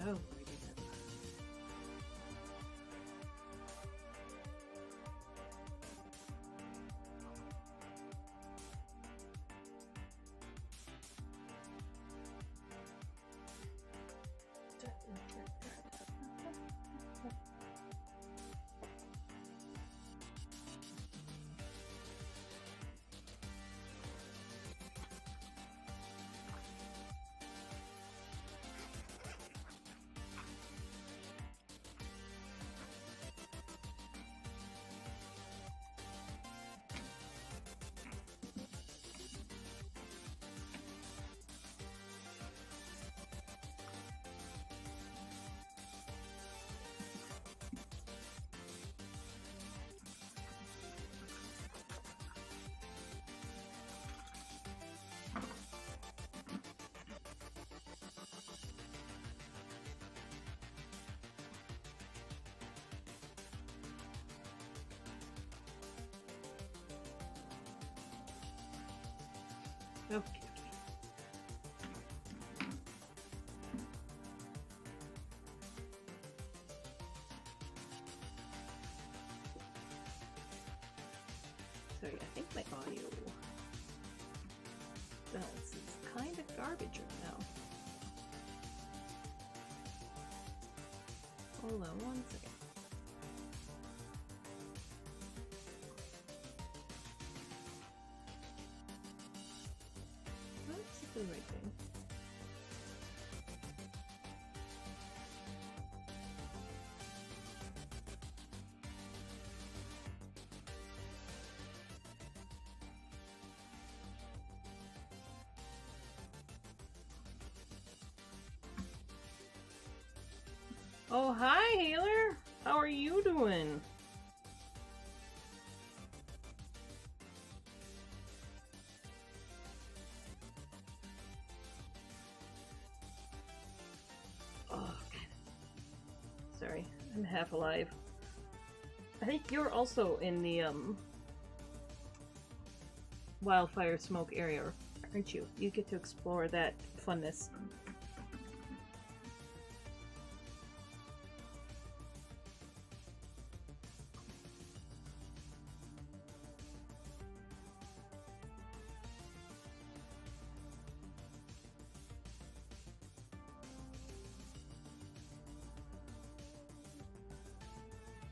Oh, okay. Sorry, I think my audio is kind of garbage right now. Hold on one second. That's the right thing. Oh, hi, Healer! How are you doing? Oh, God. Sorry, I'm half alive. I think you're also in the, wildfire smoke area, aren't you? You get to explore that funness.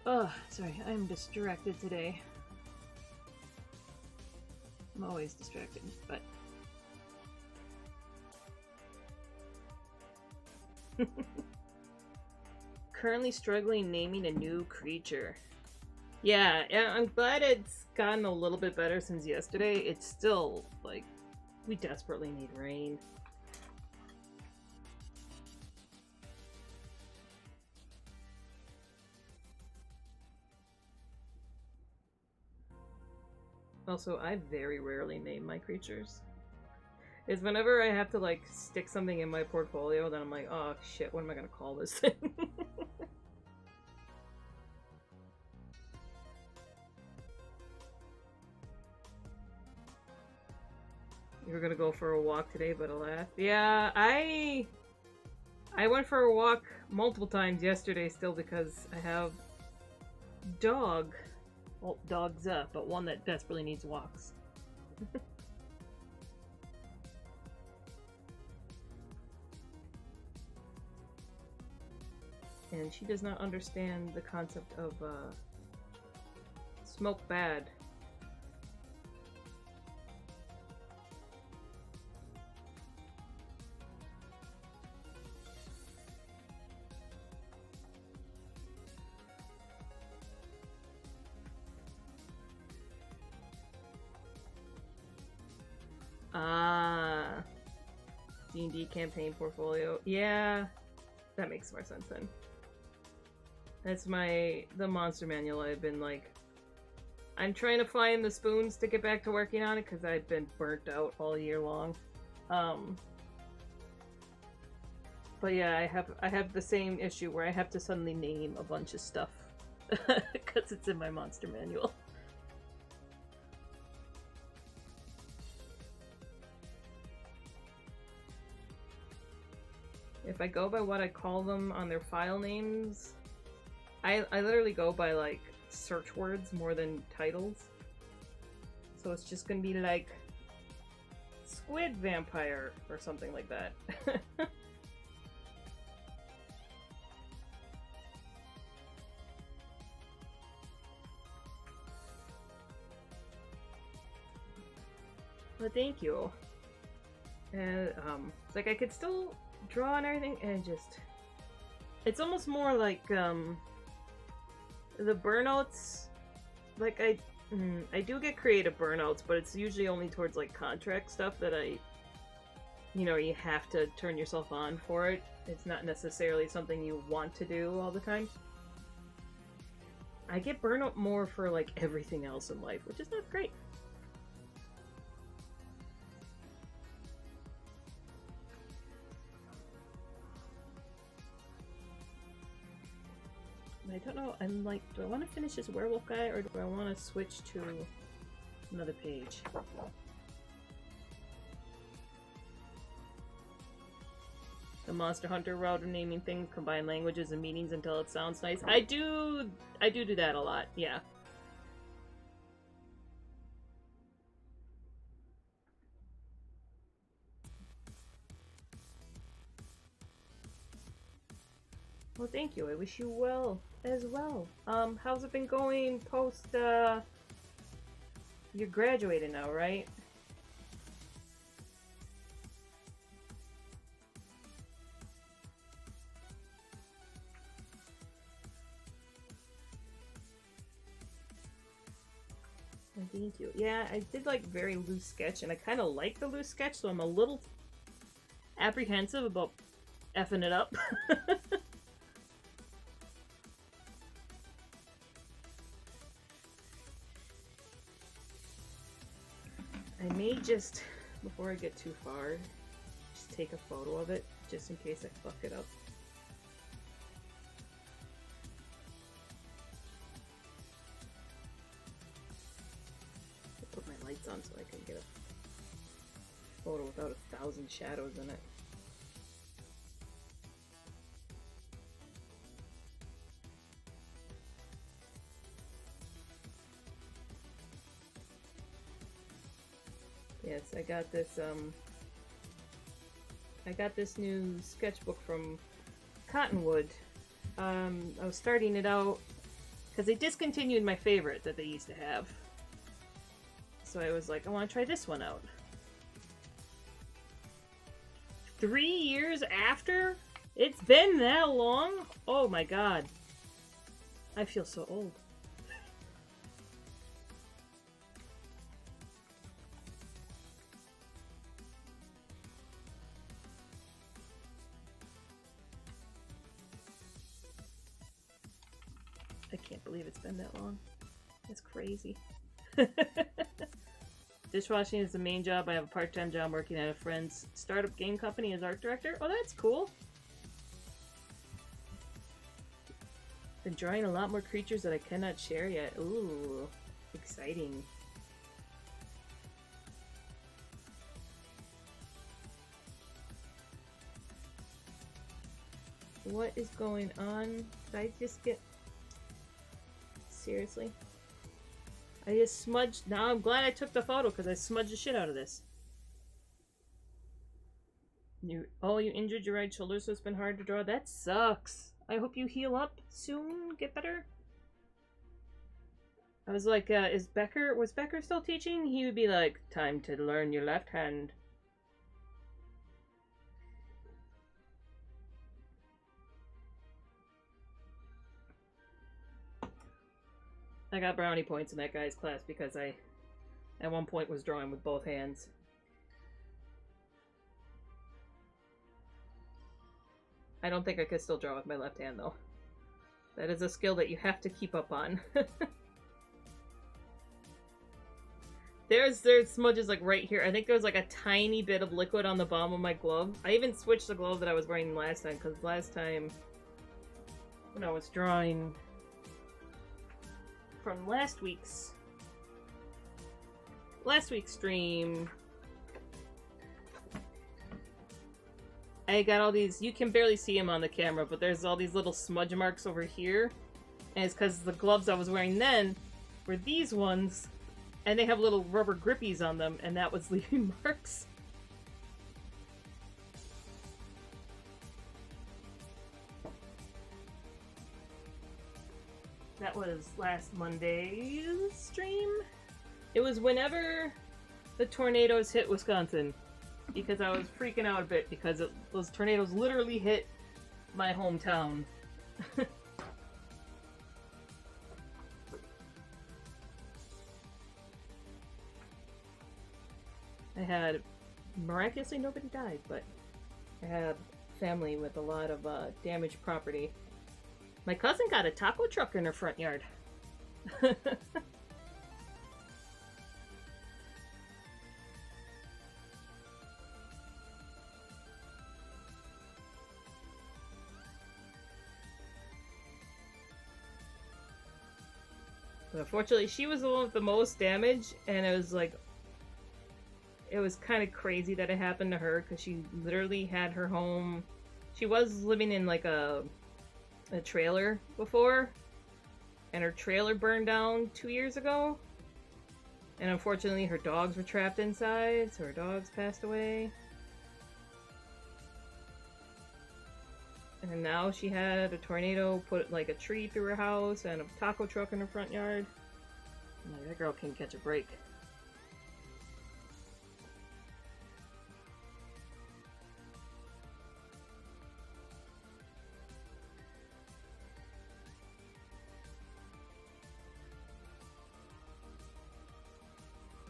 Oh, sorry, I'm distracted today. I'm always distracted, but... Currently struggling naming a new creature. Yeah, I'm glad it's gotten a little bit better since yesterday. It's still, like, we desperately need rain. Also, I very rarely name my creatures. Is whenever I have to, like, stick something in my portfolio, then I'm like, oh shit, what am I gonna call this thing? You were gonna go for a walk today, but alas. Yeah, I went for a walk multiple times yesterday still because I have dog. Well, dogs up, but one that desperately needs walks. And she does not understand the concept of smoke bad. Ah, D&D campaign portfolio. Yeah, that makes more sense then. That's the monster manual I've been like... I'm trying to find the spoons to get back to working on it because I've been burnt out all year long. But yeah, I have the same issue where I have to suddenly name a bunch of stuff because it's in my monster manual. If I go by what I call them on their file names, I literally go by, like, search words more than titles. So it's just gonna be like Squid Vampire or something like that. Well, thank you. And it's like I could still draw and everything, and it's almost more like the burnouts. Like I do get creative burnouts, but it's usually only towards like contract stuff that you have to turn yourself on for it. It's not necessarily something you want to do all the time. I get burnout more for like everything else in life, which is not great. I don't know, I'm like, do I want to finish this werewolf guy, or do I want to switch to another page? The Monster Hunter route of naming things, combine languages and meanings until it sounds nice. I do that a lot, yeah. Well, thank you. I wish you well as well. How's it been going post, you're graduating now, right? Thank you. Yeah, I did like very loose sketch, and I kind of like the loose sketch, so I'm a little apprehensive about effing it up. I may just, before I get too far, just take a photo of it, just in case I fuck it up. I'll put my lights on so I can get a photo without 1,000 shadows in it. Yes, I got this new sketchbook from Cottonwood. I was starting it out because they discontinued my favorite that they used to have. So I was like, I want to try this one out. 3 years after? It's been that long? Oh my god. I feel so old. I can't believe it's been that long. That's crazy. Dishwashing is the main job. I have a part-time job working at a friend's startup game company as art director. Oh, that's cool. Been drawing a lot more creatures that I cannot share yet. Ooh, exciting. What is going on? Did I just get... Seriously? I just smudged... Now I'm glad I took the photo because I smudged the shit out of this. You injured your right shoulder, so it's been hard to draw? That sucks. I hope you heal up soon, get better. I was like, was Becker still teaching? He would be like, time to learn your left hand. I got brownie points in that guy's class because I, at one point, was drawing with both hands. I don't think I could still draw with my left hand, though. That is a skill that you have to keep up on. There's smudges like right here. I think there was like a tiny bit of liquid on the bottom of my glove. I even switched the glove that I was wearing last time, because last time when I was drawing from last week's stream, I got all these, you can barely see them on the camera, but there's all these little smudge marks over here. And it's because the gloves I was wearing then were these ones, and they have little rubber grippies on them, and that was leaving marks. That was last Monday's stream. It was whenever the tornadoes hit Wisconsin, because I was freaking out a bit because those tornadoes literally hit my hometown. I had, miraculously nobody died, but I had family with a lot of damaged property. My cousin got a taco truck in her front yard. But unfortunately, she was the one with the most damage, and it was like, it was kind of crazy that it happened to her, because she literally had her home, she was living in like a trailer before, and her trailer burned down 2 years ago, and unfortunately her dogs were trapped inside, so her dogs passed away. And now she had a tornado put like a tree through her house and a taco truck in her front yard. I'm like, that girl can't catch a break.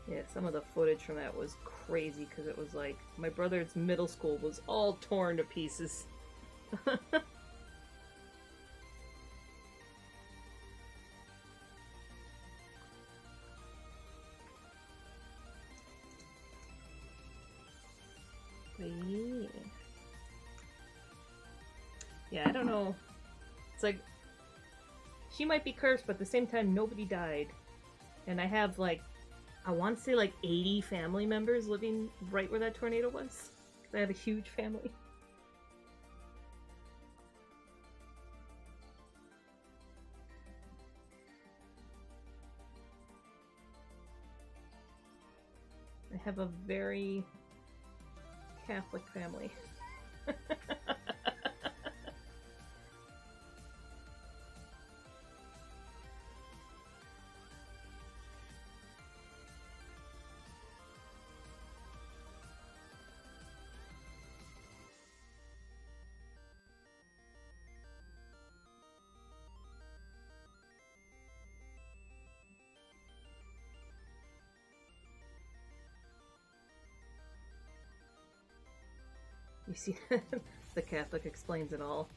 Yeah, some of the footage from that was crazy because it was like my brother's middle school was all torn to pieces. Yeah, I don't know. It's like, she might be cursed, but at the same time, nobody died. And I have, like, I want to say, like, 80 family members living right where that tornado was. I have a huge family. I have a very Catholic family. You see, the Catholic explains it all.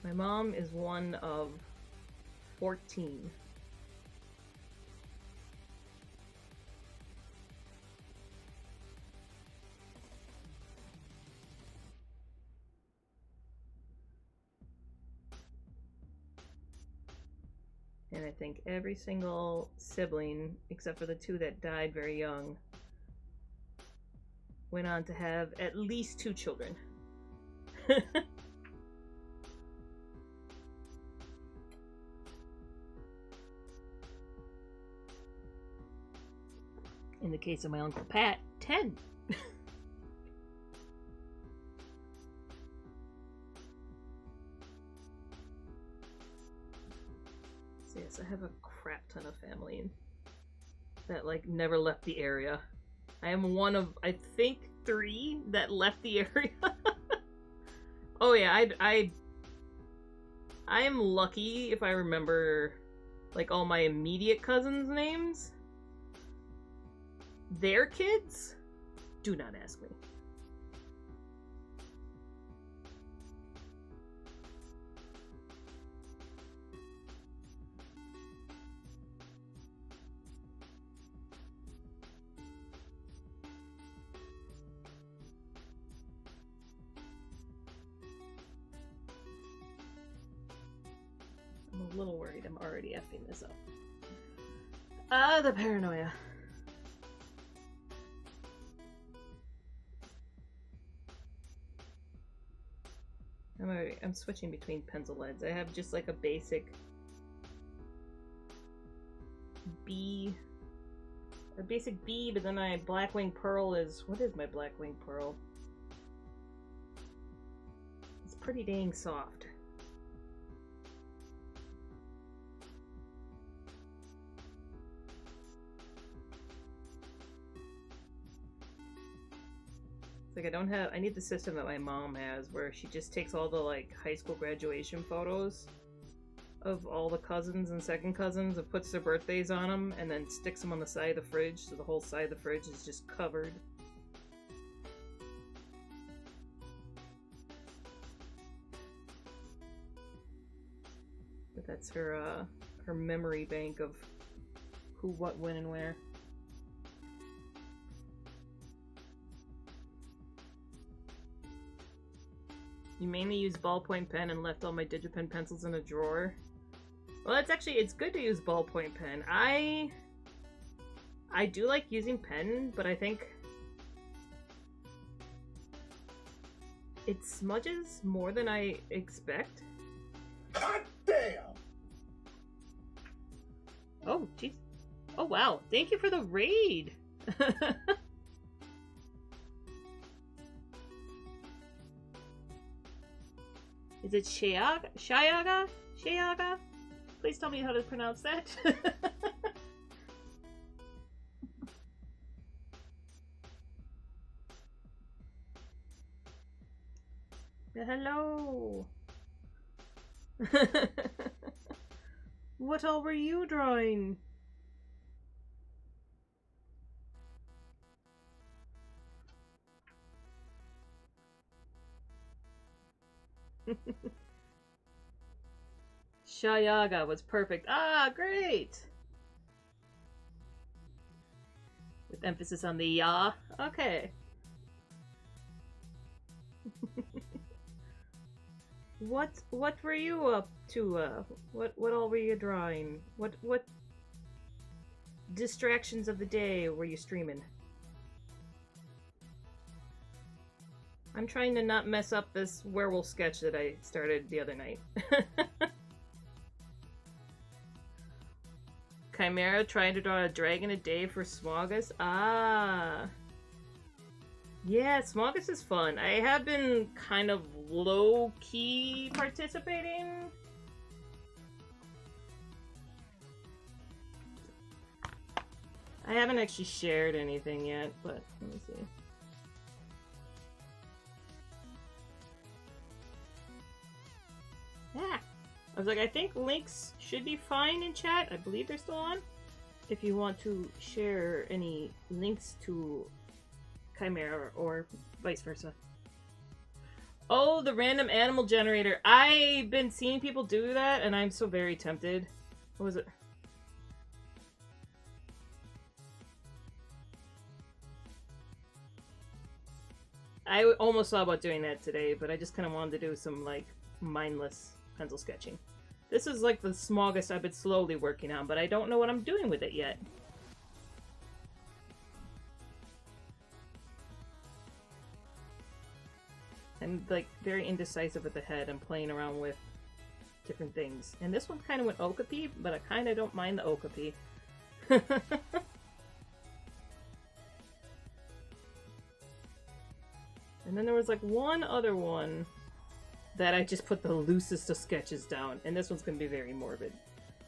My mom is one of 14. And I think every single sibling, except for the two that died very young, went on to have at least 2 children. In the case of my Uncle Pat, 10. So yes, I have a crap ton of family that like never left the area. I am one of, I think, 3 that left the area. Oh yeah, I am lucky if I remember like all my immediate cousins' names. Their kids? Do not ask me. I'm a little worried I'm already effing this up. The paranoia. I'm switching between pencil leads. I have just like a basic B. A basic B, but then my Blackwing Pearl is... What is my Blackwing Pearl? It's pretty dang soft. Like I need the system that my mom has where she just takes all the like high school graduation photos of all the cousins and second cousins and puts their birthdays on them and then sticks them on the side of the fridge so the whole side of the fridge is just covered. But that's her memory bank of who, what, when, and where. You mainly use ballpoint pen and left all my DigiPen pencils in a drawer. Well, it's good to use ballpoint pen. I do like using pen, but I think it smudges more than I expect. God damn! Oh, jeez. Oh, wow. Thank you for the raid. Is it Shayaga? Shayaga? Shayaga? Please tell me how to pronounce that. Hello. What all were you drawing? Shayaga was perfect. Ah, great! With emphasis on the ya. Okay. What were you up to? What all were you drawing? What distractions of the day were you streaming? I'm trying to not mess up this werewolf sketch that I started the other night. Chimera trying to draw a dragon a day for Smogus? Ah. Yeah, Smogus is fun. I have been kind of low-key participating. I haven't actually shared anything yet, but let me see. Yeah. I was like, I think links should be fine in chat. I believe they're still on. If you want to share any links to Chimera or vice versa. Oh, the random animal generator. I've been seeing people do that, and I'm so very tempted. What was it? I almost thought about doing that today, but I just kind of wanted to do some, like, mindless pencil sketching. This is like the smallest I've been slowly working on, but I don't know what I'm doing with it yet. I'm like very indecisive at the head. I'm playing around with different things. And this one kind of went okapi, but I kind of don't mind the okapi. And then there was like one other one that I just put the loosest of sketches down. And this one's going to be very morbid.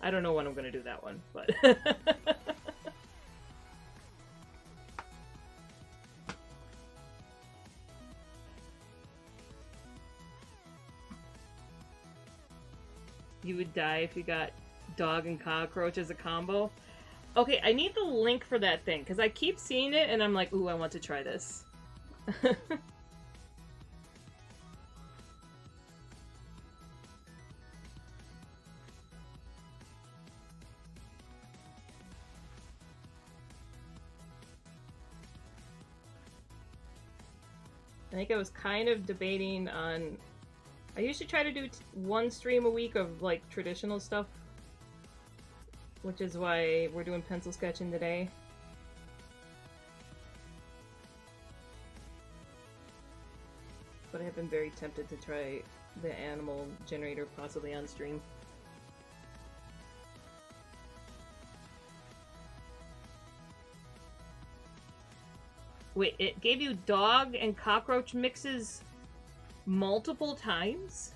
I don't know when I'm going to do that one, but... You would die if you got dog and cockroach as a combo. Okay, I need the link for that thing, because I keep seeing it and I'm like, ooh, I want to try this. I think I was kind of debating on... I usually try to do one stream a week of, like, traditional stuff. Which is why we're doing pencil sketching today. But I have been very tempted to try the animal generator possibly on stream. Wait, it gave you dog and cockroach mixes multiple times?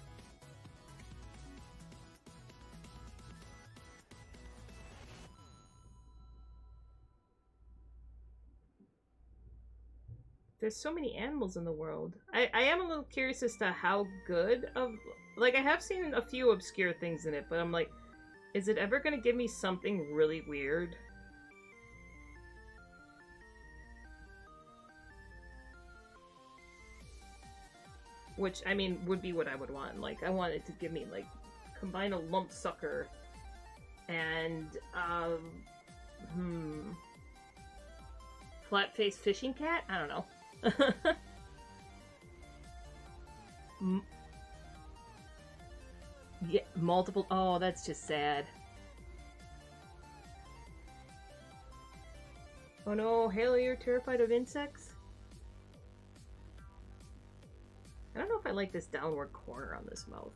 There's so many animals in the world. I am a little curious as to how good of... Like, I have seen a few obscure things in it, but I'm like, is it ever gonna give me something really weird? Which, I mean, would be what I would want. Like, I want it to give me, like, combine a lump sucker and, flat-faced fishing cat? I don't know. Yeah, multiple. Oh, that's just sad. Oh no, Haley, you're terrified of insects? I don't know if I like this downward corner on this mouth.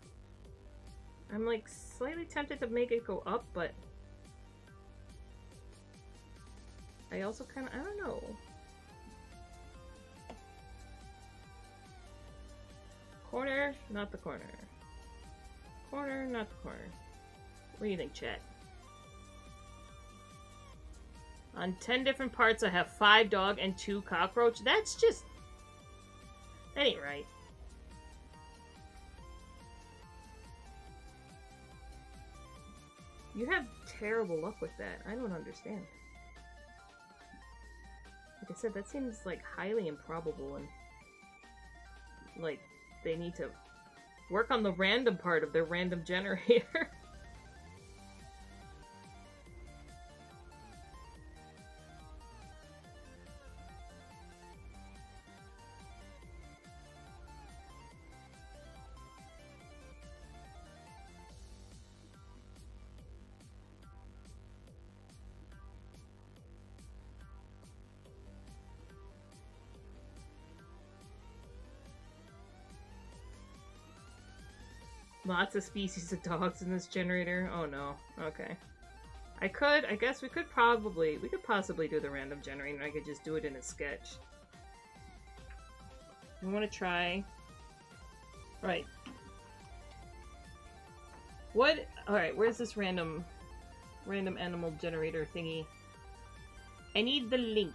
I'm like slightly tempted to make it go up, but I also kind of, I don't know. Corner, not the corner. Corner, not the corner. What do you think, chat? On 10 different parts, I have 5 dog and 2 cockroach. That's just... That ain't right. You have terrible luck with that. I don't understand. Like I said, that seems like highly improbable, and like they need to work on the random part of their random generator. Lots of species of dogs in this generator. Oh no. Okay. I guess we could possibly do the random generator, and I could just do it in a sketch. We want to try. Right. What? Alright, where's this random animal generator thingy? I need the link.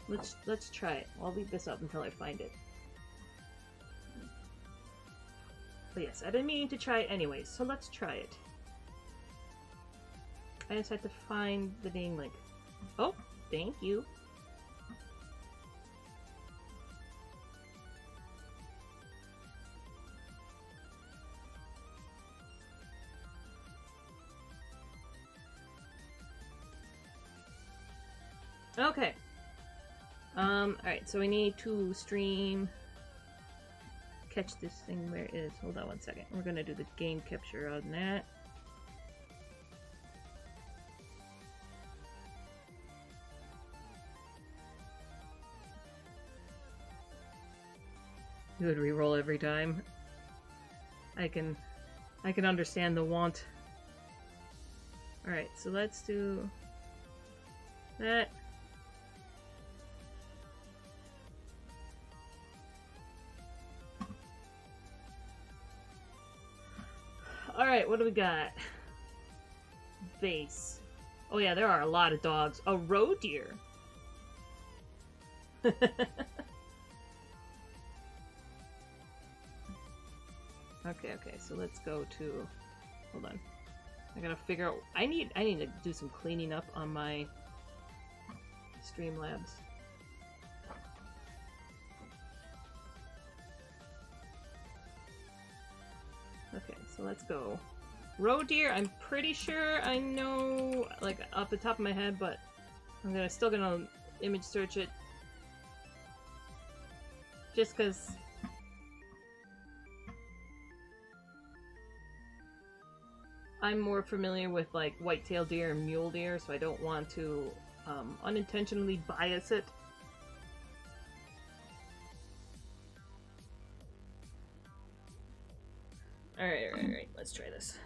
Let's try it. I'll leave this up until I find it. But yes, I've been meaning to try it anyways, so let's try it. I just had to find the dang link. Oh, thank you. Okay. Alright, so we need to stream... Catch this thing where it is. Hold on one second. We're gonna do the game capture on that. You would re-roll every time. I can understand the want. Alright, so let's do that. Alright, what do we got? Base. Oh yeah, there are a lot of dogs. A roe deer. Okay, so let's go to... Hold on. I gotta figure out... I need to do some cleaning up on my Streamlabs. Okay, so let's go. Roe deer, I'm pretty sure I know, like, off the top of my head, but I'm still gonna image search it. Just because... I'm more familiar with, like, white-tailed deer and mule deer, so I don't want to unintentionally bias it. let's try this.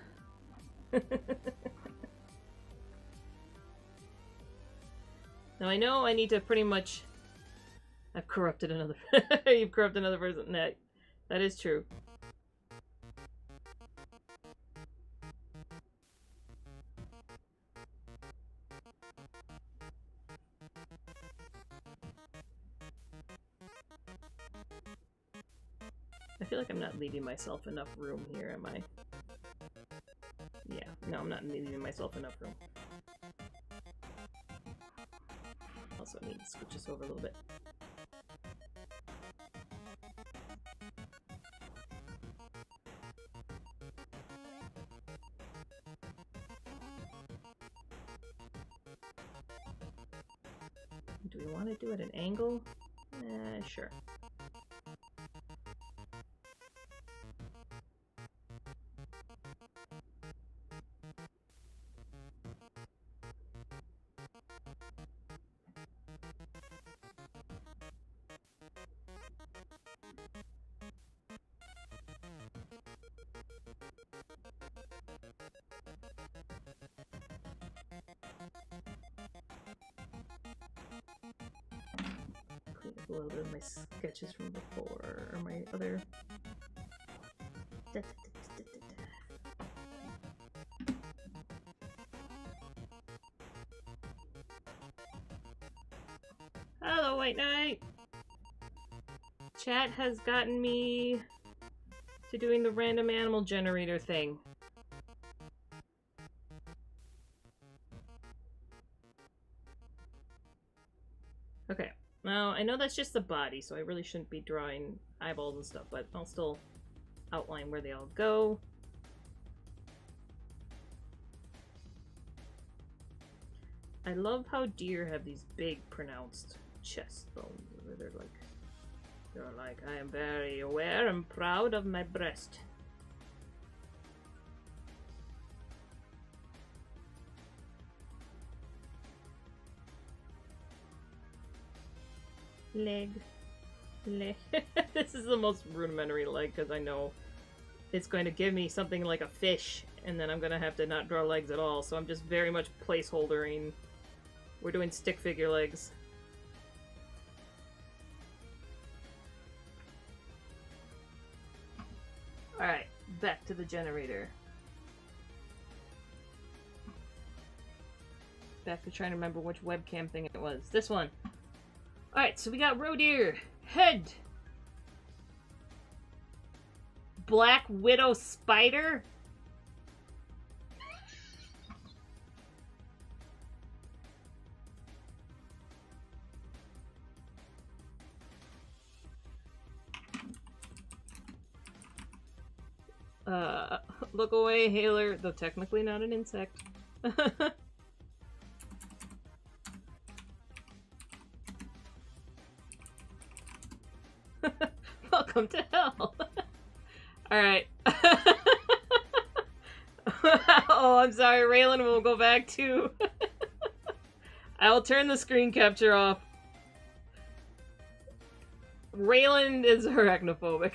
Now I know I need to pretty much... I've corrupted another... You've corrupted another person. That is true. I feel like I'm not leaving myself enough room here, am I? Yeah, no, I'm not leaving myself enough room. Also, I need to switch this over a little bit. Do we want to do it at an angle? Sure. Clean up a little bit of my sketches from before, or my other... Hello, White Knight! Chat has gotten me to doing the random animal generator thing. Okay, now I know that's just the body, so I really shouldn't be drawing eyeballs and stuff, but I'll still outline where they all go. I love how deer have these big, pronounced chest bones, where they're like, I am very aware and proud of my breast. Leg. This is the most rudimentary leg, because I know it's going to give me something like a fish, and then I'm going to have to not draw legs at all, so I'm just very much placeholdering. We're doing stick figure legs. Alright, back to the generator. Back to trying to remember which webcam thing it was. This one. Alright, so we got roe deer. Head. Black widow spider. Look away, Hailer, though technically not an insect. Welcome to hell. Alright. Oh, I'm sorry, Raylan will go back to... I'll turn the screen capture off. Raylan is arachnophobic.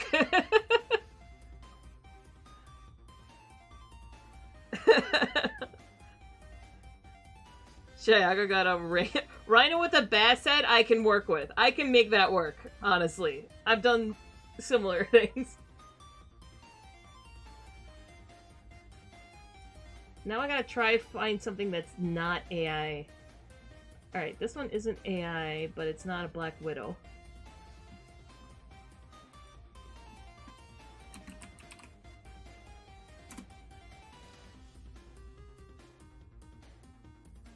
Shayaga got a rhino with a bass head I can work with. I can make that work, honestly. I've done similar things. Now I gotta try find something that's not AI. Alright, this one isn't AI, but it's not a Black Widow.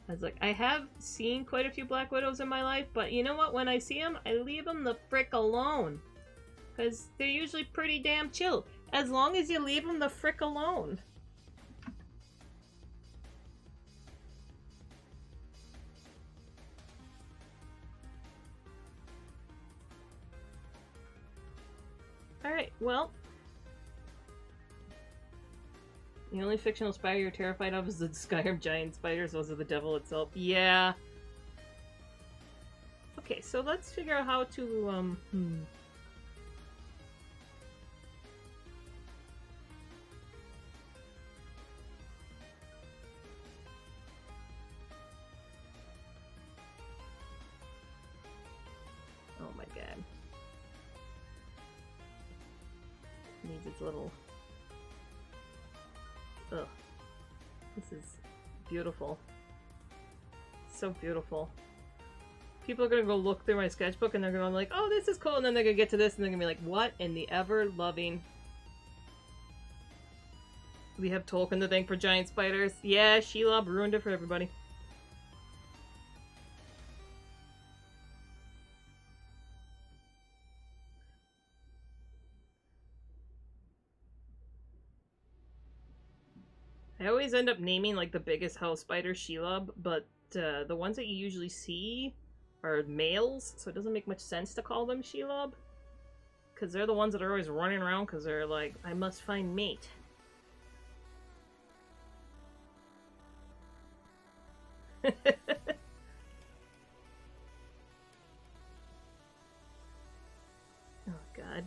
I was like, I have seen quite a few Black Widows in my life, but you know what? When I see them, I leave them the frick alone. Because they're usually pretty damn chill. As long as you leave them the frick alone. Alright, well. The only fictional spider you're terrified of is the Skyrim giant spiders. Those are the devil itself. Yeah. Okay, so let's figure out how to, these little... Ugh. This is beautiful. So beautiful. People are gonna go look through my sketchbook and they're gonna be like, oh, this is cool, and then they're gonna get to this and they're gonna be like, what in the ever-loving... We have Tolkien to thank for giant spiders. Yeah, Shelob ruined it for everybody. I always end up naming, like, the biggest house spider Shelob, but the ones that you usually see are males, so it doesn't make much sense to call them Shelob. Because they're the ones that are always running around because they're like, I must find mate. Oh god.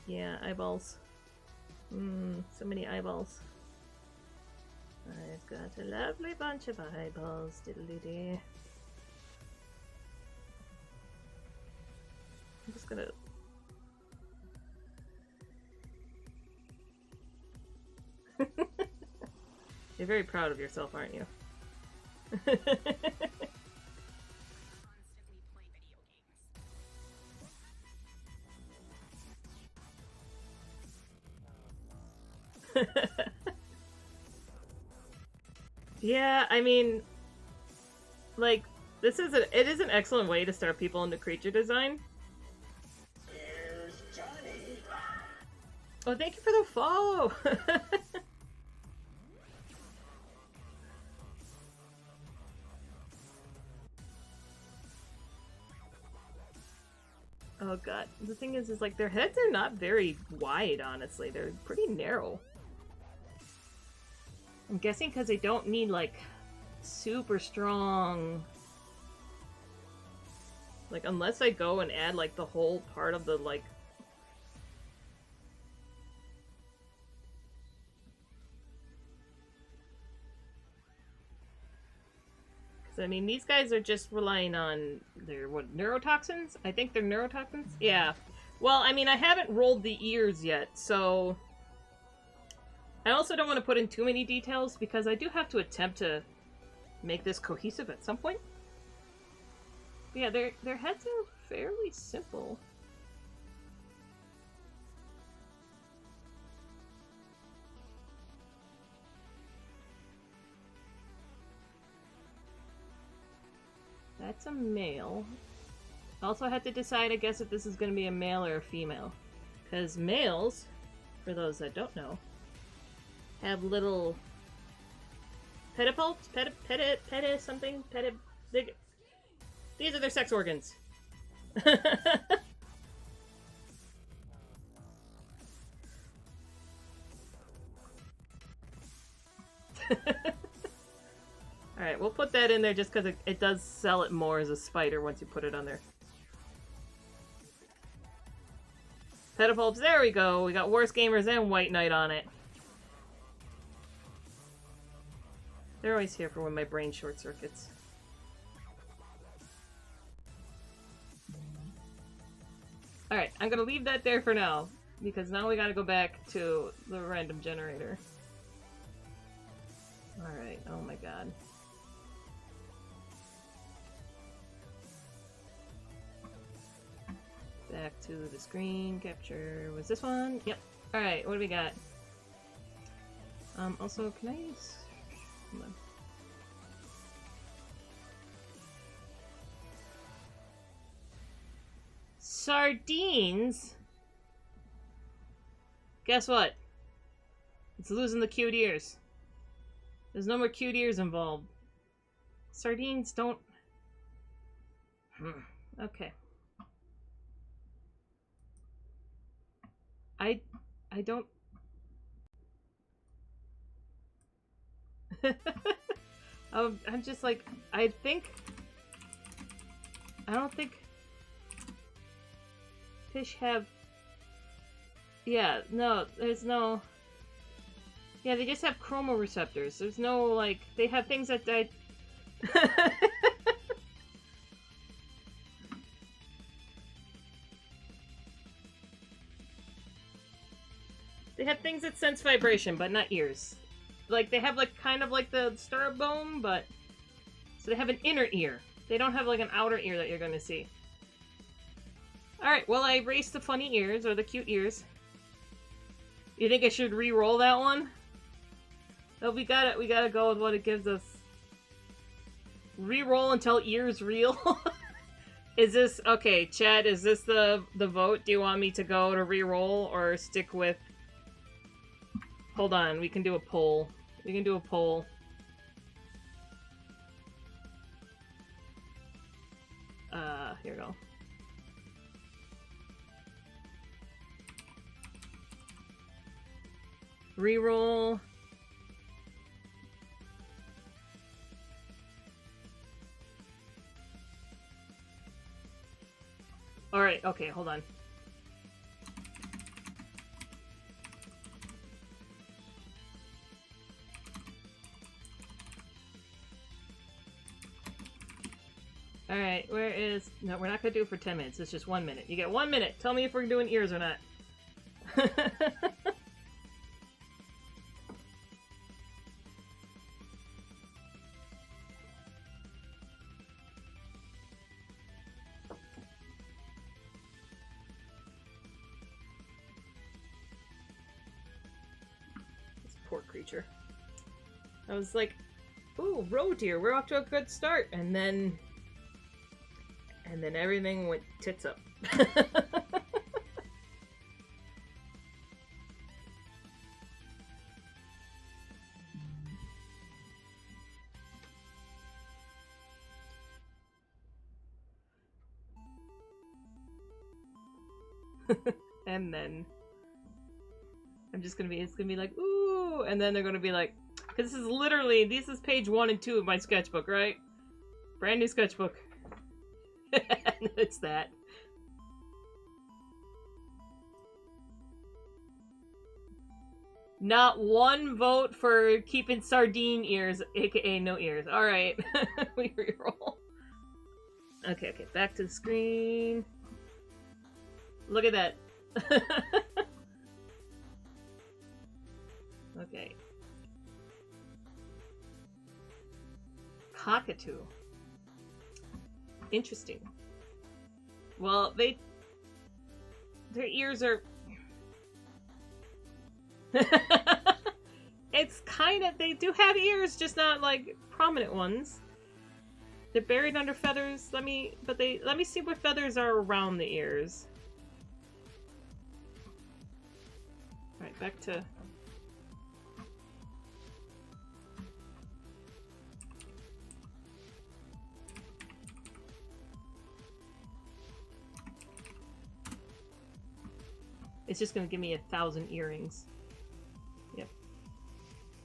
Yeah, eyeballs. So many eyeballs. I've got a lovely bunch of eyeballs, diddly-dee. I'm just gonna... You're very proud of yourself, aren't you? Yeah, I mean, like, it is an excellent way to start people into creature design. Here's Johnny. Oh, thank you for the follow! Oh god, the thing is like, their heads are not very wide, honestly. They're pretty narrow. I'm guessing because they don't need, like, super strong... Like, unless I go and add, like, the whole part of the, like... Because, I mean, these guys are just relying on their, what, neurotoxins? I think they're neurotoxins? Yeah. Well, I mean, I haven't rolled the ears yet, so... I also don't want to put in too many details, because I do have to attempt to make this cohesive at some point. But yeah, their heads are fairly simple. That's a male. Also, I had to decide, I guess, if this is going to be a male or a female. Because males, for those that don't know, have little pedipalps, something, these are their sex organs. Alright, we'll put that in there just because it does sell it more as a spider once you put it on there. Pedipalps, there we go. We got Worst Gamers and White Knight on it. They're always here for when my brain short circuits. Alright, I'm gonna leave that there for now, because now we gotta go back to the random generator. Alright, oh my god. Back to the screen capture. Was this one? Yep. Alright, what do we got? Also, can I use... Hold on. Sardines? Guess what? It's losing the cute ears. There's no more cute ears involved. Sardines don't... Okay. I don't... I'm just like, I don't think fish have... Yeah, no, there's no... Yeah, they just have chromoreceptors. There's no, like, they have things that die... have things that sense vibration, but not ears. Like, they have, like, kind of like the stirrup bone, but... So they have an inner ear. They don't have, like, an outer ear that you're gonna see. Alright, well, I erased the funny ears, or the cute ears. You think I should re-roll that one? No, we gotta go with what it gives us. Re-roll until ears real? Is this... Okay, chat, is this the vote? Do you want me to go to re-roll, or stick with... Hold on, we can do a poll. We can do a poll. Here we go. Reroll. Alright, okay, hold on. Alright, where is... No, we're not gonna do it for 10 minutes. It's just 1 minute. You get 1 minute. Tell me if we're doing ears or not. This poor creature. I was like, ooh, roe deer, we're off to a good start. And then everything went tits up. And then it's gonna be like, ooh, and then they're gonna be like, because this is page 1 and 2 of my sketchbook, right? Brand new sketchbook. It's that. Not one vote for keeping sardine ears, aka no ears. Alright. We reroll. Okay, back to the screen. Look at that. Okay. Cockatoo. Interesting. Well, their ears are... It's kind of... They do have ears, just not, like, prominent ones. They're buried under feathers. Let me see what feathers are around the ears. Alright, back to... It's just gonna give me 1,000 earrings. Yep.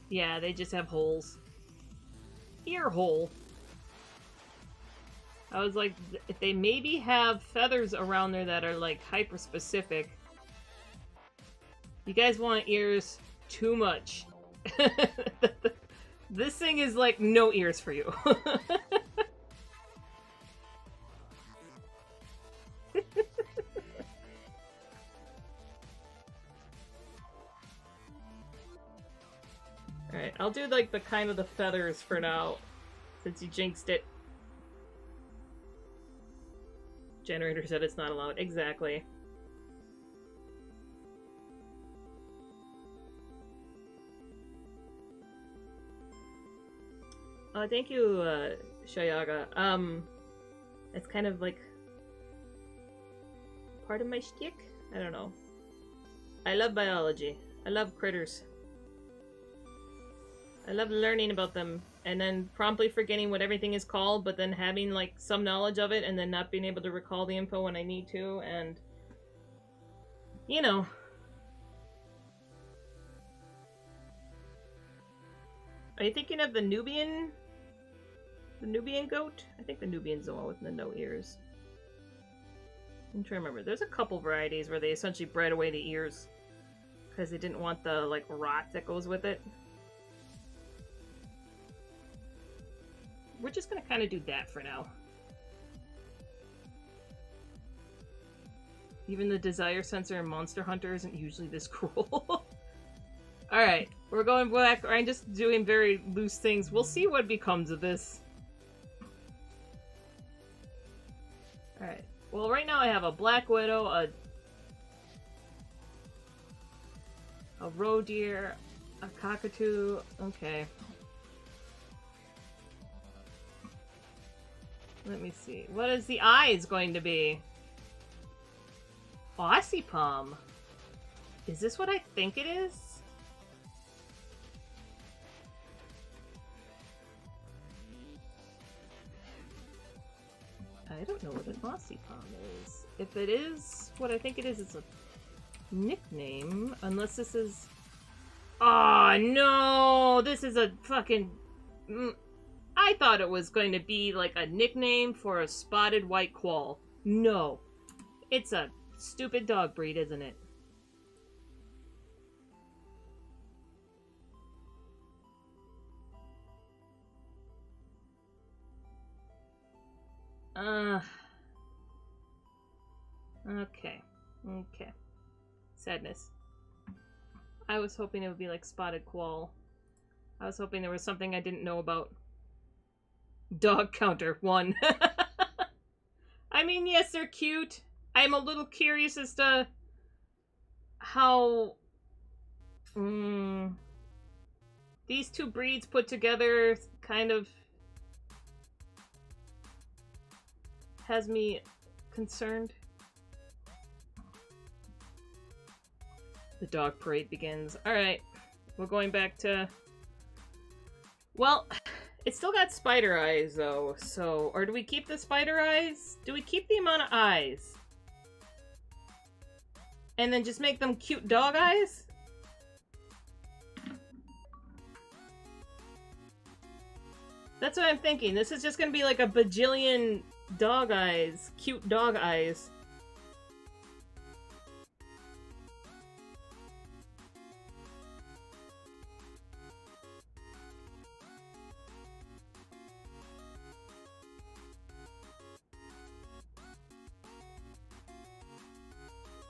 Yeah, they just have holes. Ear hole. I was like, if they maybe have feathers around there that are like hyper specific. You guys want ears too much. This thing is like no ears for you. Alright, I'll do like the kind of the feathers for now, since you jinxed it. Generator said it's not allowed. Exactly. Thank you, Shayaga. It's kind of like part of my shtick? I don't know. I love biology. I love critters. I love learning about them and then promptly forgetting what everything is called, but then having like some knowledge of it and then not being able to recall the info when I need to, and you know. Are you thinking of the Nubian goat? I think the Nubian's the one with the no ears. I'm trying to remember. There's a couple varieties where they essentially bred away the ears because they didn't want the like rot that goes with it. We're just gonna kind of do that for now. Even the desire sensor in Monster Hunter isn't usually this cruel. Alright, we're going back. I'm just doing very loose things. We'll see what becomes of this. Alright. Well, right now I have a Black Widow, a roe deer, a cockatoo. Okay. Let me see. What is the eyes going to be? Ossipalm. Is this what I think it is? I don't know what an Ossipalm is. If it is what I think it is, it's a nickname. Unless this is... Oh, no! This is a fucking... I thought it was going to be like a nickname for a spotted white quoll. No. It's a stupid dog breed, isn't it? Okay. Okay. Sadness. I was hoping it would be like spotted quoll. I was hoping there was something I didn't know about. Dog counter, 1. I mean, yes, they're cute. I'm a little curious as to how these two breeds put together kind of has me concerned. The dog parade begins. Alright, we're going back to... Well... It's still got spider eyes, though, so... Or do we keep the spider eyes? Do we keep the amount of eyes? And then just make them cute dog eyes? That's what I'm thinking. This is just gonna be like a bajillion dog eyes. Cute dog eyes.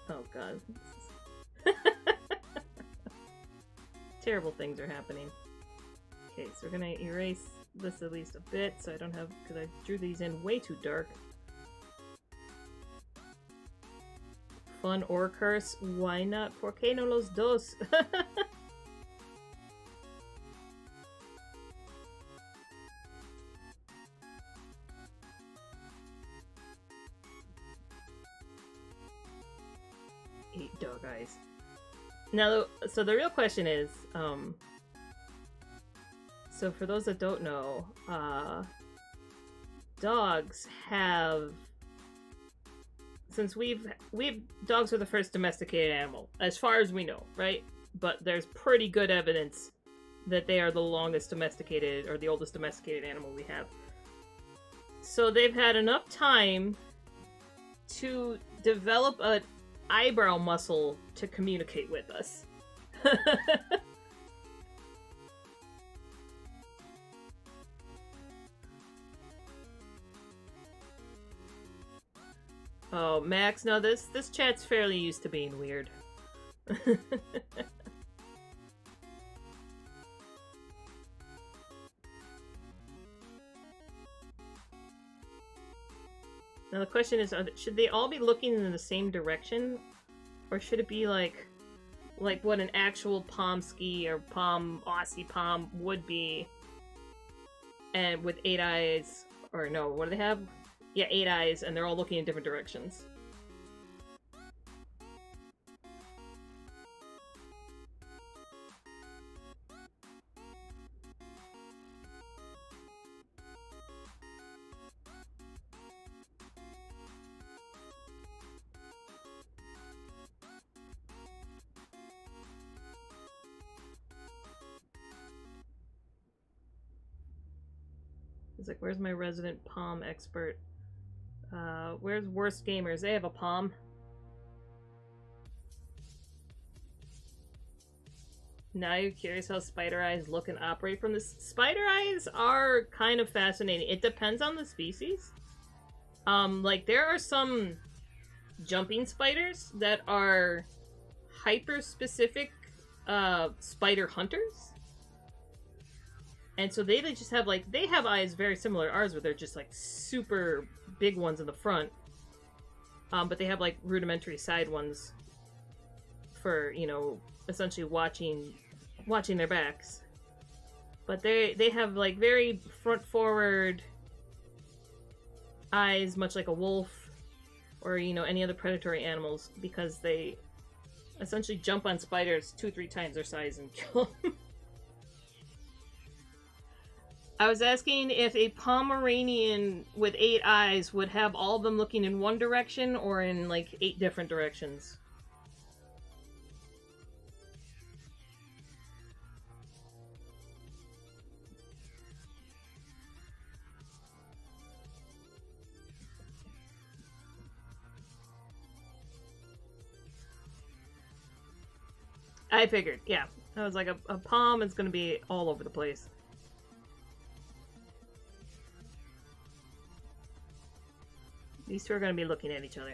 Oh god. Terrible things are happening. Okay, so we're gonna erase this at least a bit so I don't have... because I drew these in way too dark. Fun or curse? Why not? ¿Por qué no los dos? Eight dog eyes. Now, so the real question is, so for those that don't know, dogs have, since dogs are the first domesticated animal, as far as we know, right? But there's pretty good evidence that they are the longest domesticated, or the oldest domesticated animal we have. So they've had enough time to develop an eyebrow muscle to communicate with us. Oh, Max, no, this chat's fairly used to being weird. Now the question is, should they all be looking in the same direction? Or should it be like what an actual Pomsky or Ossipalm would be, and with 8 eyes, or no, what do they have? Yeah, 8 eyes, and they're all looking in different directions. It's like, where's my resident Palm expert? Where's Worst Gamers? They have a Palm. Now you're curious how spider eyes look and operate from this? Spider eyes are kind of fascinating. It depends on the species. Like, there are some jumping spiders that are hyper-specific spider hunters. And so they just have like, they have eyes very similar to ours, where they're just like super big ones in the front. But they have like rudimentary side ones for, you know, essentially watching their backs. But they have like very front forward eyes, much like a wolf or, you know, any other predatory animals, because they essentially jump on spiders 2-3 times their size and kill them. I was asking if a Pomeranian with 8 eyes would have all of them looking in one direction or in like 8 different directions. I figured, yeah. I was like, a Pom is going to be all over the place. These two are going to be looking at each other.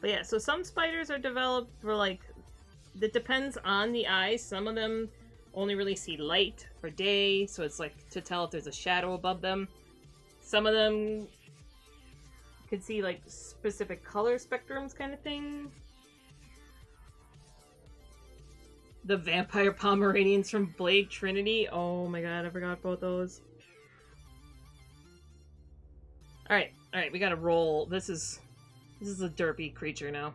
But yeah, so some spiders are developed for like, it depends on the eyes. Some of them only really see light or day, so it's like to tell if there's a shadow above them. Some of them could see like specific color spectrums kind of thing. The vampire Pomeranians from Blade Trinity. Oh my god, I forgot about those. Alright, we gotta roll. This is a derpy creature now.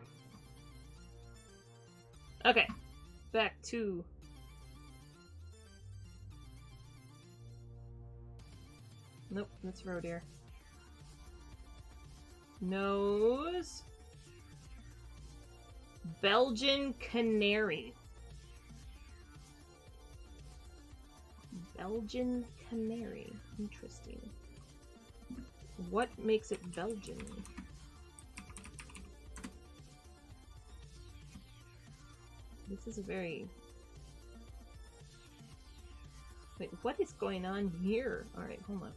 Okay, back to... Nope, that's roe deer. Nose. Belgian canary. Belgian canary. Interesting. What makes it Belgian? This is a very... Wait, what is going on here? Alright, hold on.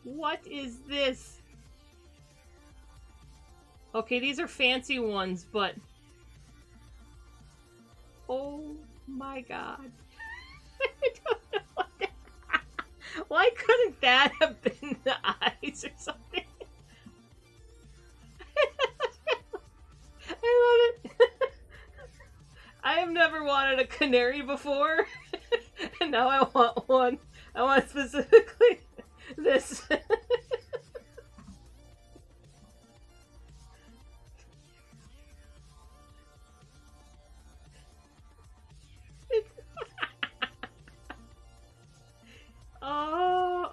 What is this? Okay, these are fancy ones, but... Oh my god. I don't know what that... Why couldn't that have been the eyes or something? I love it. I have never wanted a canary before, and now I want one. I want specifically this.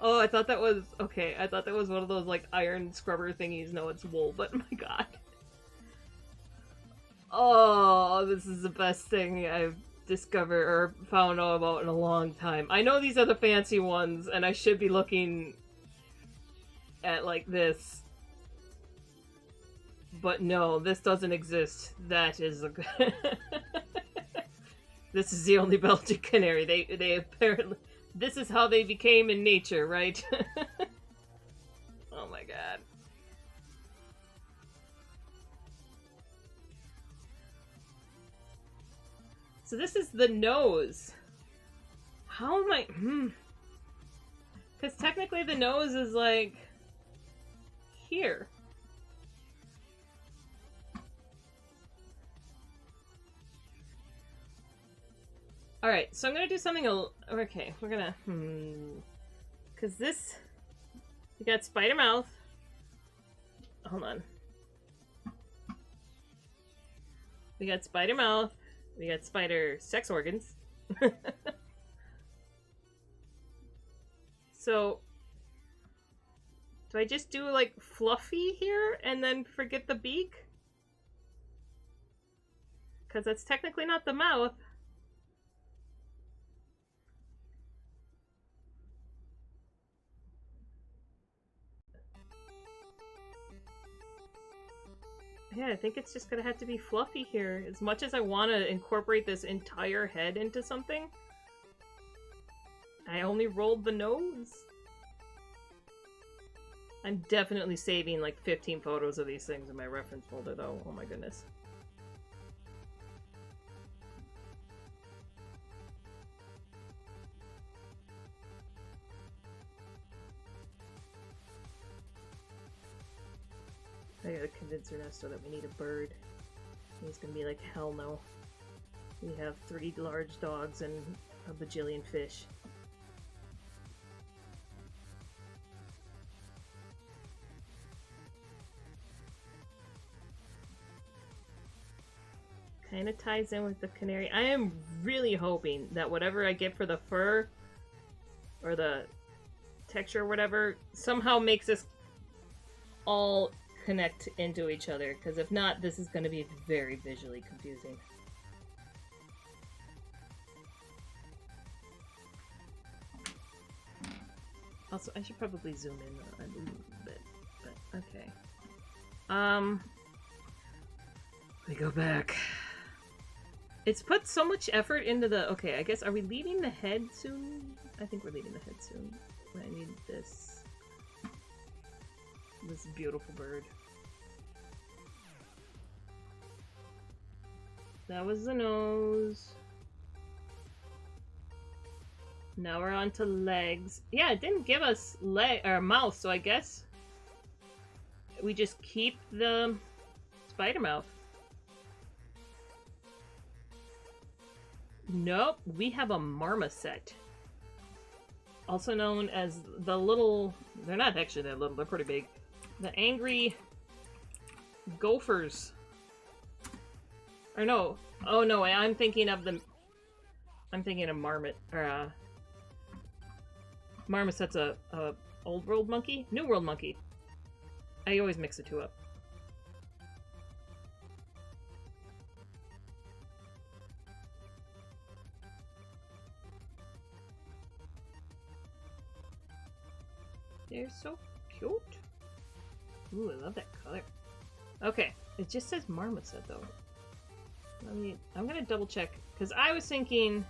Oh, I thought that was, okay, I thought that was one of those, like, iron scrubber thingies. No, it's wool, but my god. Oh, this is the best thing I've discovered or found out about in a long time. I know these are the fancy ones, and I should be looking at, like, this. But no, this doesn't exist. That is a... This is the only Belgian canary. They apparently... This is how they became in nature, right? Oh my god. So this is the nose. How am I... Because technically the nose is like... here. Alright, so I'm gonna do something okay, we're gonna... Because this... We got spider mouth. Hold on. We got spider mouth. We got spider sex organs. So... Do I just do, like, fluffy here and then forget the beak? Because that's technically not the mouth. Yeah, I think it's just gonna have to be fluffy here. As much as I want to incorporate this entire head into something, I only rolled the nose. I'm definitely saving like 15 photos of these things in my reference folder though. Oh my goodness. I gotta convince Ernesto that we need a bird. He's gonna be like, hell no. We have 3 large dogs and a bajillion fish. Kind of ties in with the canary. I am really hoping that whatever I get for the fur or the texture or whatever somehow makes us all connect into each other, because if not, this is going to be very visually confusing. Also, I should probably zoom in a little bit, but okay. We go back. It's put so much effort into the... Okay, I guess, are we leaving the head soon? I think we're leaving the head soon. I need this... This beautiful bird. That was the nose. Now we're on to legs. Yeah, it didn't give us leg or mouth, so I guess we just keep the spider mouth. Nope, we have a marmoset. Also known as the little... They're not actually that little, they're pretty big. The angry gophers. Or no. Oh no, I'm thinking of the... I'm thinking of marmot. Or, marmoset's a old world monkey? New world monkey. I always mix the two up. They're so cute. Ooh, I love that color. Okay, it just says marmoset though. I'm gonna double check, because I was thinking...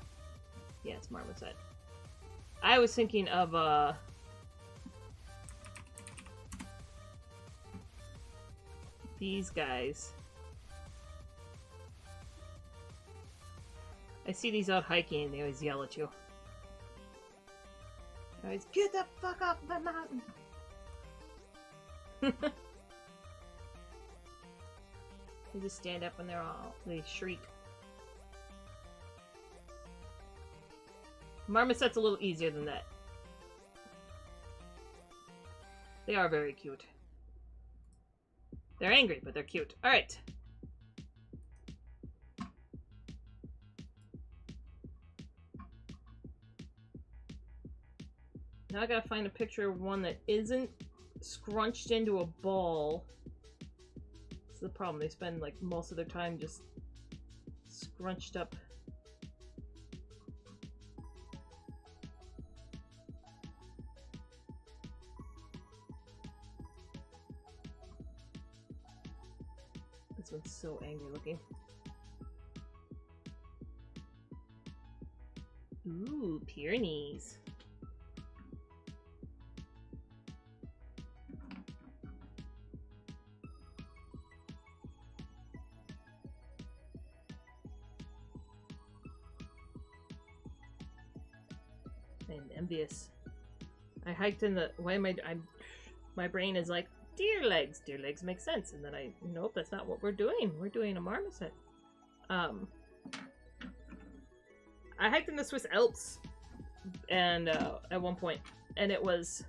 Yeah, it's marmoset. I was thinking of, these guys. I see these out hiking and they always yell at you. They always, get the fuck off the mountain! They just stand up and they shriek. Marmoset's a little easier than that. They are very cute. They're angry, but they're cute. Alright. Now I gotta find a picture of one that isn't scrunched into a ball. That's the problem. They spend like most of their time just scrunched up. This one's so angry looking. Ooh, Pyrenees. I'm envious. I hiked in the... Why am I... My brain is like, deer legs. Deer legs make sense. And then nope, that's not what we're doing. We're doing a marmoset. I hiked in the Swiss Alps and at one point, and it was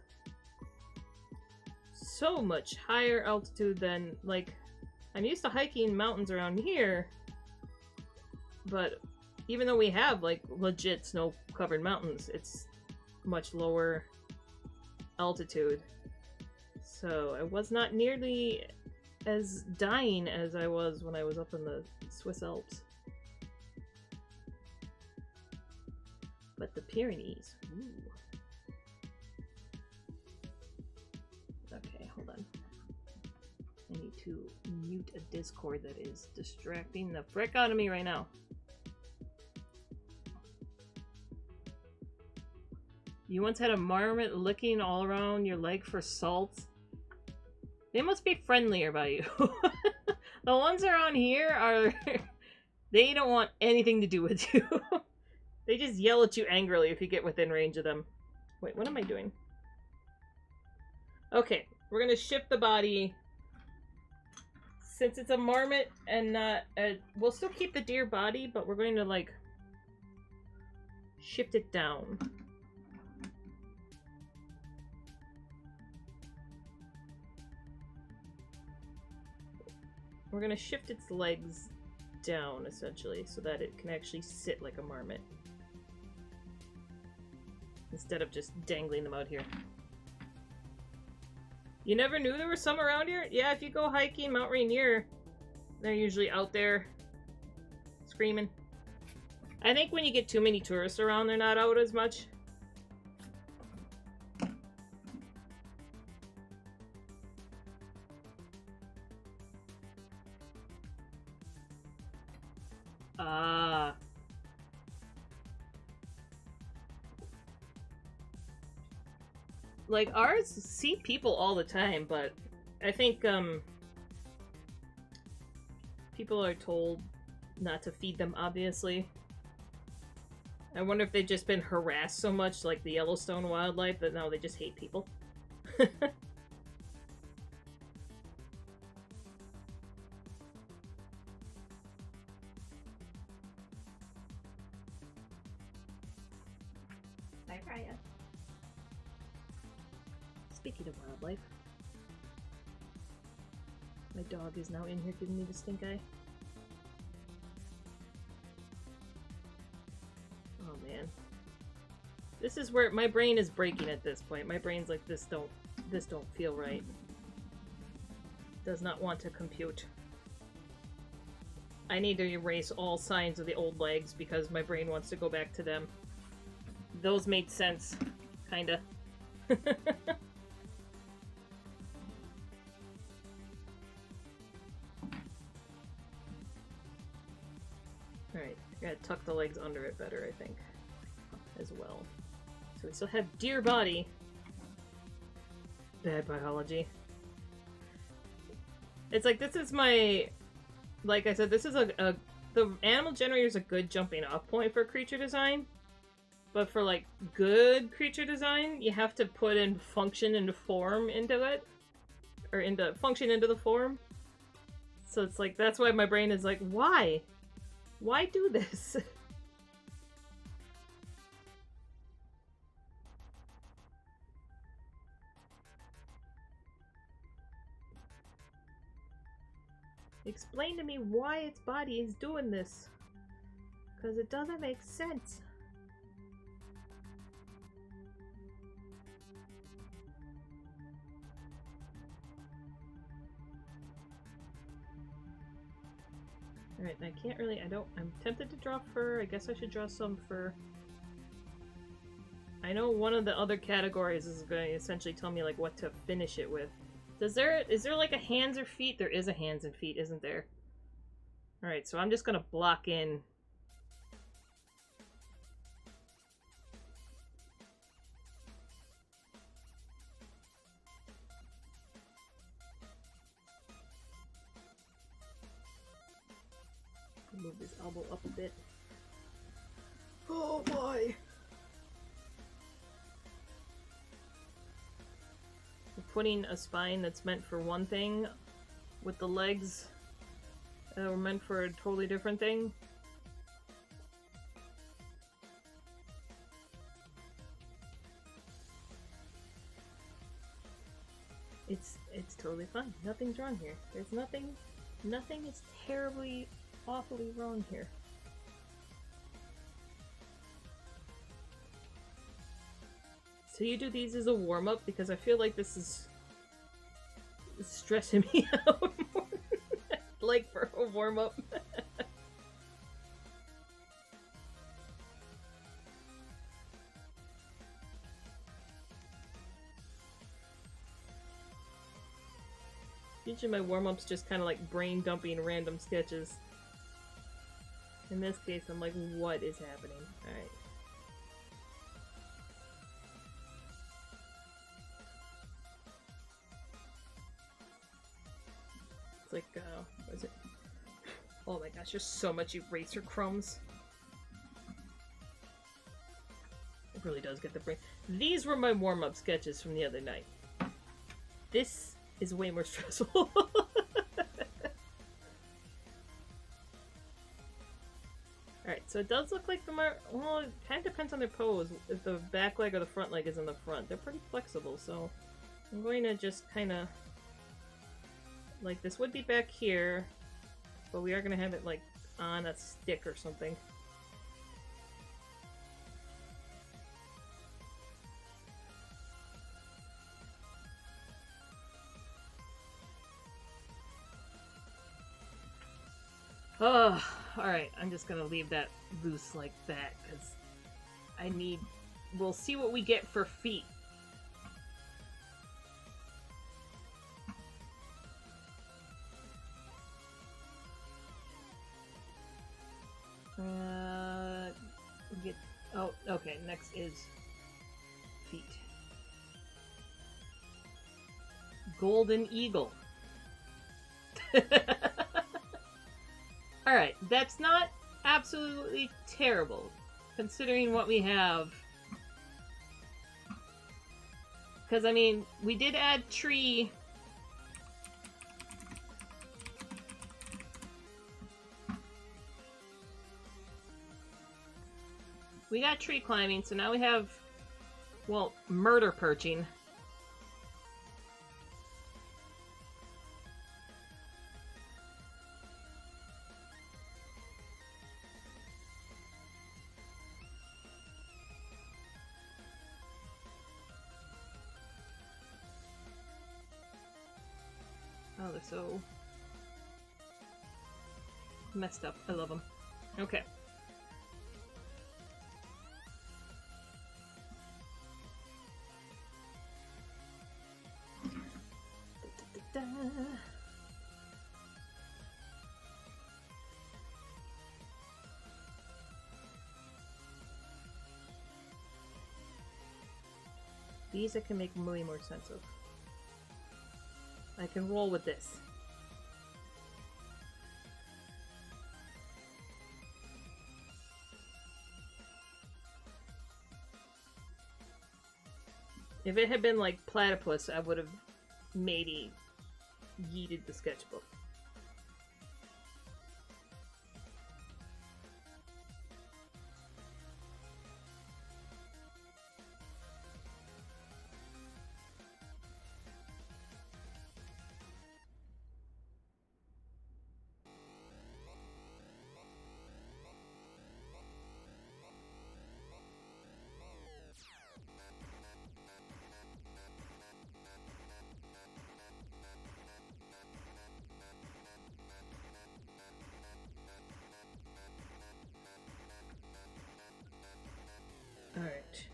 so much higher altitude than, like, I'm used to hiking mountains around here, but even though we have, like, legit snow-covered mountains, it's much lower altitude. So I was not nearly as dying as I was when I was up in the Swiss Alps. But the Pyrenees, ooh. Okay, hold on. I need to mute a Discord that is distracting the frick out of me right now. You once had a marmot licking all around your leg for salt. They must be friendlier by you. The ones around here are... They don't want anything to do with you. They just yell at you angrily if you get within range of them. Wait, what am I doing? Okay, we're gonna shift the body. Since it's a marmot and not... we'll still keep the deer body, but we're going to, like... shift it down. We're gonna shift its legs down, essentially, so that it can actually sit like a marmot. Instead of just dangling them out here. You never knew there were some around here? Yeah, if you go hiking Mount Rainier, they're usually out there screaming. I think when you get too many tourists around, they're not out as much. Ah. Like, ours see people all the time, but I think, people are told not to feed them, obviously. I wonder if they've just been harassed so much, like the Yellowstone wildlife, that now they just hate people. Bye, Raya. Speaking of wildlife, my dog is now in here giving me the stink eye. Oh man. This is where my brain is breaking at this point. My brain's like, this don't feel right. Does not want to compute. I need to erase all signs of the old legs because my brain wants to go back to them. Those made sense, kinda. Alright, I gotta tuck the legs under it better, I think, as well. So we still have deer body. Bad biology. It's like, this is my... Like I said, this is the animal generator is a good jumping off point for creature design. But for, like, good creature design, you have to put in function and form into it. Or into function into the form. So it's like, that's why my brain is like, why? Why do this? Explain to me why its body is doing this. Because it doesn't make sense. Alright, I can't really, I'm tempted to draw fur. I guess I should draw some fur. I know one of the other categories is going to essentially tell me, like, what to finish it with. Is there, like, a hands or feet? There is a hands and feet, isn't there? Alright, so I'm just going to block in. Move his elbow up a bit. Oh boy! We're putting a spine that's meant for one thing with the legs that were meant for a totally different thing. It's totally fine. Nothing's wrong here. There's nothing is terribly, awfully wrong here. So you do these as a warm-up because I feel like this is stressing me out more. Like for a warm-up. Usually my warm-up's just kind of like brain dumping random sketches. In this case, I'm like, what is happening? Alright. It's like, what is it? Oh my gosh, there's so much eraser crumbs. It really does get the brain. These were my warm-up sketches from the other night. This is way more stressful. Alright, so it does look like the well, it kind of depends on their pose. If the back leg or the front leg is in the front. They're pretty flexible, so I'm going to just kind of... Like, this would be back here, but we are going to have it, like, on a stick or something. Oh, alright, I'm just gonna leave that loose like that, because I need... We'll see what we get for feet. We get... Oh, okay, next is feet. Golden Eagle. Alright, that's not absolutely terrible, considering what we have. Because, I mean, we did add tree. We got tree climbing, so now we have, well, murder perching. Oh, they're so messed up. I love them. Okay. These I can make way more sense of. I can roll with this. If it had been like platypus, I would have maybe yeeted the sketchbook. Alright.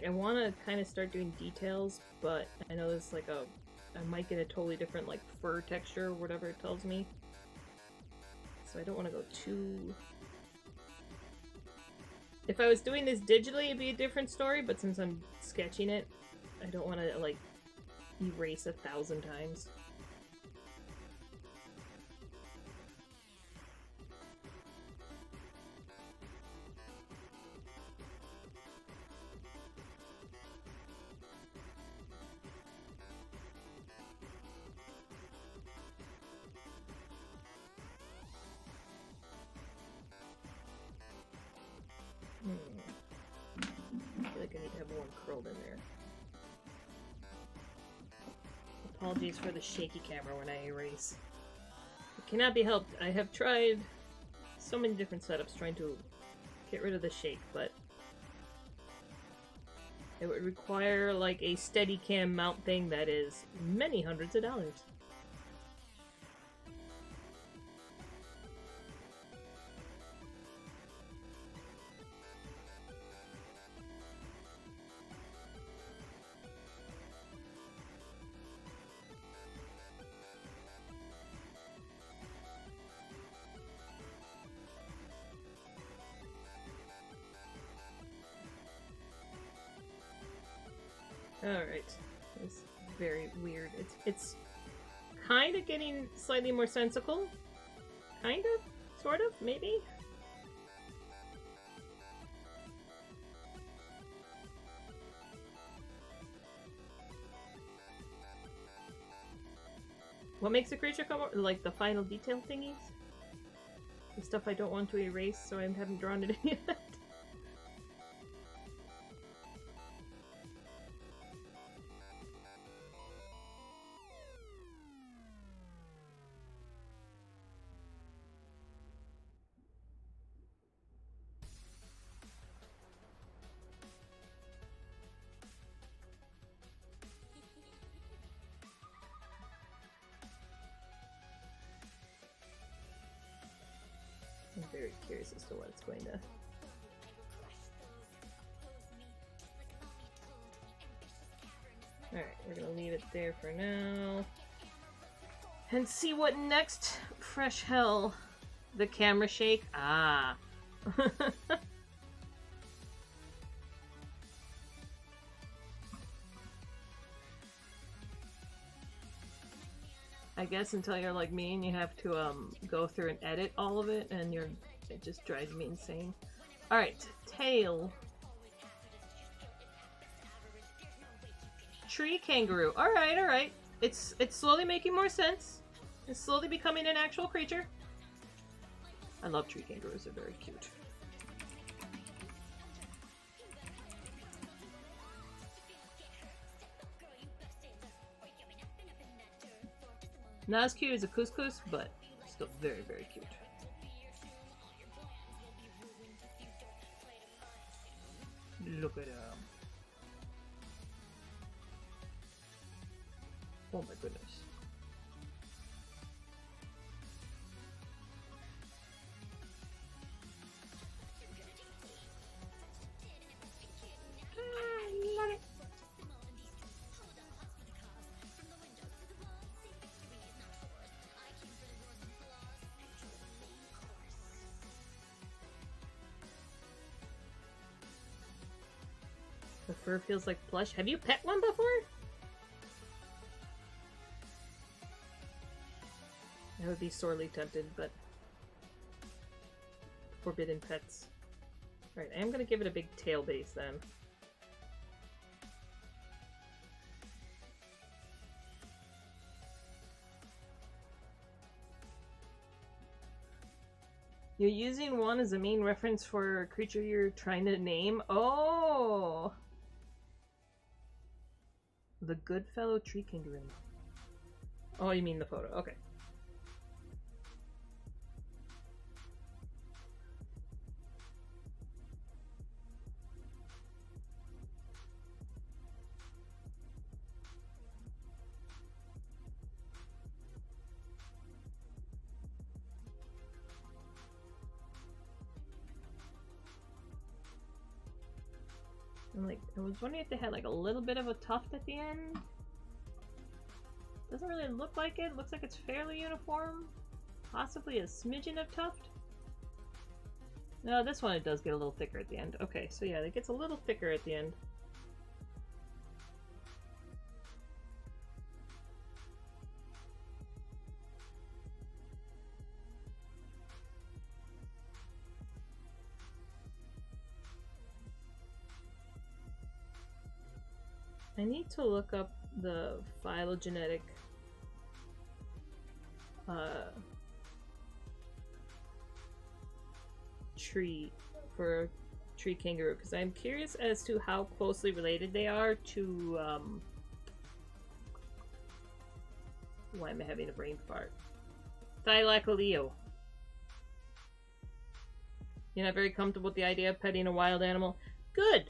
I want to kind of start doing details, but I know there's like I might get a totally different like fur texture or whatever it tells me. So I don't want to go too... If I was doing this digitally, it'd be a different story, but since I'm sketching it, I don't want to like erase 1,000 times. I feel like I need to have one curled in there. Apologies for the shaky camera when I erase. It cannot be helped. I have tried so many different setups trying to get rid of the shake, but it would require like a Steadicam mount thing that is many hundreds of dollars. Alright. It's very weird. It's kind of getting slightly more sensical. Kind of? Sort of? Maybe? What makes a creature come over? Like the final detail thingies? The stuff I don't want to erase, so I haven't drawn it in yet. I'm very curious as to what it's going to... Alright, we're gonna leave it there for now. And see what next fresh hell. The camera shake? Ah. I guess until you're like me and you have to go through and edit all of it, and it just drives me insane. Alright, tail. Tree kangaroo. Alright, alright. It's slowly making more sense. It's slowly becoming an actual creature. I love tree kangaroos, they're very cute. Not as cute as a couscous, but still very, very cute. Look at him. Oh my goodness. I love it. The fur feels like plush. Have you pet one before? I would be sorely tempted, but forbidden pets. Alright, I am gonna give it a big tail base then. You're using one as a main reference for a creature you're trying to name? Oh! The Goodfellow Tree Kangaroo. Oh, you mean the photo. Okay. I was wondering if they had like a little bit of a tuft at the end. Doesn't really look like it. Looks like it's fairly uniform. Possibly a smidgen of tuft. No, this one it does get a little thicker at the end. Okay, so yeah, it gets a little thicker at the end. I need to look up the phylogenetic tree for tree kangaroo, because I'm curious as to how closely related they are to why am I having a brain fart? Thylacoleo. You're not very comfortable with the idea of petting a wild animal? Good!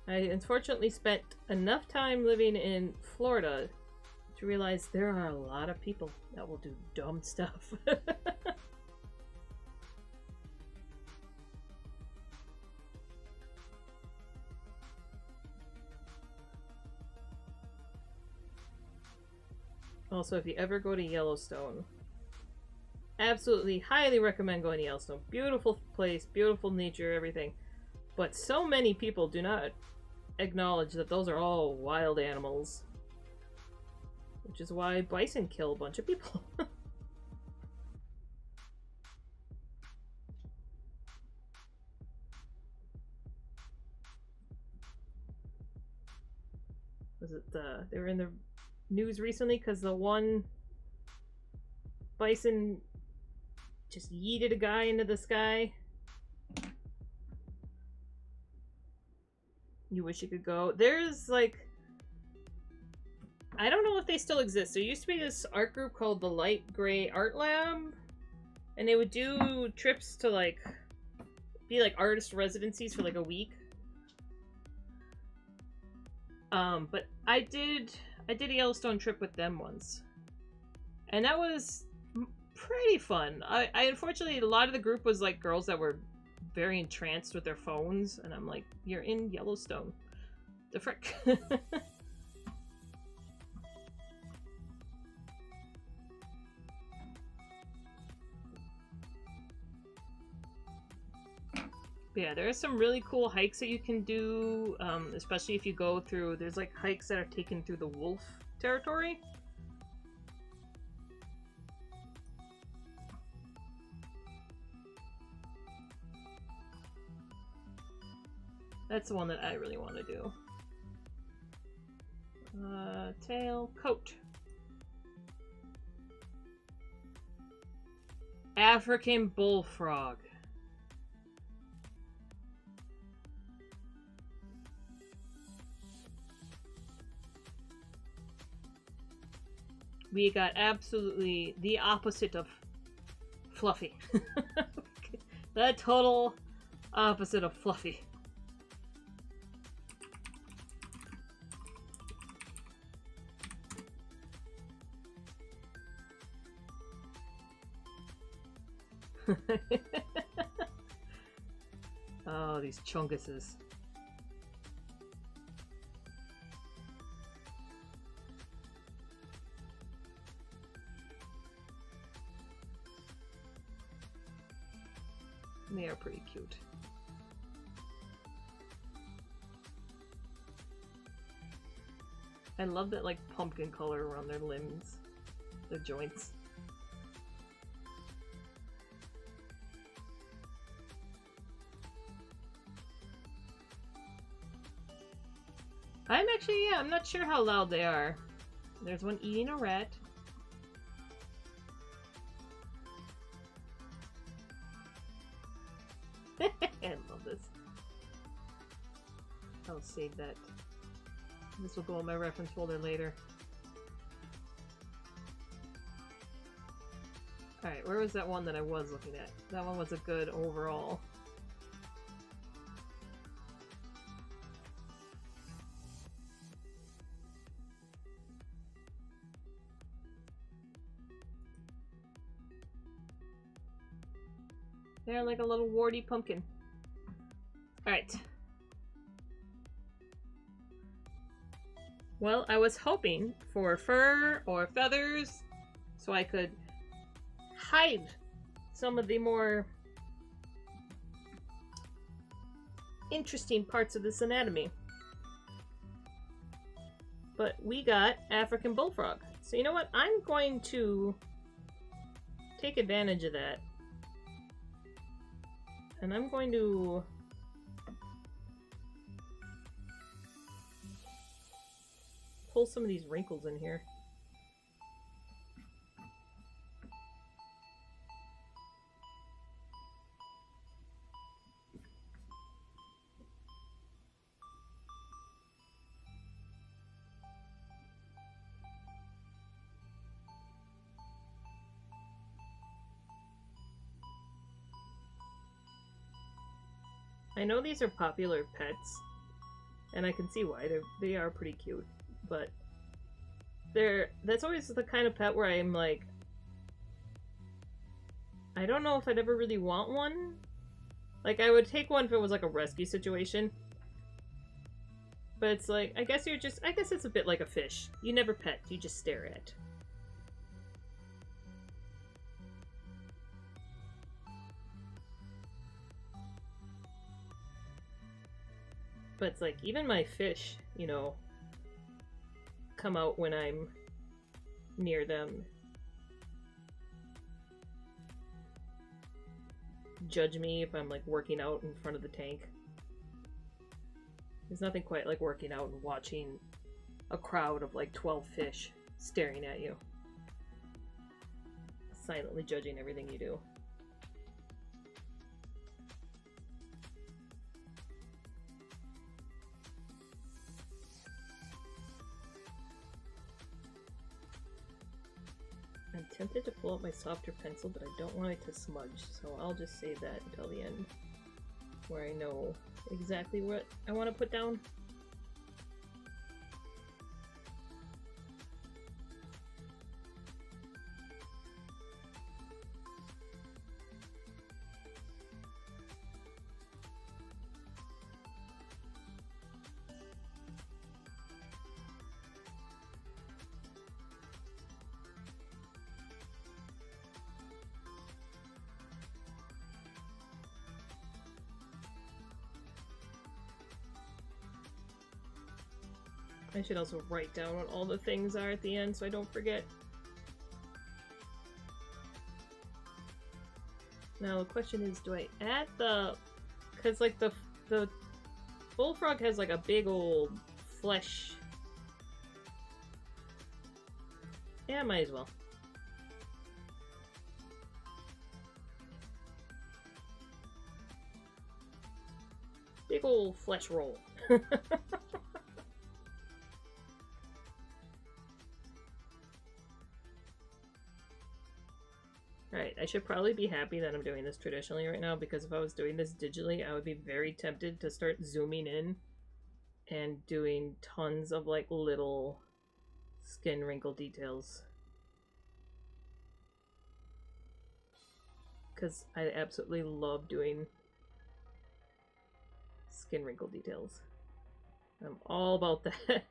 I unfortunately spent enough time living in Florida to realize there are a lot of people that will do dumb stuff. Also, if you ever go to Yellowstone, absolutely highly recommend going to Yellowstone. Beautiful place, beautiful nature, everything. But so many people do not acknowledge that those are all wild animals. Which is why bison kill a bunch of people. Was it they were in the news recently because the one bison just yeeted a guy into the sky. You wish you could go. There's like, I don't know if they still exist. There used to be this art group called the Light Gray Art Lab, and they would do trips to like be like artist residencies for like a week. But I did a Yellowstone trip with them once, and that was pretty fun. I unfortunately, a lot of the group was like girls that were very entranced with their phones, and I'm like, you're in Yellowstone, the frick. Yeah, there are some really cool hikes that you can do, especially if you go through, there's like hikes that are taken through the wolf territory. That's the one that I really want to do. Tail, coat. African bullfrog. We got absolutely the opposite of fluffy. The total opposite of fluffy. Oh, these chunguses. They are pretty cute. I love that like pumpkin color around their limbs, their joints. I'm actually, yeah, I'm not sure how loud they are. There's one eating a rat. I love this. I'll save that. This will go in my reference folder later. Alright, where was that one that I was looking at? That one was a good overall. They're like a little warty pumpkin. Alright. Well, I was hoping for fur or feathers so I could hide some of the more interesting parts of this anatomy. But we got African bullfrog. So you know what? I'm going to take advantage of that. And I'm going to pull some of these wrinkles in here. I know these are popular pets, and I can see why. They are pretty cute, but that's always the kind of pet where I'm like, I don't know if I'd ever really want one. Like, I would take one if it was like a rescue situation. But it's like, I guess it's a bit like a fish. You never pet, you just stare at. But it's like, even my fish, you know, come out when I'm near them. Judge me if I'm like working out in front of the tank. There's nothing quite like working out and watching a crowd of like 12 fish staring at you, silently judging everything you do. I'm tempted to pull out my softer pencil, but I don't want it to smudge, so I'll just save that until the end, where I know exactly what I want to put down. I should also write down what all the things are at the end so I don't forget. Now the question is, do I add the... Because like the bullfrog has like a big old flesh... Yeah, might as well. Big old flesh roll. Alright, I should probably be happy that I'm doing this traditionally right now, because if I was doing this digitally, I would be very tempted to start zooming in and doing tons of like little skin wrinkle details. Because I absolutely love doing skin wrinkle details. I'm all about that.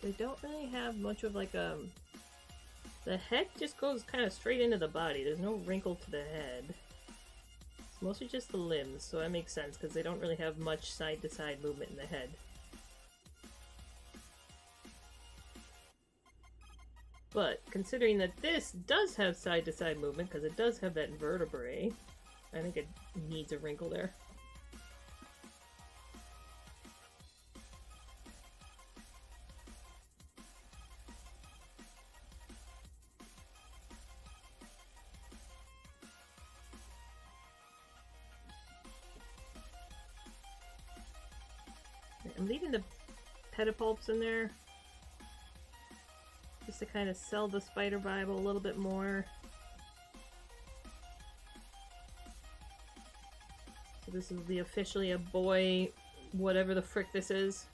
They don't really have much of like a... The head just goes kind of straight into the body. There's no wrinkle to the head. It's mostly just the limbs, so that makes sense because they don't really have much side-to-side movement in the head. But considering that this does have side-to-side movement, because it does have that vertebrae, I think it needs a wrinkle there. I'm leaving the pedipalps in there just to kind of sell the spider Bible a little bit more. So this is officially a boy, whatever the frick this is.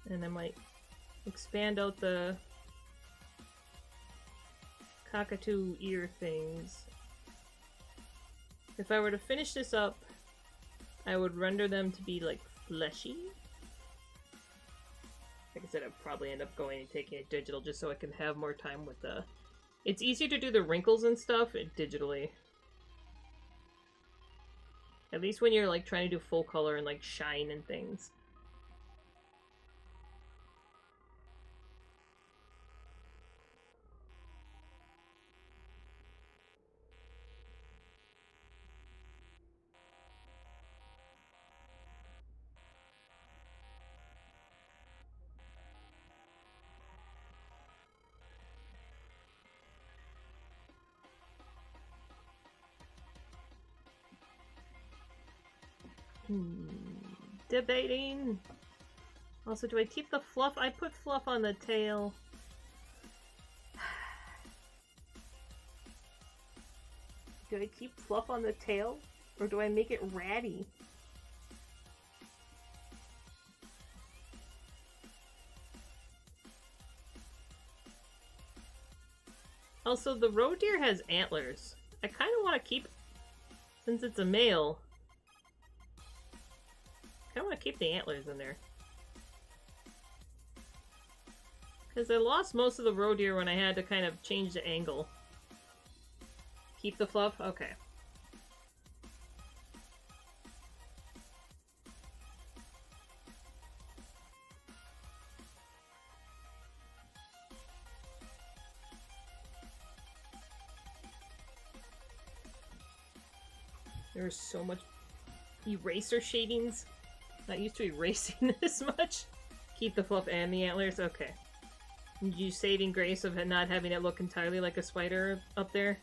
And I might expand out the cockatoo ear things. If I were to finish this up, I would render them to be like fleshy. Like I said, I'd probably end up going and taking it digital just so I can have more time with the... It's easier to do the wrinkles and stuff digitally. At least when you're like trying to do full color and like shine and things. Debating. Also, do I keep the fluff? I put fluff on the tail. Do I keep fluff on the tail? Or do I make it ratty? Also, the roe deer has antlers. I kind of want to keep, since it's a male, I kind of want to keep the antlers in there. Because I lost most of the roe deer when I had to kind of change the angle. Keep the fluff? Okay. There's so much eraser shadings. Not used to erasing this much. Keep the fluff and the antlers? Okay. You saving grace of not having it look entirely like a spider up there?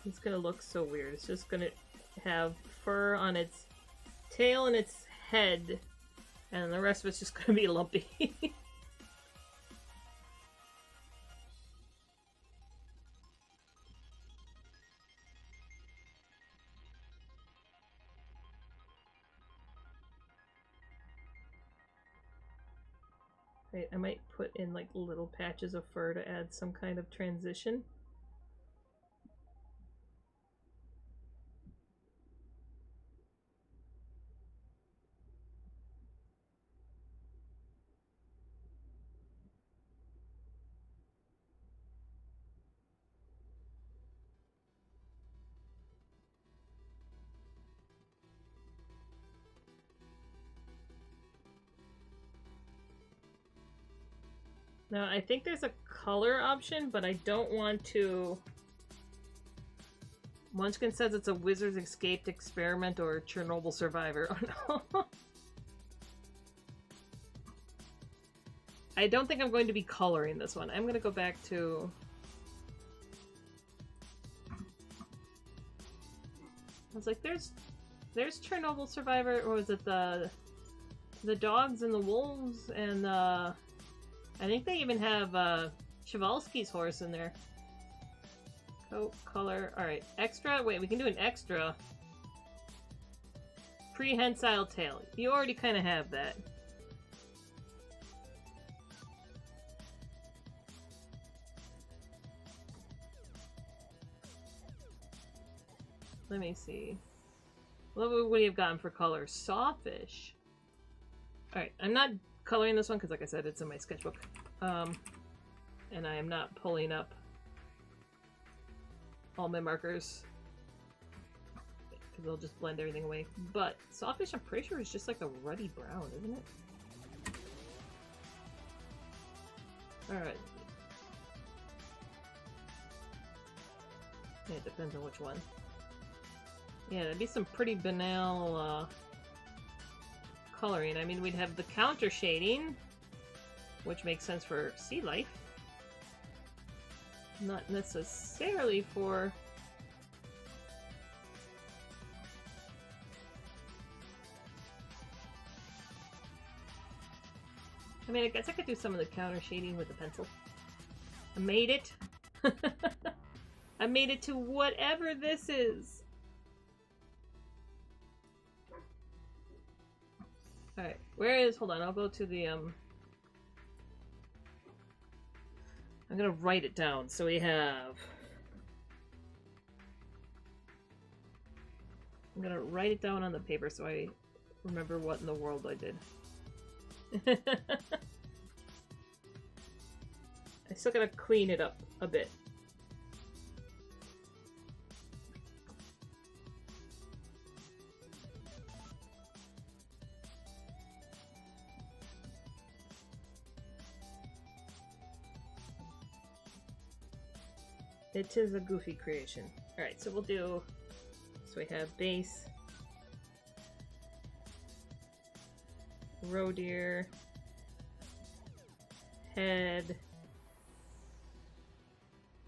It's gonna look so weird. It's just gonna have fur on its tail and its head, and the rest of it's just gonna be lumpy. Wait, I might put in like little patches of fur to add some kind of transition. Now, I think there's a color option, but I don't want to... Munchkin says it's a Wizard's Escaped Experiment or Chernobyl Survivor. Oh no. I don't think I'm going to be coloring this one. I'm going to go back to... I was like, there's Chernobyl Survivor, or was it the dogs and the wolves and I think they even have Chevalsky's horse in there. Coat, color, alright. Extra? Wait, we can do an extra. Prehensile tail. You already kind of have that. Let me see. What would you have gotten for color? Sawfish. Alright, I'm not coloring this one because, like I said, it's in my sketchbook. And I am not pulling up all my markers because they'll just blend everything away. But sawfish, I'm pretty sure, is just like a ruddy brown, isn't it? Alright. Yeah, it depends on which one. Yeah, that'd be some pretty banal coloring. I mean, we'd have the counter shading, which makes sense for sea life. Not necessarily for... I mean, I guess I could do some of the counter shading with a pencil. I made it! I made it to whatever this is! Alright, where is... Hold on, I'll go to the, I'm gonna write it down, so we have... I'm gonna write it down on the paper so I remember what in the world I did. I still gotta clean it up a bit. It is a goofy creation. Alright, so we'll do... So we have base, roe deer, head,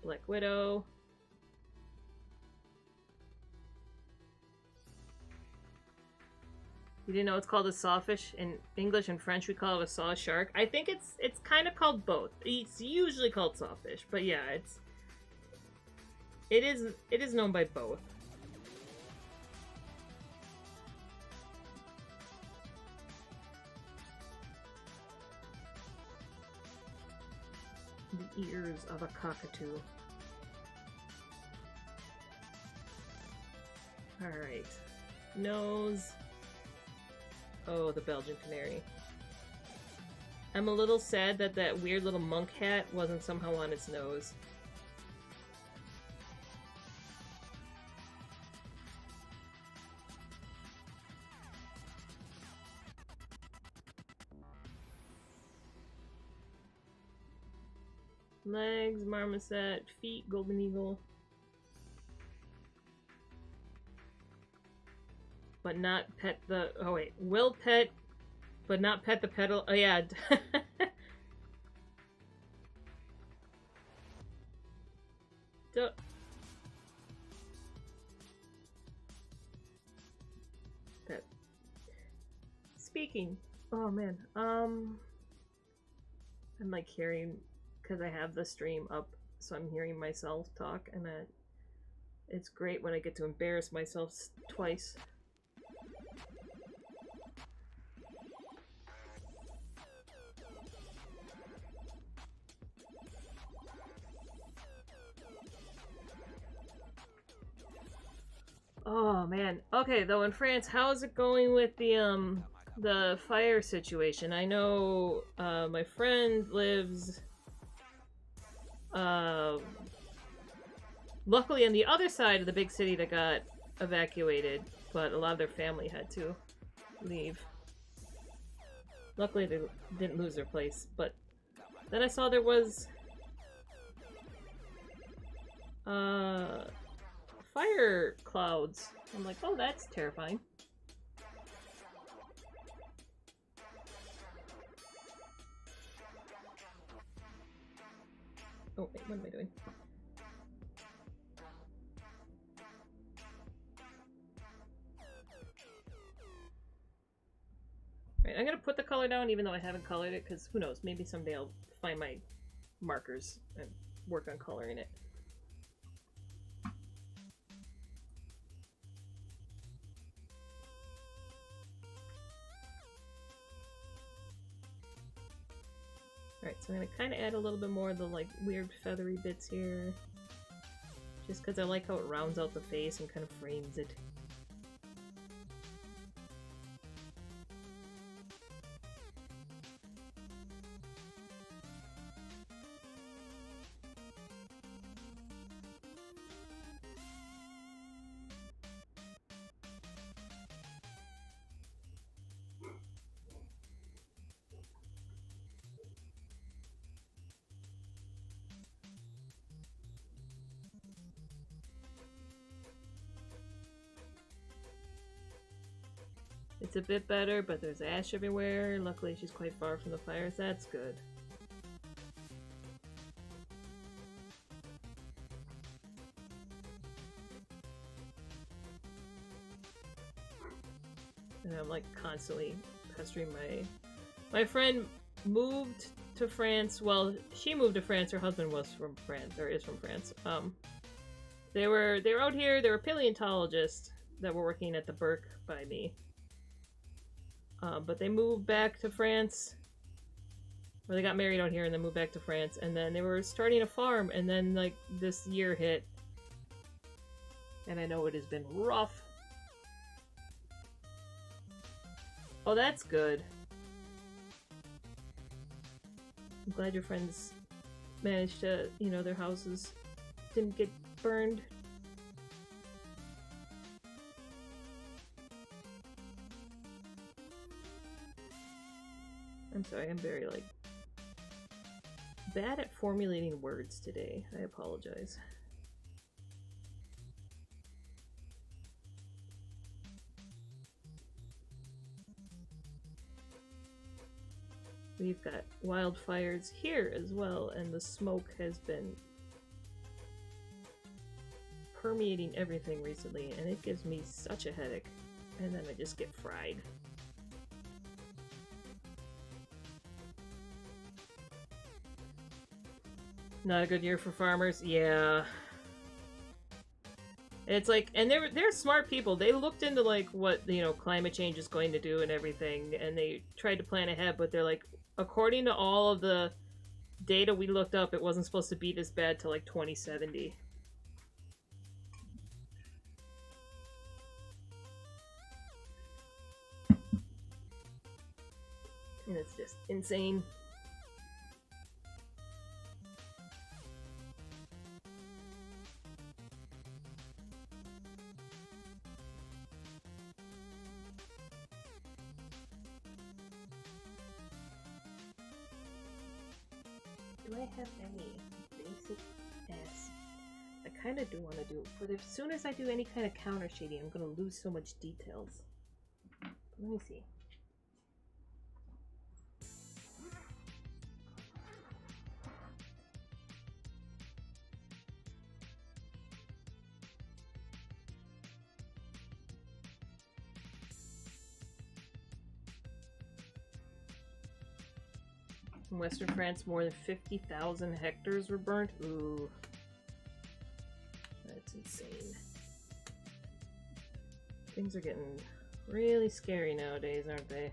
Black Widow, you didn't know it's called a sawfish? In English and French we call it a saw shark. I think it's kind of called both. It's usually called sawfish, but yeah, it's... It is known by both. The ears of a cockatoo. Alright. Nose. Oh, the Belgian canary. I'm a little sad that that weird little monk hat wasn't somehow on its nose. Legs, marmoset, feet, golden eagle. But not pet the... Oh wait, will pet, but not pet the petal... Oh yeah. Don't... Pet. Speaking. Oh man. I'm like hearing... Because I have the stream up, so I'm hearing myself talk, and it's great when I get to embarrass myself twice. Oh man. Okay, though in France, how is it going with the fire situation? I know my friend lives luckily on the other side of the big city that got evacuated, but a lot of their family had to leave. Luckily they didn't lose their place, but then I saw there was fire clouds. I'm like, oh, that's terrifying. Oh, wait, what am I doing? Alright, I'm gonna put the color down even though I haven't colored it, because who knows, maybe someday I'll find my markers and work on coloring it. Alright, so I'm gonna kind of add a little bit more of the like weird feathery bits here. Just because I like how it rounds out the face and kind of frames it. It's a bit better, but there's ash everywhere. Luckily, she's quite far from the fires. That's good. And I'm like constantly pestering my friend moved to France. Well, she moved to France. Her husband was from France, or is from France. They were out here. They were paleontologists that were working at the Burke by me. But they moved back to France, or they got married out here and then moved back to France, and then they were starting a farm, and then like this year hit, and I know it has been rough. Oh, that's good. I'm glad your friends managed to, you know, their houses didn't get burned. I'm sorry, I'm very, like, bad at formulating words today. I apologize. We've got wildfires here as well, and the smoke has been permeating everything recently, and it gives me such a headache. And then I just get fried. Not a good year for farmers? Yeah. It's like, and they're smart people. They looked into like what, you know, climate change is going to do and everything, and they tried to plan ahead. But they're like, according to all of the data we looked up, it wasn't supposed to be this bad till like 2070. And it's just insane. Do I have any basic ass? I kind of do want to do, but as soon as I do any kind of counter shading, I'm going to lose so much details. Let me see. In Western France, more than 50,000 hectares were burnt. Ooh. That's insane. Things are getting really scary nowadays, aren't they?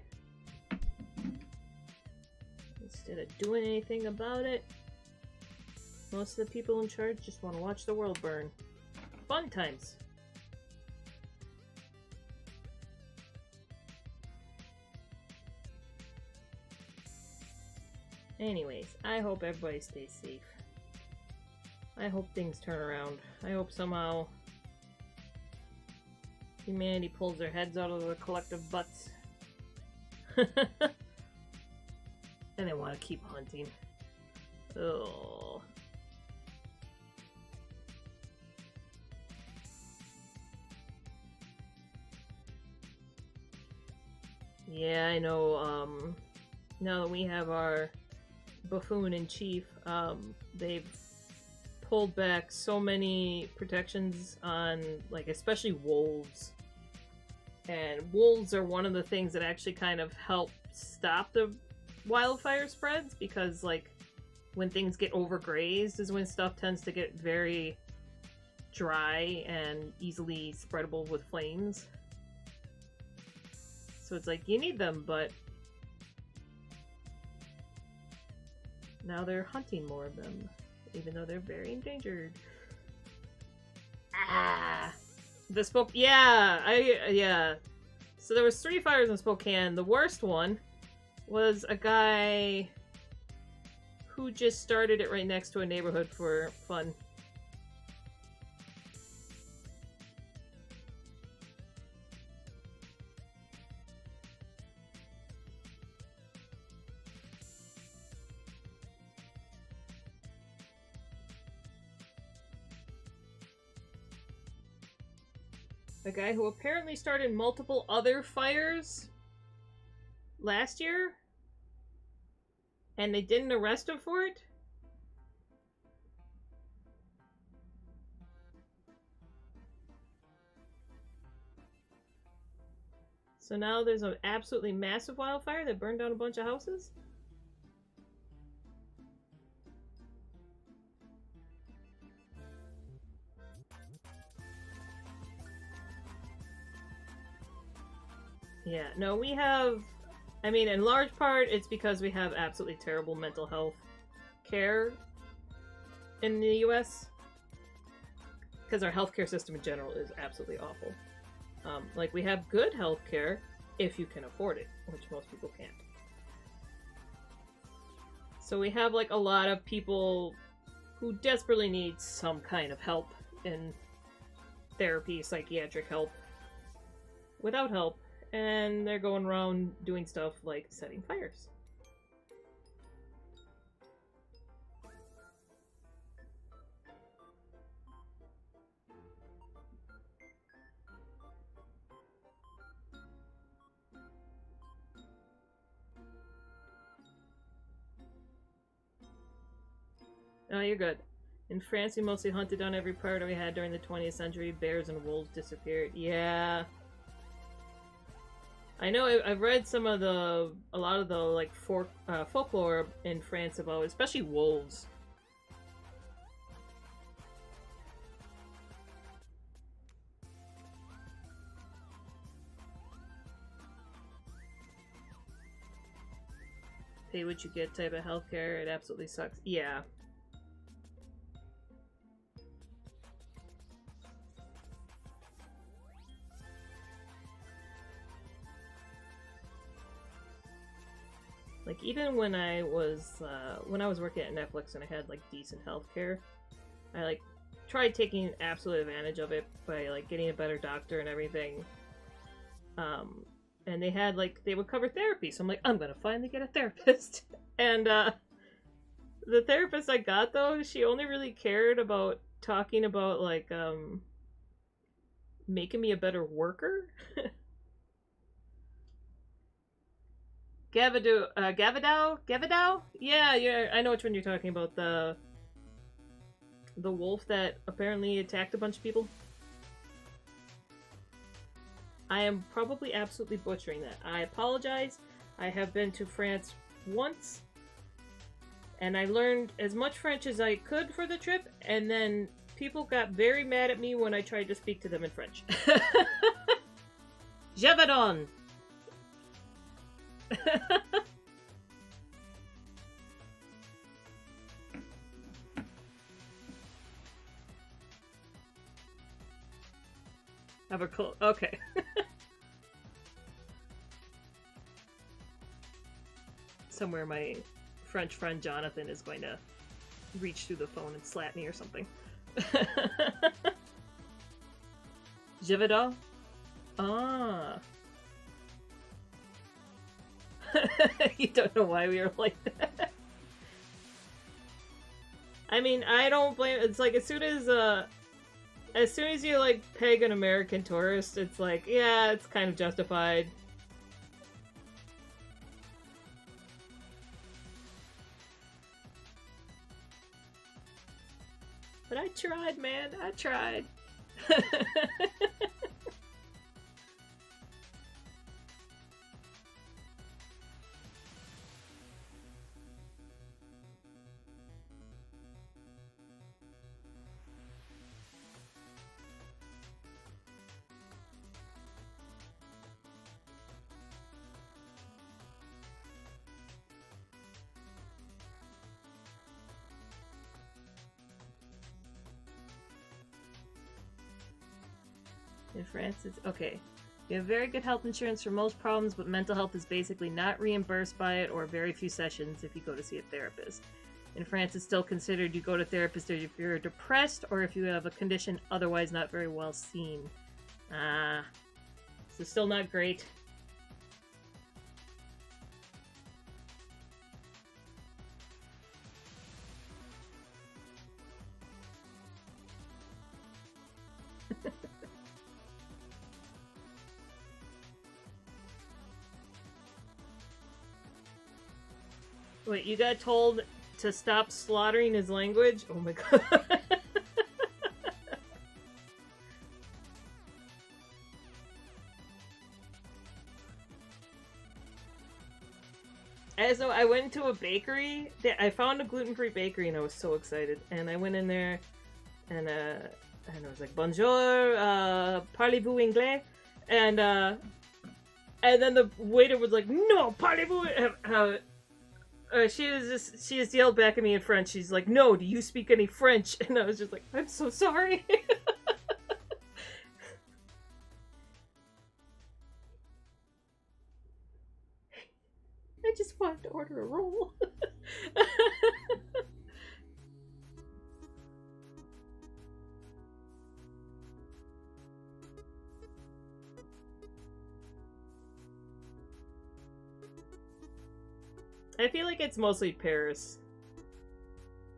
Instead of doing anything about it, most of the people in charge just want to watch the world burn. Fun times. Anyways, I hope everybody stays safe. I hope things turn around. I hope somehow humanity pulls their heads out of their collective butts. And they want to keep hunting. Oh. Yeah, I know, now that we have our buffoon-in-chief, they've pulled back so many protections on, like, especially wolves. And wolves are one of the things that actually kind of help stop the wildfire spreads, because, like, when things get overgrazed is when stuff tends to get very dry and easily spreadable with flames. So it's like, you need them, but now they're hunting more of them, even though they're very endangered. Ah! Yeah. So there was 3 fires in Spokane. The worst one was a guy who just started it right next to a neighborhood for fun. A guy who apparently started multiple other fires last year, and they didn't arrest him for it? So now there's an absolutely massive wildfire that burned down a bunch of houses? Yeah, no, we have, I mean, in large part, it's because we have absolutely terrible mental health care in the US. Because our healthcare system in general is absolutely awful. Like, we have good healthcare if you can afford it, which most people can't. So we have, like, a lot of people who desperately need some kind of help in therapy, psychiatric help, without help. And they're going around doing stuff like setting fires. Oh, you're good. In France, we mostly hunted down every predator we had during the 20th century. Bears and wolves disappeared. Yeah. I know I've read a lot of the, like, folklore in France about, especially wolves. pay what you get type of healthcare. It absolutely sucks. Yeah. Like, even when I was working at Netflix and I had, like, decent healthcare, I, like, tried taking absolute advantage of it by, like, getting a better doctor and everything. And they had, like, they would cover therapy, so I'm like, I'm gonna finally get a therapist. And, the therapist I got, though, she only really cared about talking about, like, making me a better worker. Gavadow? Yeah, I know which one you're talking about. The wolf that apparently attacked a bunch of people. I am probably absolutely butchering that. I apologize. I have been to France once, and I learned as much French as I could for the trip, and then people got very mad at me when I tried to speak to them in French. Javadon! Have a cool. Okay. Somewhere my French friend Jonathan is going to reach through the phone and slap me or something. Javadon? Ah. You don't know why we were like that. I mean, I don't blame. It's like as soon as you like peg an American tourist, it's like, yeah, it's kind of justified. But I tried, man. I tried. In France, it's okay. You have very good health insurance for most problems, but mental health is basically not reimbursed by it or very few sessions if you go to see a therapist. In France, it's still considered you go to therapist if you're depressed or if you have a condition otherwise not very well seen. So still not great. Wait, you got told to stop slaughtering his language? Oh my god. So I went to a bakery. I found a gluten-free bakery and I was so excited. And I went in there and I was like, bonjour, parlez-vous anglais? And then the waiter was like, no, parlez-vous... she just yelled back at me in French. She's like, no, do you speak any French? And I was just like, I'm so sorry. I just wanted to order a roll. I feel like it's mostly Paris.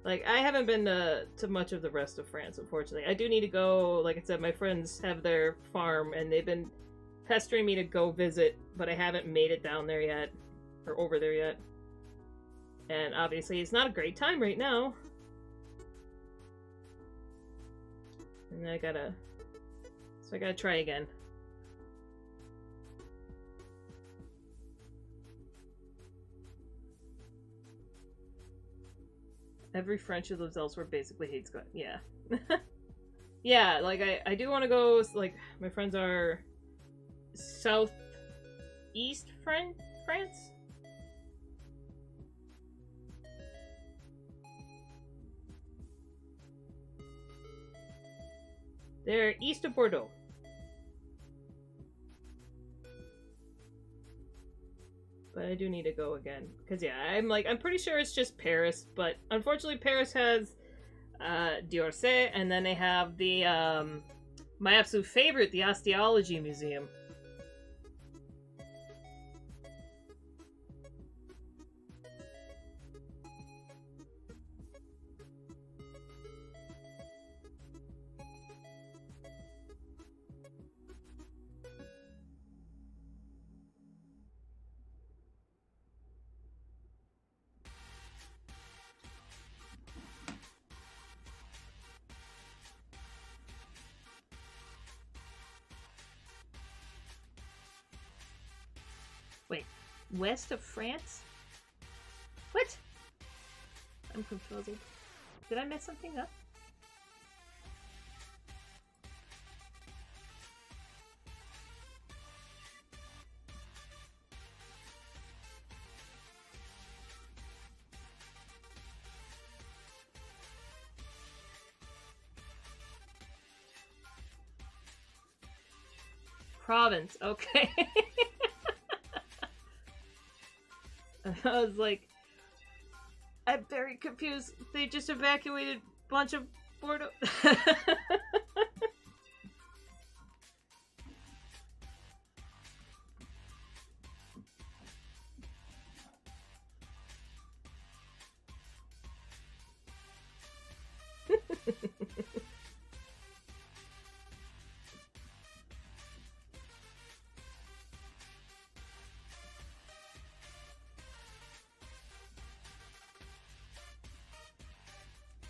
Like, I haven't been to much of the rest of France, unfortunately. I do need to go. Like I said, my friends have their farm, and they've been pestering me to go visit, but I haven't made it down there yet. Or over there yet. And obviously, it's not a great time right now. And I gotta try again. Every French who lives elsewhere basically hates God. Yeah. Yeah, like, I do want to go, like, my friends are southeast France? They're east of Bordeaux. But I do need to go again. Because, yeah, I'm pretty sure it's just Paris. But unfortunately, Paris has d'Orsay. And then they have the, my absolute favorite, the Osteology Museum. Wait, west of France? What? I'm confused. Did I mess something up? Province, okay. I was like, I'm very confused. They just evacuated a bunch of Bordeaux.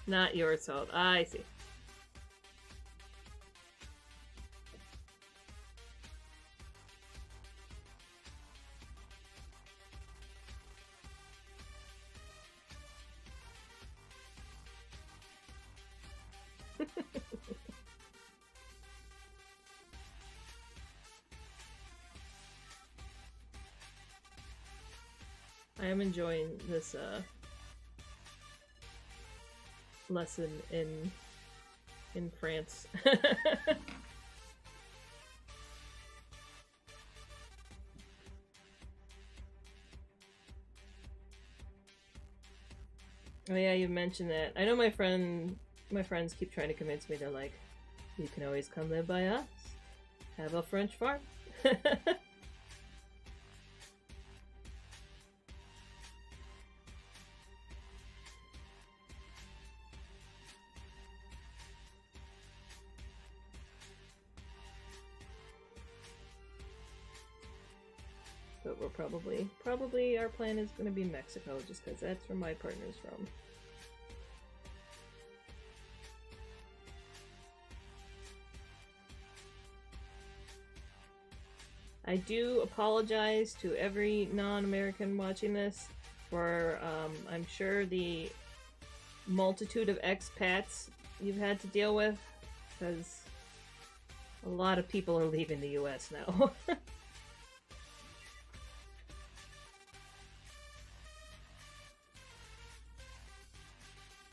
Not your fault. I see. I am enjoying this lesson in France. Oh yeah, you mentioned that. I know my friends keep trying to convince me. They're like, you can always come live by us. Have a French farm. But we're probably our plan is going to be Mexico, just because that's where my partner's from. I do apologize to every non-American watching this for, I'm sure, the multitude of expats you've had to deal with, because a lot of people are leaving the US now.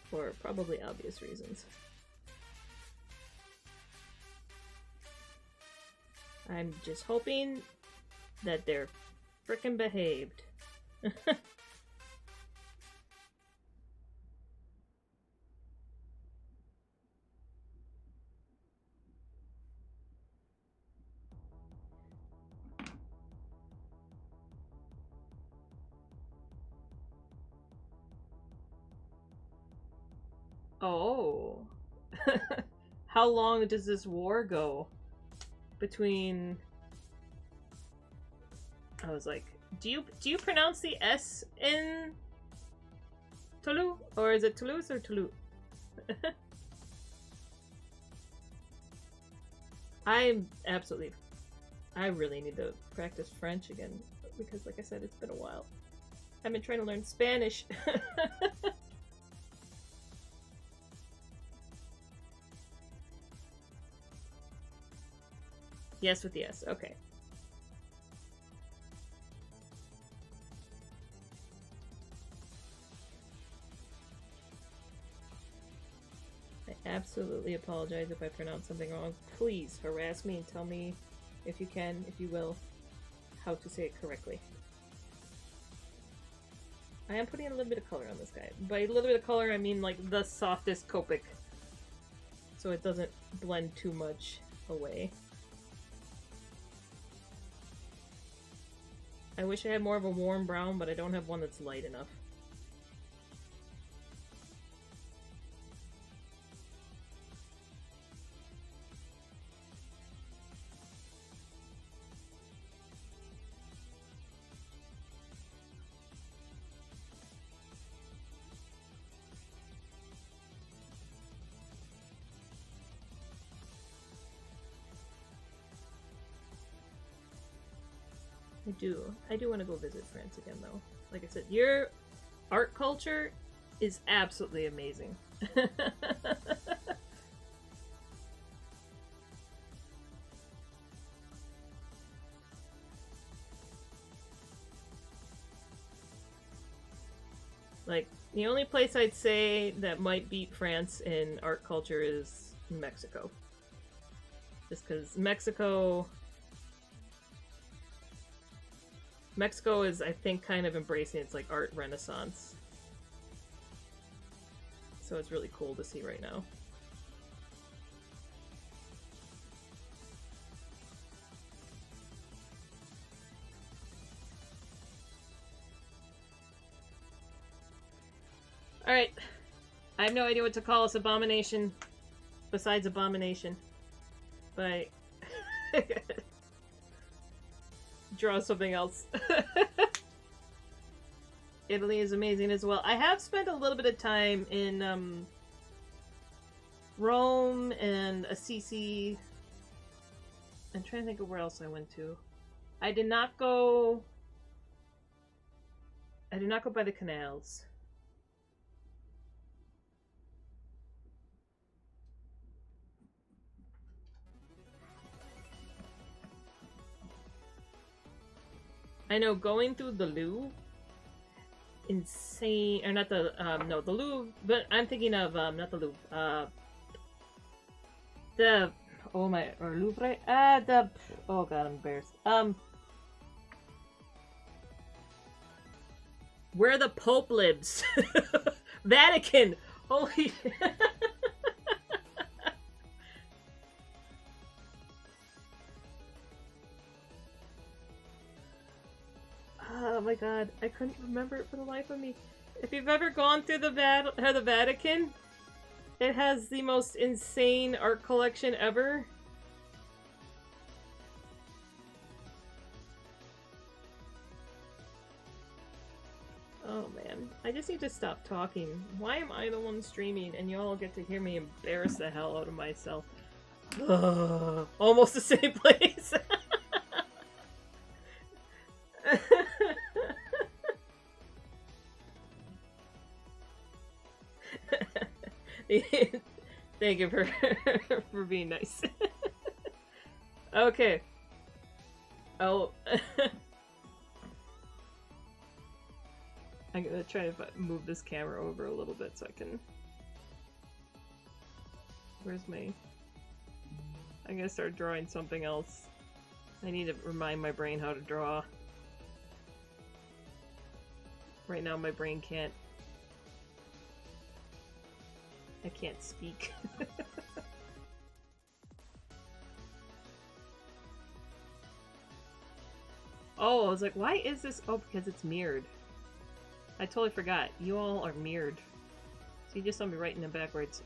For probably obvious reasons. I'm just hoping that they're frickin' behaved. Oh. How long does this war go? Between... I was like, do you pronounce the S in Toulouse? Or is it Toulouse or Toulouse? I'm absolutely... I really need to practice French again, because like I said, it's been a while. I've been trying to learn Spanish. Yes with the S, okay. I absolutely apologize if I pronounce something wrong. Please harass me and tell me, if you can, if you will, how to say it correctly. I am putting a little bit of color on this guy. By a little bit of color, I mean like the softest Copic, so it doesn't blend too much away. I wish I had more of a warm brown, but I don't have one that's light enough. I do want to go visit France again, though. Like I said, your art culture is absolutely amazing. Like, the only place I'd say that might beat France in art culture is Mexico. Just because Mexico is, I think, kind of embracing its like art renaissance. So it's really cool to see right now. Alright. I have no idea what to call this abomination besides abomination. But draw something else. Italy is amazing as well. I have spent a little bit of time in Rome and Assisi. I'm trying to think of where else I went to. I did not go by the canals. I know going through the Louvre, insane, or not the, no, the Louvre, but I'm thinking of, not the Louvre, the, oh my, or Louvre, oh god, I'm embarrassed, where the Pope lives, Vatican, holy oh my god, I couldn't remember it for the life of me. If you've ever gone through the Vatican, it has the most insane art collection ever. Oh man, I just need to stop talking. Why am I the one streaming and y'all get to hear me embarrass the hell out of myself? Ugh, almost the same place. Thank you for being nice. Okay. Oh. I'm gonna try to move this camera over a little bit so I can... Where's my... I'm gonna start drawing something else. I need to remind my brain how to draw. Right now my brain can't... I can't speak. Oh, I was like, why is this? Oh, because it's mirrored. I totally forgot. You all are mirrored. So you just saw me writing them backwards.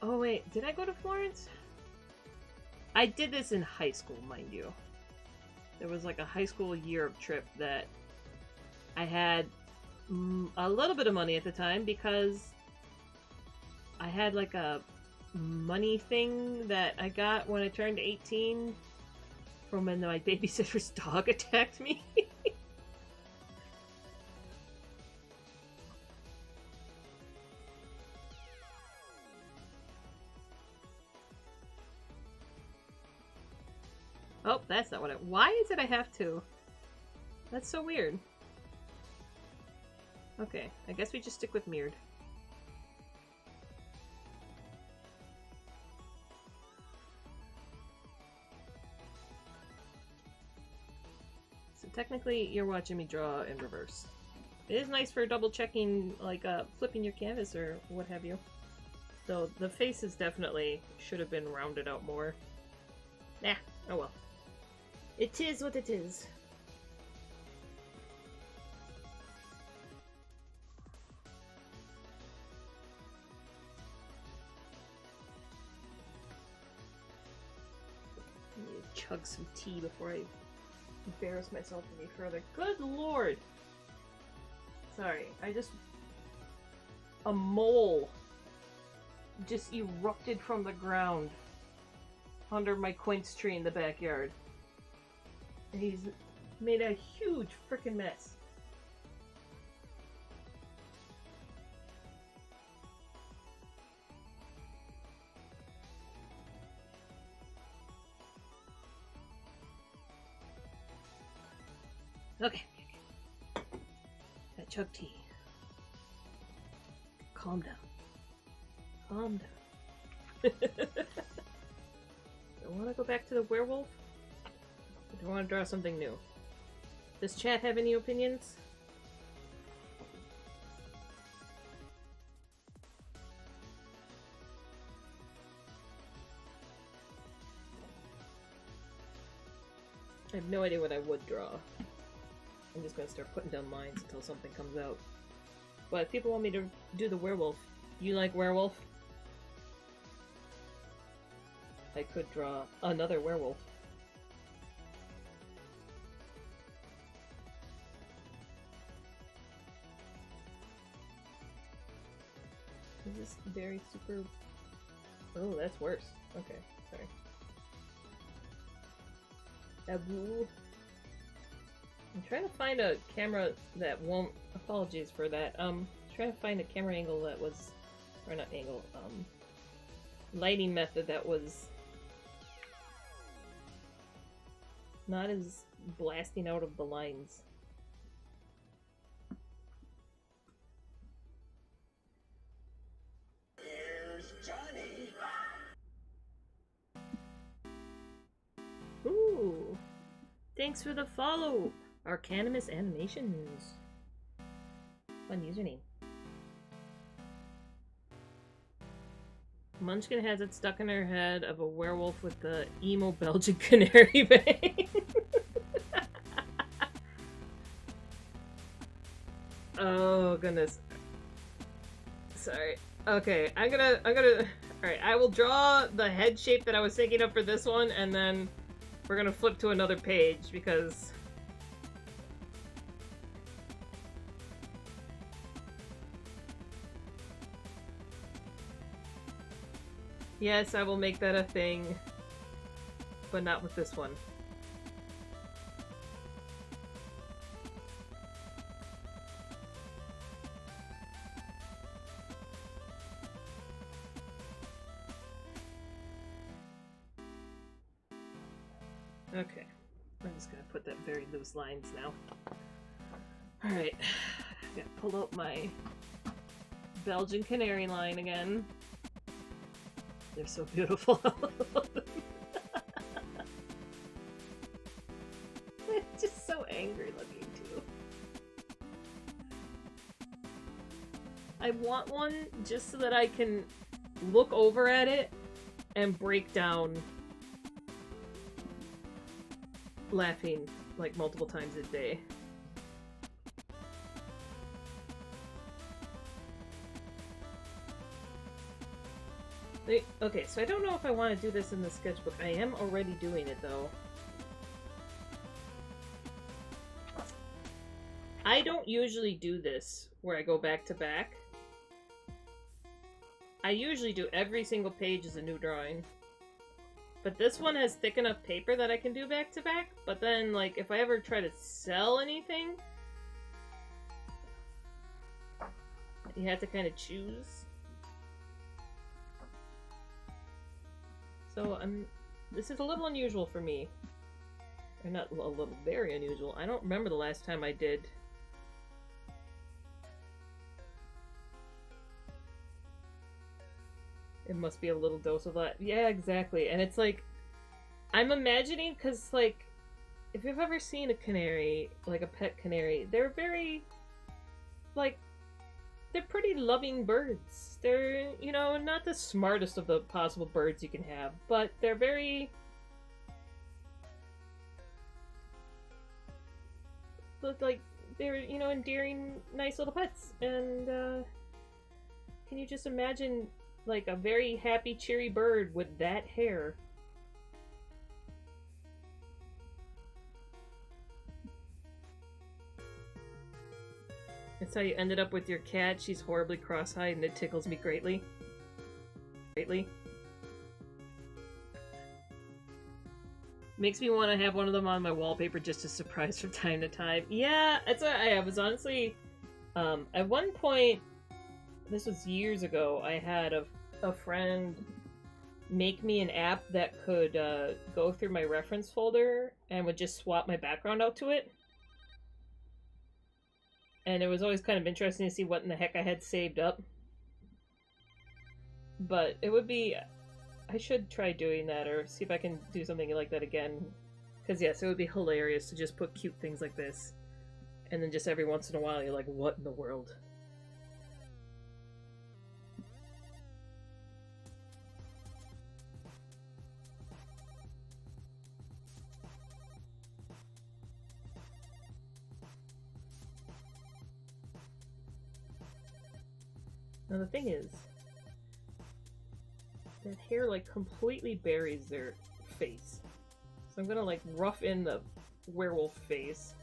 Oh wait, did I go to Florence? I did this in high school, mind you. There was like a high school Europe trip that I had a little bit of money at the time because I had like a money thing that I got when I turned 18 from when my babysitter's dog attacked me. Oh, that's not what I... Why is it I have to? That's so weird. Okay, I guess we just stick with mirrored. So technically, you're watching me draw in reverse. It is nice for double checking, like flipping your canvas or what have you. Though the faces definitely should have been rounded out more. Nah, oh well. It is what it is. I need to chug some tea before I embarrass myself any further. Good lord! Sorry, a mole just erupted from the ground under my quince tree in the backyard. And he's made a huge frickin' mess. Okay. That chug tea. Calm down. Calm down. Do I want to go back to the werewolf? Or do I want to draw something new? Does chat have any opinions? I have no idea what I would draw. I'm just gonna start putting down lines until something comes out. But if people want me to do the werewolf, you like werewolf? I could draw another werewolf. Is this very super... Oh, that's worse. Okay, sorry. Abu. I'm trying to find a camera that won't... Apologies for that. Trying to find a camera angle that was... Or not angle, lighting method that was... not as blasting out of the lines. Here's Johnny. Ooh! Thanks for the follow! Arcanimus Animations. Fun username. Munchkin has it stuck in her head of a werewolf with the emo Belgian canary bang. Oh goodness. Sorry. Okay, I'm gonna alright, I will draw the head shape that I was thinking of for this one, and then we're gonna flip to another page because yes, I will make that a thing, but not with this one. Okay, I'm just gonna put that very loose lines now. Alright, I gotta pull out my Belgian canary line again. They're so beautiful. They're just so angry looking too. I want one just so that I can look over at it and break down laughing like multiple times a day. Okay, so I don't know if I want to do this in the sketchbook. I am already doing it though. I don't usually do this where I go back to back. I usually do every single page as a new drawing. But this one has thick enough paper that I can do back to back, but then, like, if I ever try to sell anything, you have to kind of choose. So, this is a little unusual for me. Or not a little, very unusual. I don't remember the last time I did. It must be a little dose of that. Yeah, exactly. And it's like, I'm imagining, because, like, if you've ever seen a canary, like a pet canary, they're very, like, they're pretty loving birds. They're, you know, not the smartest of the possible birds you can have, but they're very... look like they're, you know, endearing, nice little pets. And, can you just imagine, like, a very happy, cheery bird with that hair? That's how you ended up with your cat. She's horribly cross-eyed and it tickles me greatly. Makes me want to have one of them on my wallpaper just to surprise from time to time. Yeah, that's what I was honestly... at one point, this was years ago, I had a friend make me an app that could go through my reference folder and would just swap my background out to it. And it was always kind of interesting to see what in the heck I had saved up. But it would be... I should try doing that, or see if I can do something like that again. Because yes, it would be hilarious to just put cute things like this. And then just every once in a while you're like, what in the world? Now the thing is, that hair like completely buries their face. So I'm gonna like rough in the werewolf face.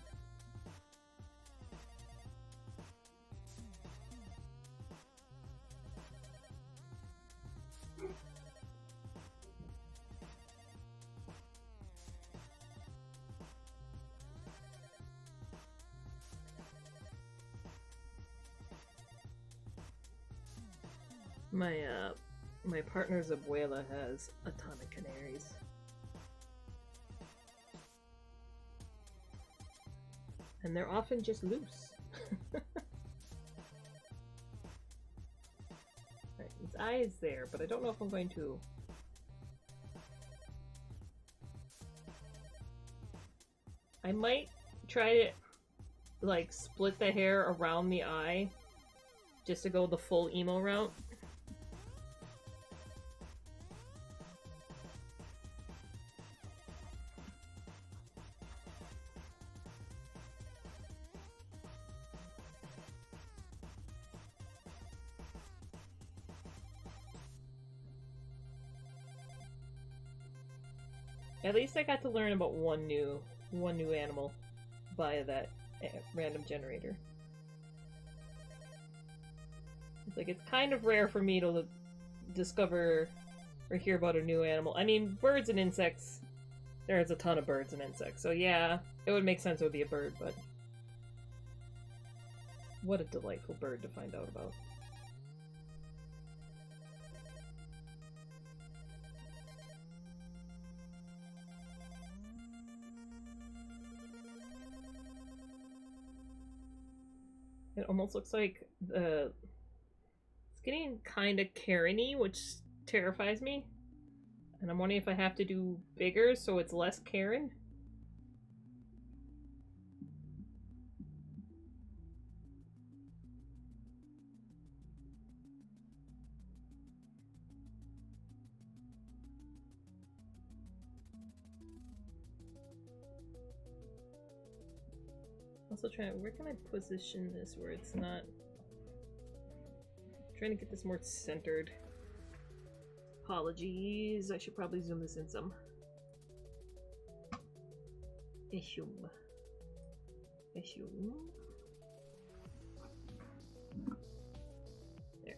My partner's abuela has a ton of canaries. And they're often just loose. Right, his eye is there, but I don't know if I'm going to... I might try to, like, split the hair around the eye just to go the full emo route. At least I got to learn about one new animal via that random generator. It's like, it's kind of rare for me to discover or hear about a new animal. I mean, birds and insects, there's a ton of birds and insects, so yeah, it would make sense it would be a bird, but what a delightful bird to find out about. It almost looks like it's getting kind of Karen-y, which terrifies me. And I'm wondering if I have to do bigger so it's less Karen. Also where can I position this where it's not... trying to get this more centered. Apologies, I should probably zoom this in some. Issue. There.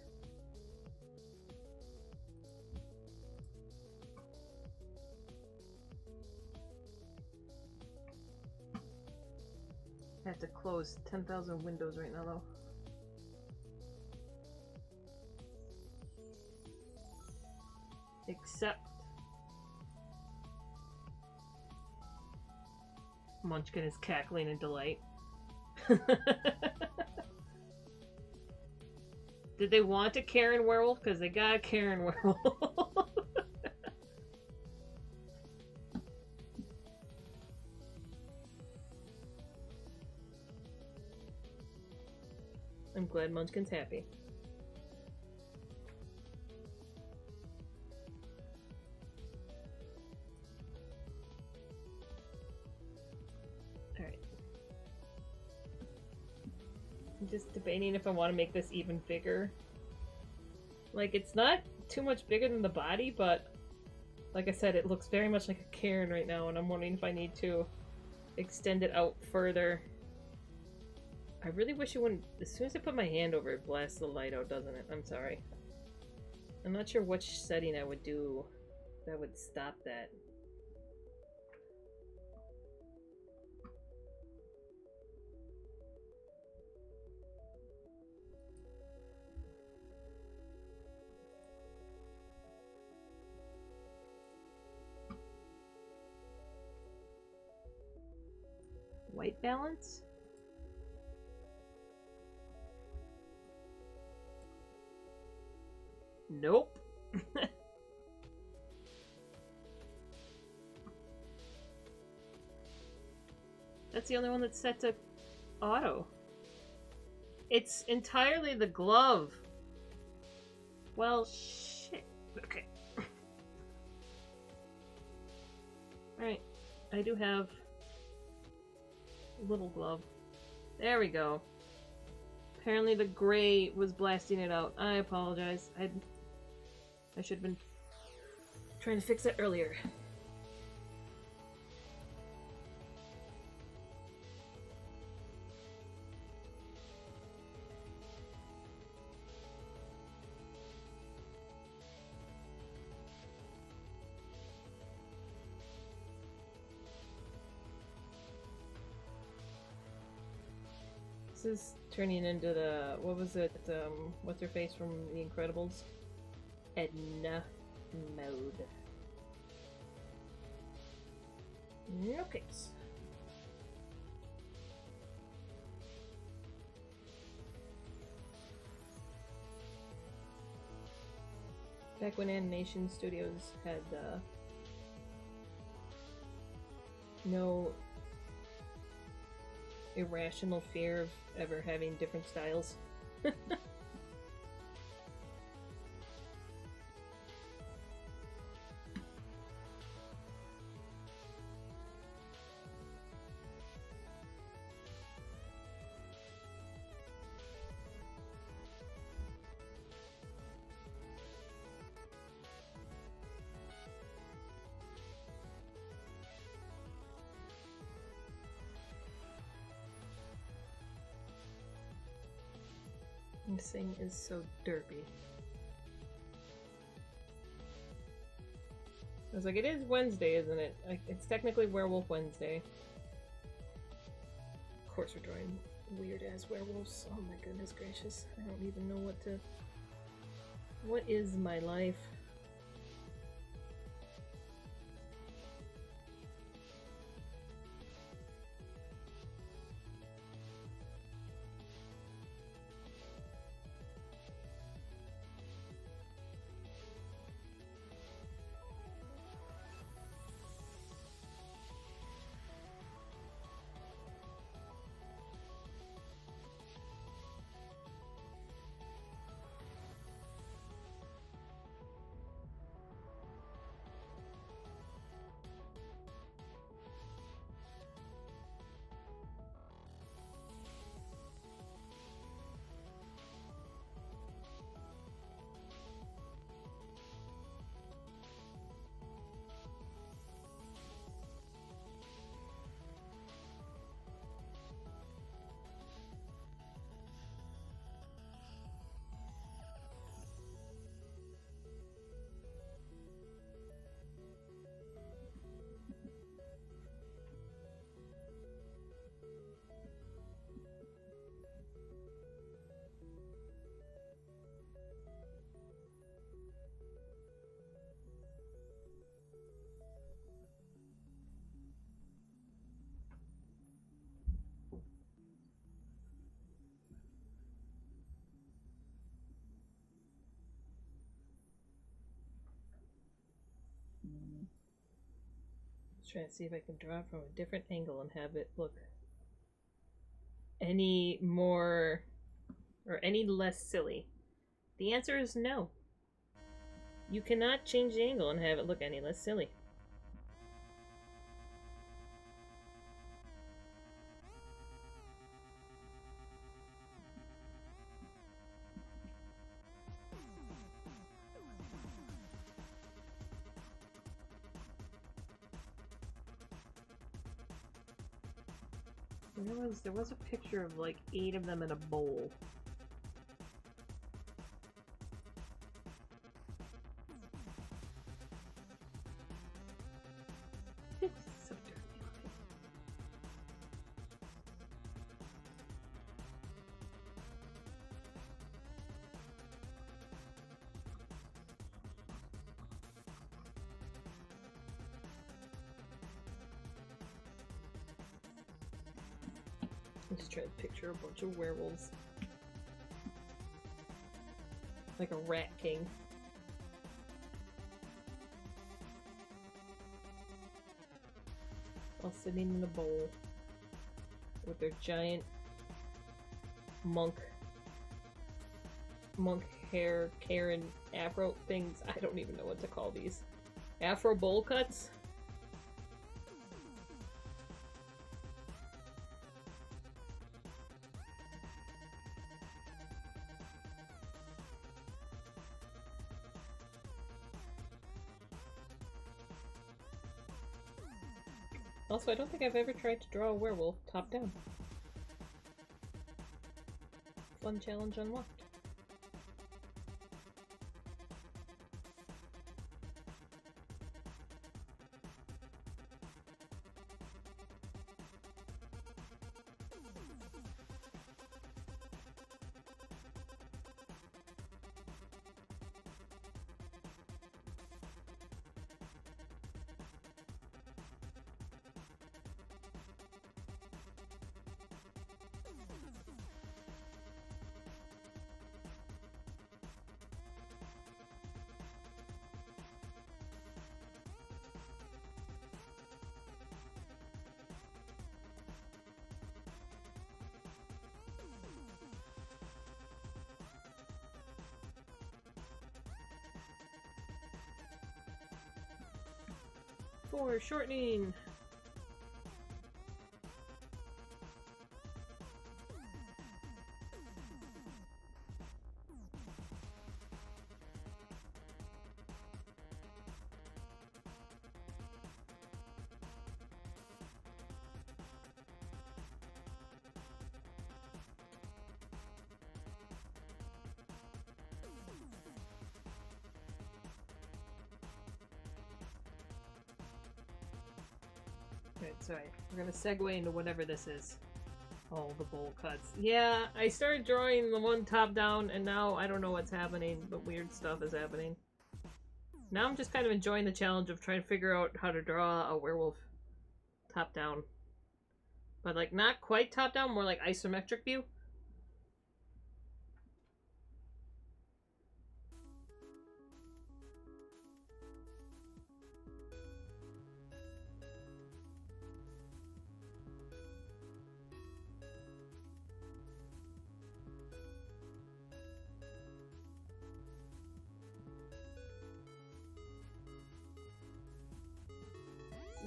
I have to close 10,000 windows right now, though. Except... Munchkin is cackling in delight. Did they want a Karen werewolf? Because they got a Karen werewolf. I'm glad Munchkin's happy. Alright. I'm just debating if I want to make this even bigger. Like, it's not too much bigger than the body, but like I said, it looks very much like a Karen right now, and I'm wondering if I need to extend it out further. I really wish it wouldn't... As soon as I put my hand over it, it blasts the light out, doesn't it? I'm sorry. I'm not sure which setting I would do that would stop that. White balance? Nope. That's the only one that's set to auto. It's entirely the glove. Well, shit. Okay. Alright. I do have a little glove. There we go. Apparently the gray was blasting it out. I apologize. I should have been trying to fix that earlier. This is turning into the... What was it? What's her face from The Incredibles? Edna mode. Okay. Back when animation studios had no irrational fear of ever having different styles. This thing is so derpy. I was like, it is Wednesday, isn't it? Like, it's technically Werewolf Wednesday. Of course we're drawing weird-ass werewolves. Oh my goodness gracious. I don't even know what to... What is my life? Trying to see if I can draw it from a different angle and have it look any more or any less silly. The answer is no. You cannot change the angle and have it look any less silly. There was a picture of like 8 of them in a bowl. It's so dirty. I'm just trying to picture a bunch of werewolves. Like a rat king. All sitting in a bowl. With their giant monk hair, Karen afro things. I don't even know what to call these. Afro bowl cuts? Also, I don't think I've ever tried to draw a werewolf top-down. Fun challenge unlocked. For shortening. Right, sorry. We're gonna segue into whatever this is. Oh, the bowl cuts. Yeah, I started drawing the one top down, and now I don't know what's happening, but weird stuff is happening. Now I'm just kind of enjoying the challenge of trying to figure out how to draw a werewolf top down. But like, not quite top down, more like isometric view.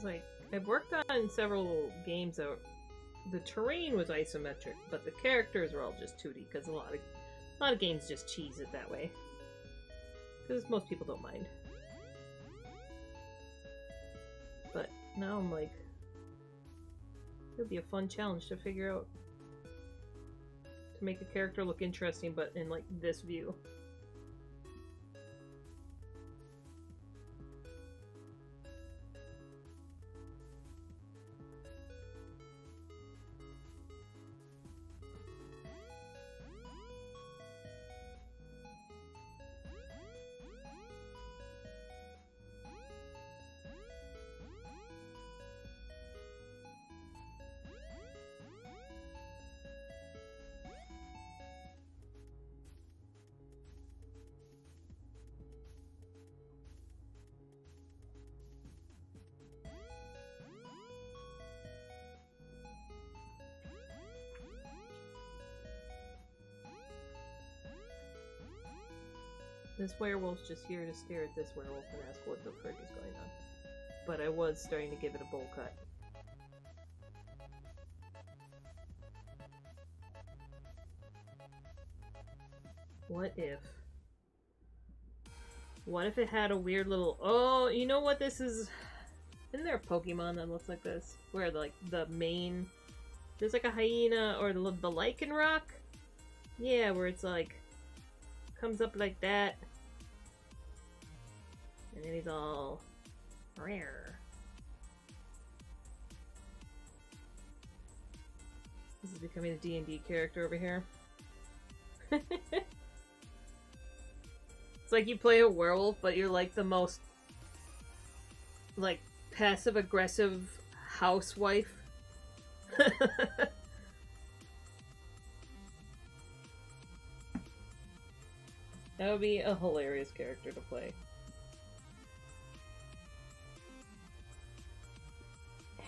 Like, I've worked on several games that the terrain was isometric, but the characters were all just 2D because a lot of games just cheese it that way. Because most people don't mind. But now I'm like, it'll be a fun challenge to figure out to make a character look interesting, but in like this view. this werewolf's just here to stare at this werewolf and ask what the frick is going on. But I was starting to give it a bowl cut. What if? What if it had a weird little... Oh, you know what this is? Isn't there a Pokemon that looks like this? Where, like, the main... There's like a hyena or the lichen rock? Yeah, where it's like... Comes up like that. And then he's all... Rare. This is becoming a D&D character over here. It's like you play a werewolf, but you're like the most, like, passive-aggressive housewife. That would be a hilarious character to play.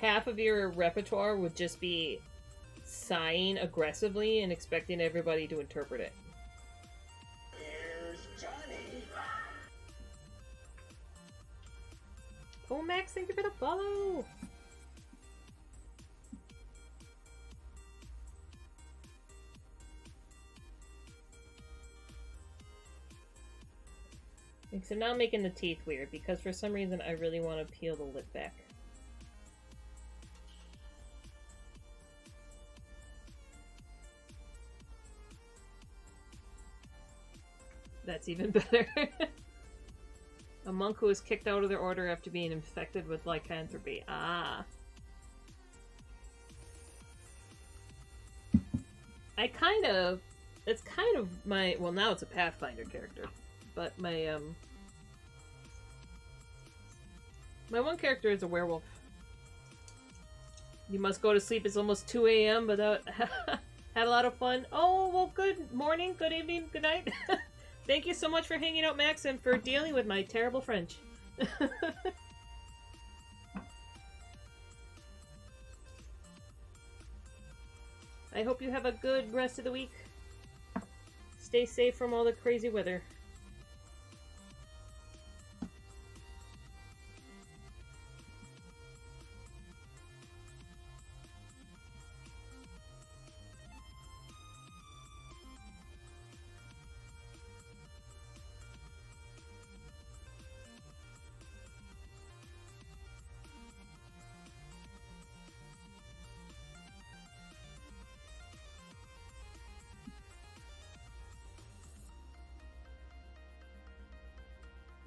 Half of your repertoire would just be sighing aggressively and expecting everybody to interpret it. Here's Johnny. Oh, Max, thank you for the follow! Except now I'm making the teeth weird because for some reason I really want to peel the lip back. That's even better. A monk who was kicked out of their order after being infected with lycanthropy. Ah. It's kind of my, well now it's a Pathfinder character, but my my one character is a werewolf. You must go to sleep, it's almost 2 a.m. but had a lot of fun. Oh, well, good morning, good evening, good night. Thank you so much for hanging out, Max, and for dealing with my terrible French. I hope you have a good rest of the week. Stay safe from all the crazy weather.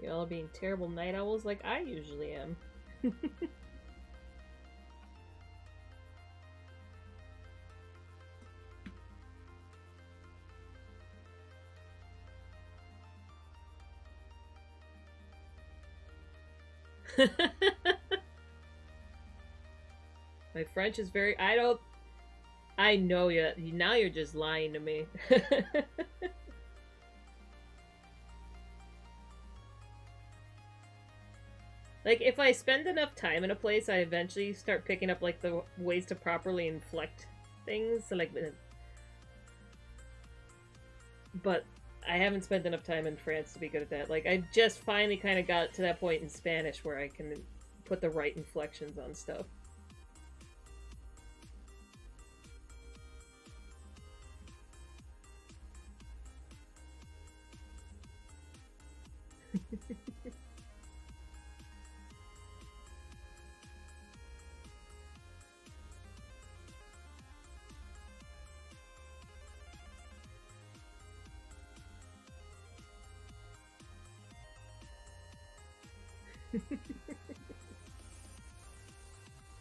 Y'all being terrible night owls like I usually am. My French is very... I know you. Now you're just lying to me. Like, if I spend enough time in a place, I eventually start picking up, like, the ways to properly inflect things. So, like, but I haven't spent enough time in France to be good at that. Like, I just finally kind of got to that point in Spanish where I can put the right inflections on stuff.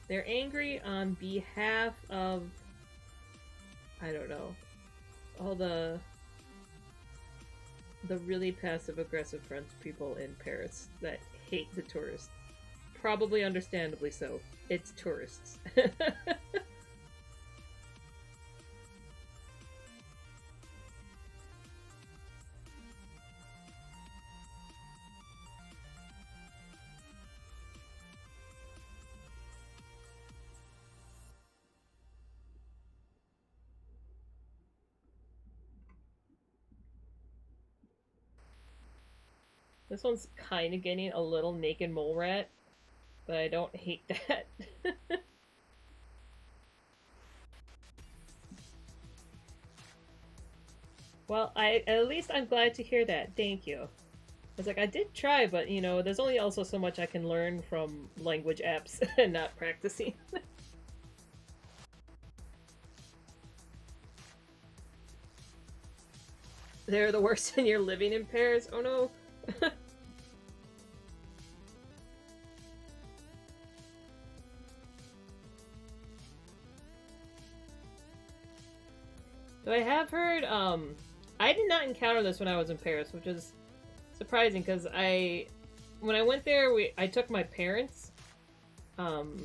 They're angry on behalf of, I don't know, all the really passive-aggressive French people in Paris that hate the tourists. Probably understandably so. It's tourists. This one's kind of getting a little naked mole rat, but I don't hate that. Well, at least I'm glad to hear that. Thank you. I was like, I did try, but you know, there's only also so much I can learn from language apps and not practicing. They're the worst and you're living in pairs. Oh no. So I have heard, I did not encounter this when I was in Paris, which is surprising because when I went there, I took my parents, um,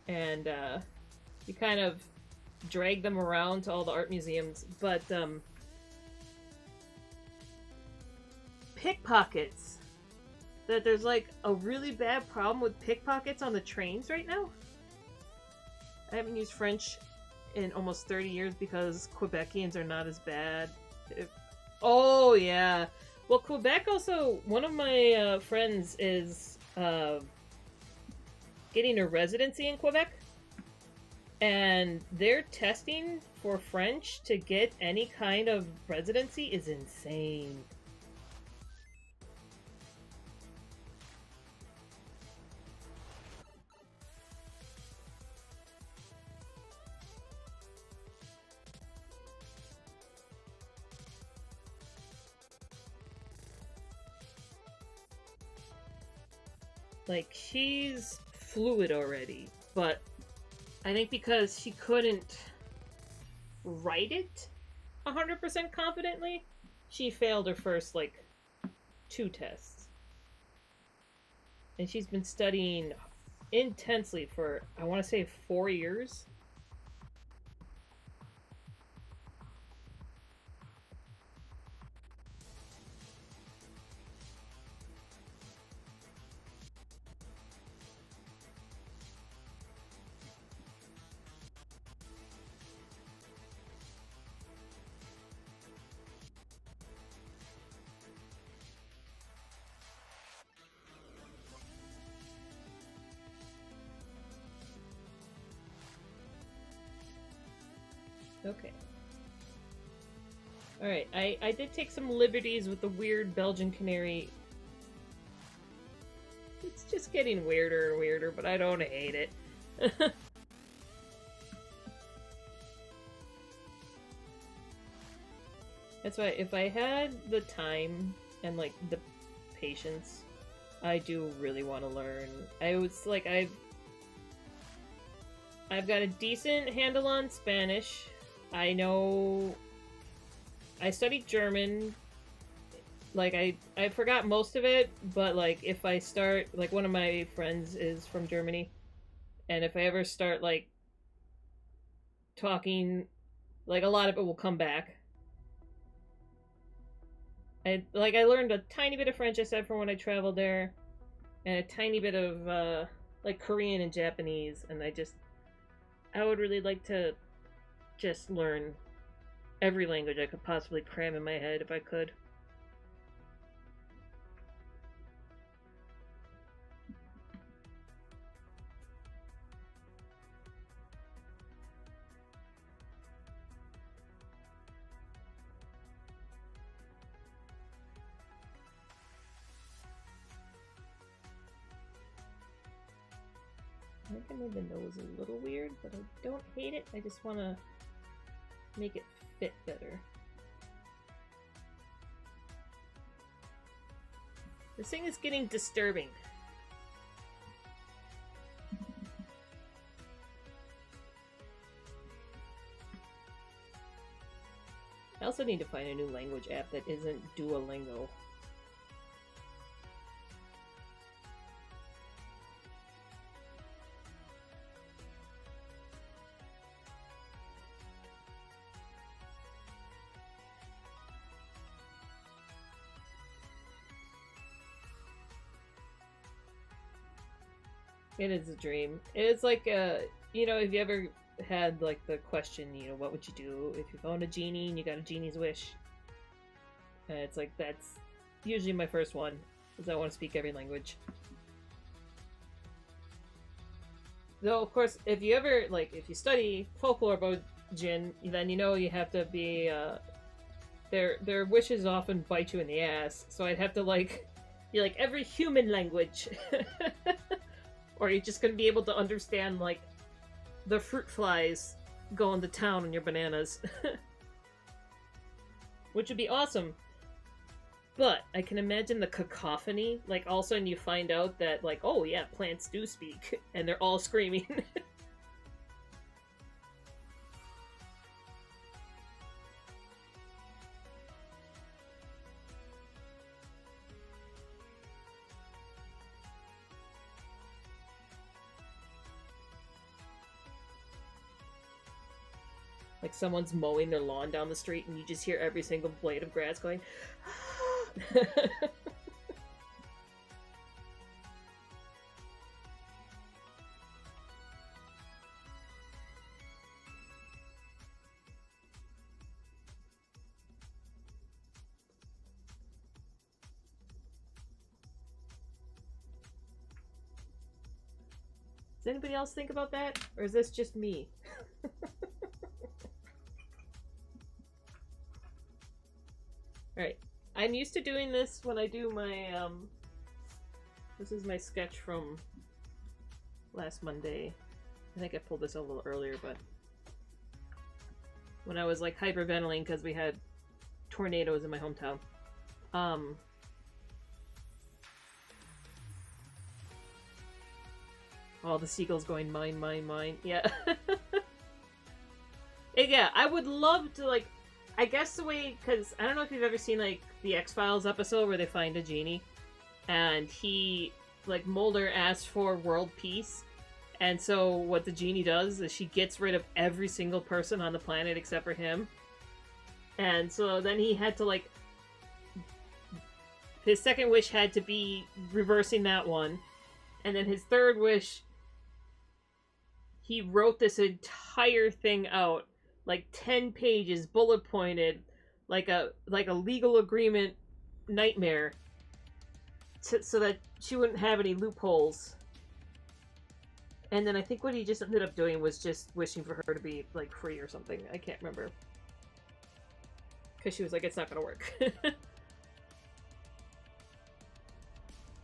and we kind of dragged them around to all the art museums, but pickpockets. That there's like a really bad problem with pickpockets on the trains right now. I haven't used French in almost 30 years because Quebecians are not as bad. Oh yeah. Well, Quebec also, one of my friends is getting a residency in Quebec, and their testing for French to get any kind of residency is insane. Like, she's fluid already, but I think because she couldn't write it 100% confidently, she failed her first, like, 2 tests. And she's been studying intensely for, I want to say, 4 years. Okay. Alright, I did take some liberties with the weird Belgian canary. It's just getting weirder and weirder, but I don't hate it. That's why, if I had the time and, like, the patience, I do really want to learn. I've got a decent handle on Spanish. I know I studied German. Like, I forgot most of it, but, like, if I start, like, one of my friends is from Germany, and if I ever start, like, talking, like, a lot of it will come back. I learned a tiny bit of French, I said, from when I traveled there, and a tiny bit of, like, Korean and Japanese, and I would really like to just learn every language I could possibly cram in my head if I could. I think I made the nose a little weird, but I don't hate it. I just want to make it fit better. This thing is getting disturbing. I also need to find a new language app that isn't Duolingo. It is a dream. It's like, you know, if you ever had, like, the question, you know, what would you do if you found a genie and you got a genie's wish? And it's like, usually my first one, because I want to speak every language. Though, of course, if you ever, like, if you study folklore about Jinn, then you know you have to be, their wishes often bite you in the ass, so I'd have to, like, be like, every human language. Or you're just gonna be able to understand, like, the fruit flies going to town on your bananas. Which would be awesome. But I can imagine the cacophony. Like, all of a sudden you find out that, like, oh yeah, plants do speak. And they're all screaming. Like someone's mowing their lawn down the street and you just hear every single blade of grass going, Does anybody else think about that? Or is this just me? Alright. I'm used to doing this when I do my, this is my sketch from last Monday. I think I pulled this a little earlier, but when I was, like, hyperventilating because we had tornadoes in my hometown. All the seagulls going, mine, mine, mine. Yeah. Yeah, I would love to, like, I guess the way, because I don't know if you've ever seen, like, the X-Files episode where they find a genie, and he, like, Mulder asks for world peace, and so what the genie does is she gets rid of every single person on the planet except for him, and so then he had to, like, his second wish had to be reversing that one, and then his third wish, he wrote this entire thing out, like 10 pages, bullet pointed, like a legal agreement nightmare, so that she wouldn't have any loopholes. And then I think what he just ended up doing was just wishing for her to be, like, free or something. I can't remember. Because she was like, it's not gonna work.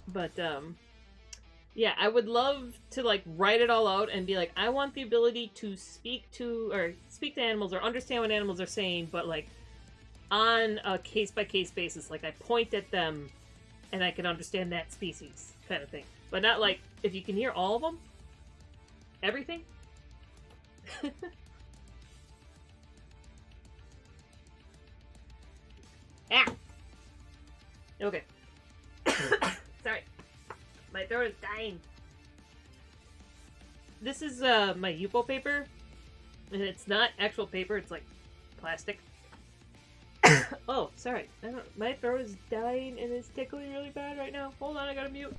But, yeah, I would love to, like, write it all out and be like, I want the ability to speak to animals or understand what animals are saying, but, like, on a case-by-case basis. Like, I point at them and I can understand that species kind of thing. But not, like, if you can hear all of them? Everything? Ah! Okay. Sorry. My throat is dying. This is my Yupo paper, and it's not actual paper, it's like plastic. Oh, sorry. My throat is dying and it's tickling really bad right now. Hold on, I gotta mute.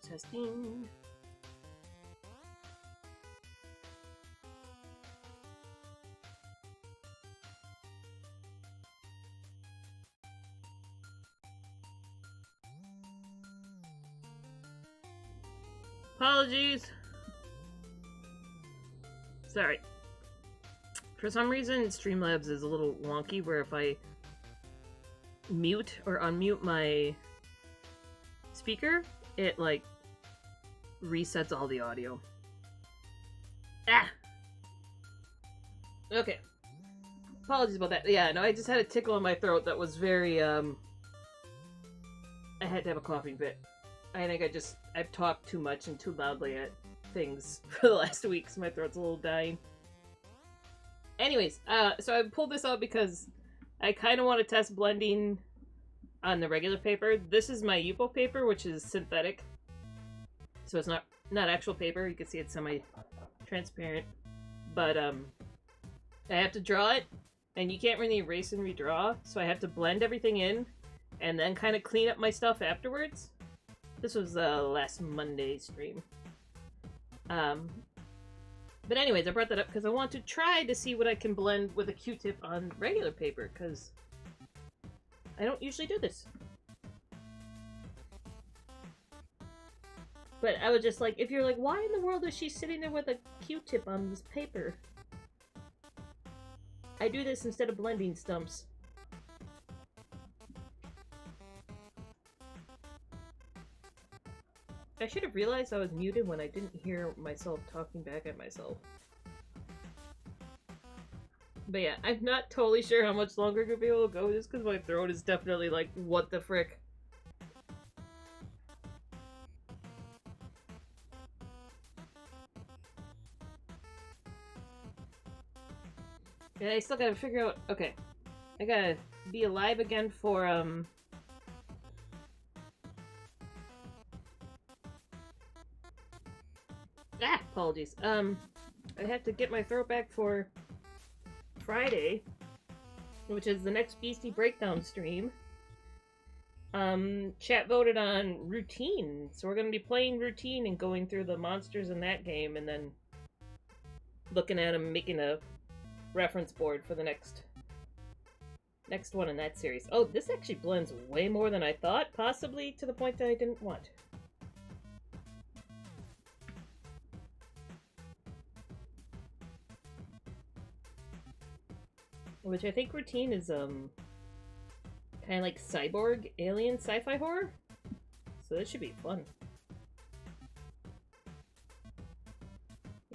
Testing. Apologies. Sorry. For some reason, Streamlabs is a little wonky where if I mute or unmute my speaker, it like resets all the audio. Ah! Okay. Apologies about that. Yeah, no, I just had a tickle in my throat that was very, I had to have a coughing fit. I think I've talked too much and too loudly at things for the last week, so my throat's a little dying. Anyways, so I pulled this out because I kind of want to test blending on the regular paper. This is my Yupo paper, which is synthetic. So it's not actual paper. You can see it's semi-transparent. But, I have to draw it, and you can't really erase and redraw, so I have to blend everything in, and then kind of clean up my stuff afterwards. This was last Monday's stream. But anyways, I brought that up because I want to try to see what I can blend with a Q-tip on regular paper, because I don't usually do this. But I was just like, if you're like, why in the world is she sitting there with a Q-tip on this paper? I do this instead of blending stumps. I should have realized I was muted when I didn't hear myself talking back at myself. But yeah, I'm not totally sure how much longer I'm gonna be able to go just because my throat is definitely like, what the frick? And I still gotta figure out, okay, I gotta be alive again for, apologies. I have to get my throat back for Friday, which is the next Beastie Breakdown stream. Chat voted on Routine, so we're gonna be playing Routine and going through the monsters in that game, and then looking at them, making a reference board for the next one in that series. Oh, this actually blends way more than I thought, possibly to the point that I didn't want. Which I think Routine is, kind of like cyborg, alien sci-fi horror. So this should be fun.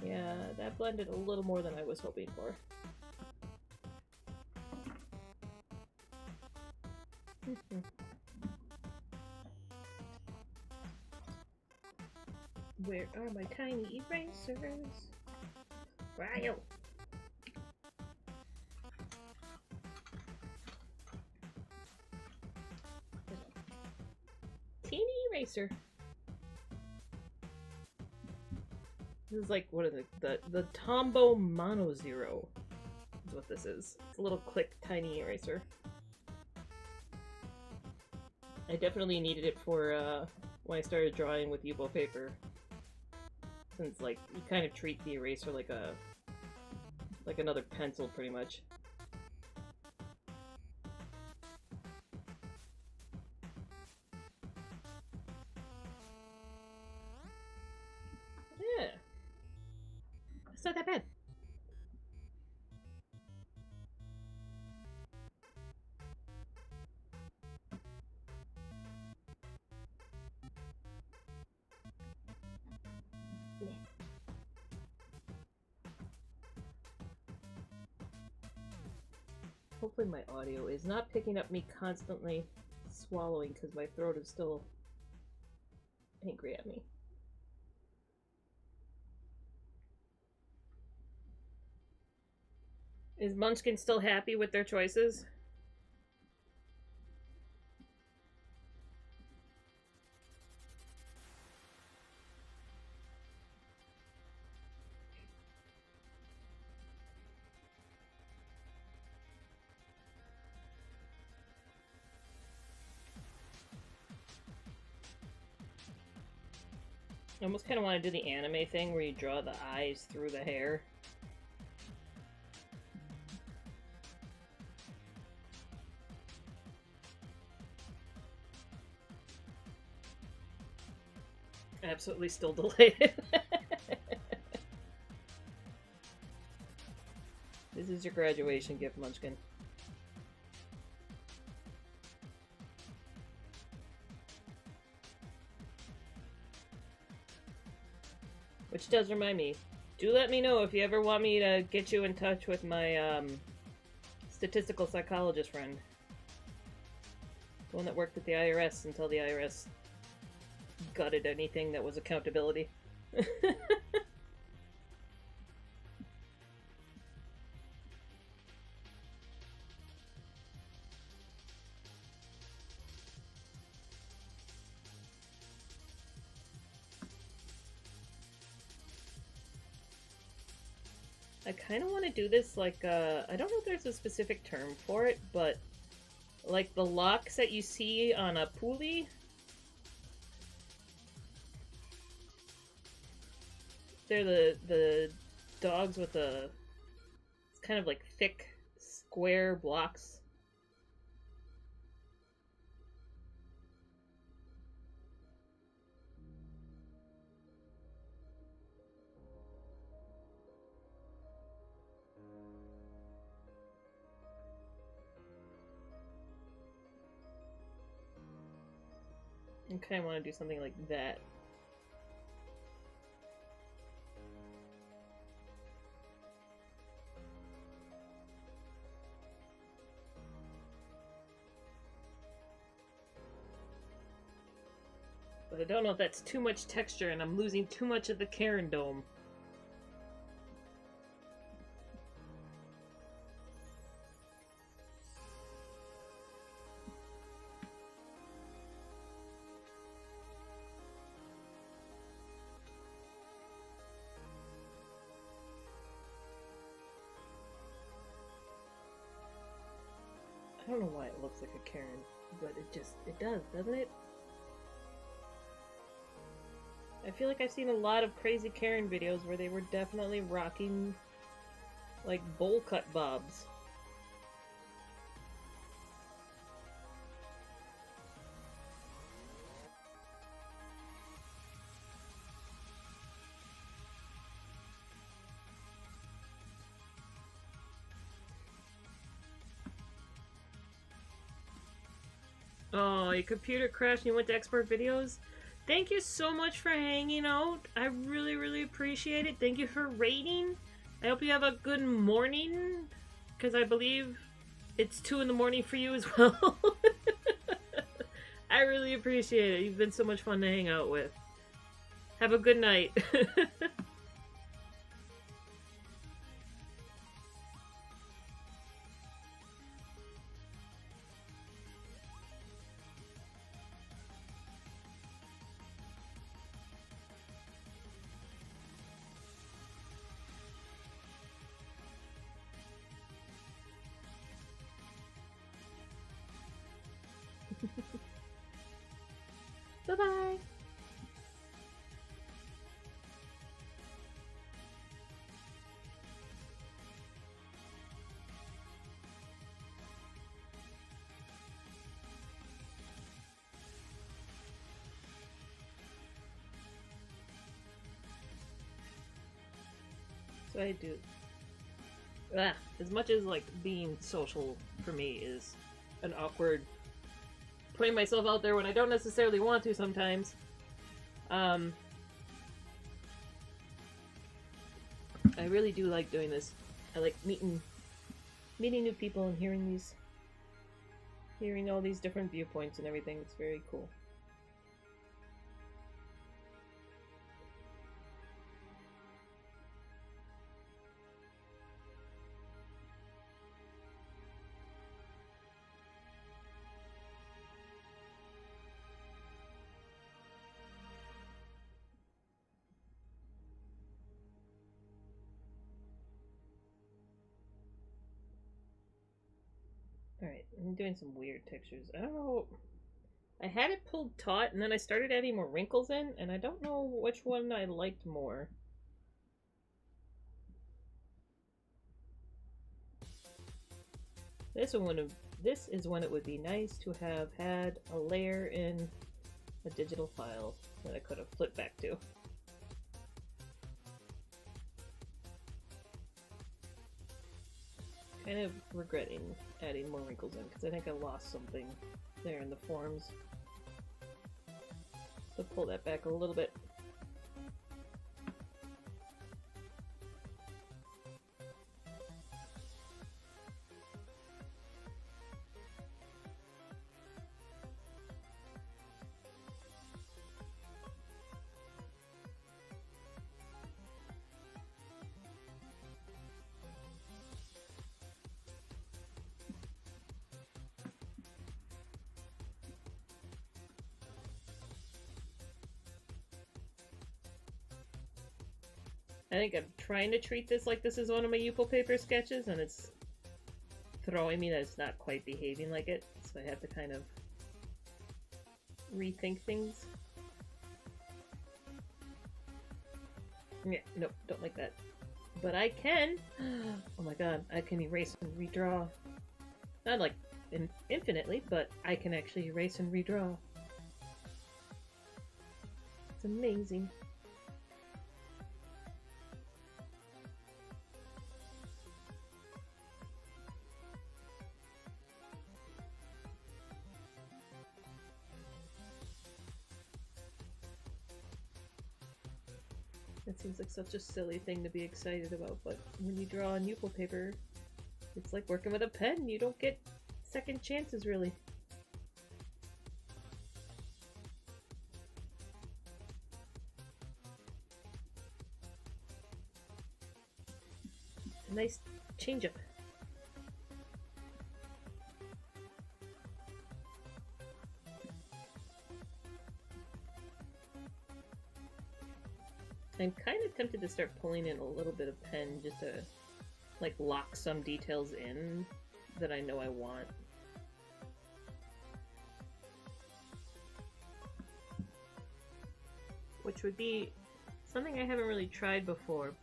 Yeah, that blended a little more than I was hoping for. Where are my tiny erasers? Ryo! Teeny eraser. This is like, what are the Tombow Mono Zero is what this is. It's a little click tiny eraser. I definitely needed it for when I started drawing with Yupo paper. Since like you kind of treat the eraser like another pencil pretty much. Yeah. It's not that bad. Yeah. Hopefully my audio is not picking up me constantly swallowing because my throat is still angry at me. Is Munchkin still happy with their choices? I almost kind of want to do the anime thing where you draw the eyes through the hair. Absolutely still delighted. This is your graduation gift, Munchkin. Which does remind me, do let me know if you ever want me to get you in touch with my statistical psychologist friend. The one that worked at the IRS until the IRS gutted anything that was accountability. I kind of want to do this like, I don't know if there's a specific term for it, but like the locks that you see on a pulley. They're the dogs with the kind of like thick square blocks. I kind of want to do something like that. But I don't know if that's too much texture and I'm losing too much of the Karen dome. I don't know why it looks like a Karen, but it does, doesn't it? I feel like I've seen a lot of crazy Karen videos where they were definitely rocking, like, bowl cut bobs. Oh, your computer crashed and you went to export videos? Thank you so much for hanging out. I really, really appreciate it. Thank you for rating. I hope you have a good morning, because I believe it's 2 in the morning for you as well. I really appreciate it. You've been so much fun to hang out with. Have a good night. Bye-bye. So I do. As much as like being social for me is an awkward putting myself out there when I don't necessarily want to sometimes. I really do like doing this. I like meeting new people and hearing all these different viewpoints and everything. It's very cool. Alright, I'm doing some weird textures. I don't know. I had it pulled taut, and then I started adding more wrinkles in, and I don't know which one I liked more. This is when it would be nice to have had a layer in a digital file that I could have flipped back to. Kind of regretting adding more wrinkles in because I think I lost something there in the forms. So pull that back a little bit. I think I'm trying to treat this like this is one of my Yupo paper sketches, and it's throwing me that it's not quite behaving like it, so I have to kind of rethink things. Yeah, nope, don't like that. But I can! Oh my god, I can erase and redraw. Not like infinitely, but I can actually erase and redraw. It's amazing. It seems like such a silly thing to be excited about, but when you draw on Yupo paper, it's like working with a pen. You don't get second chances, really. It's a nice change-up. I'm kind of tempted to start pulling in a little bit of pen just to like lock some details in that I know I want. Which would be something I haven't really tried before,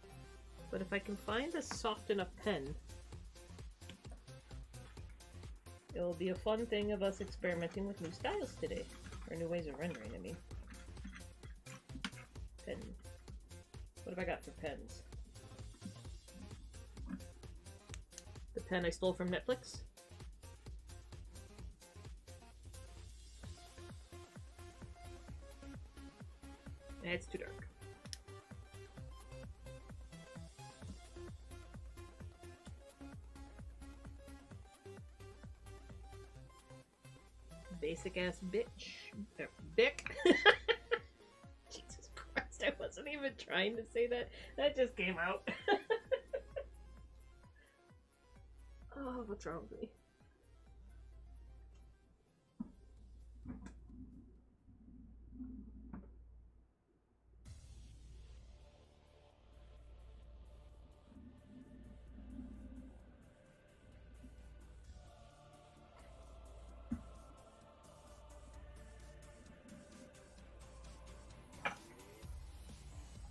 but if I can find a soft enough pen, it will be a fun thing of us experimenting with new styles today, or new ways of rendering, I mean. Pen. What have I got for pens? The pen I stole from Netflix. It's too dark. Basic ass bitch. Bic. Jesus Christ, I wasn't even trying to say that. That just came out. Oh, what's wrong with me?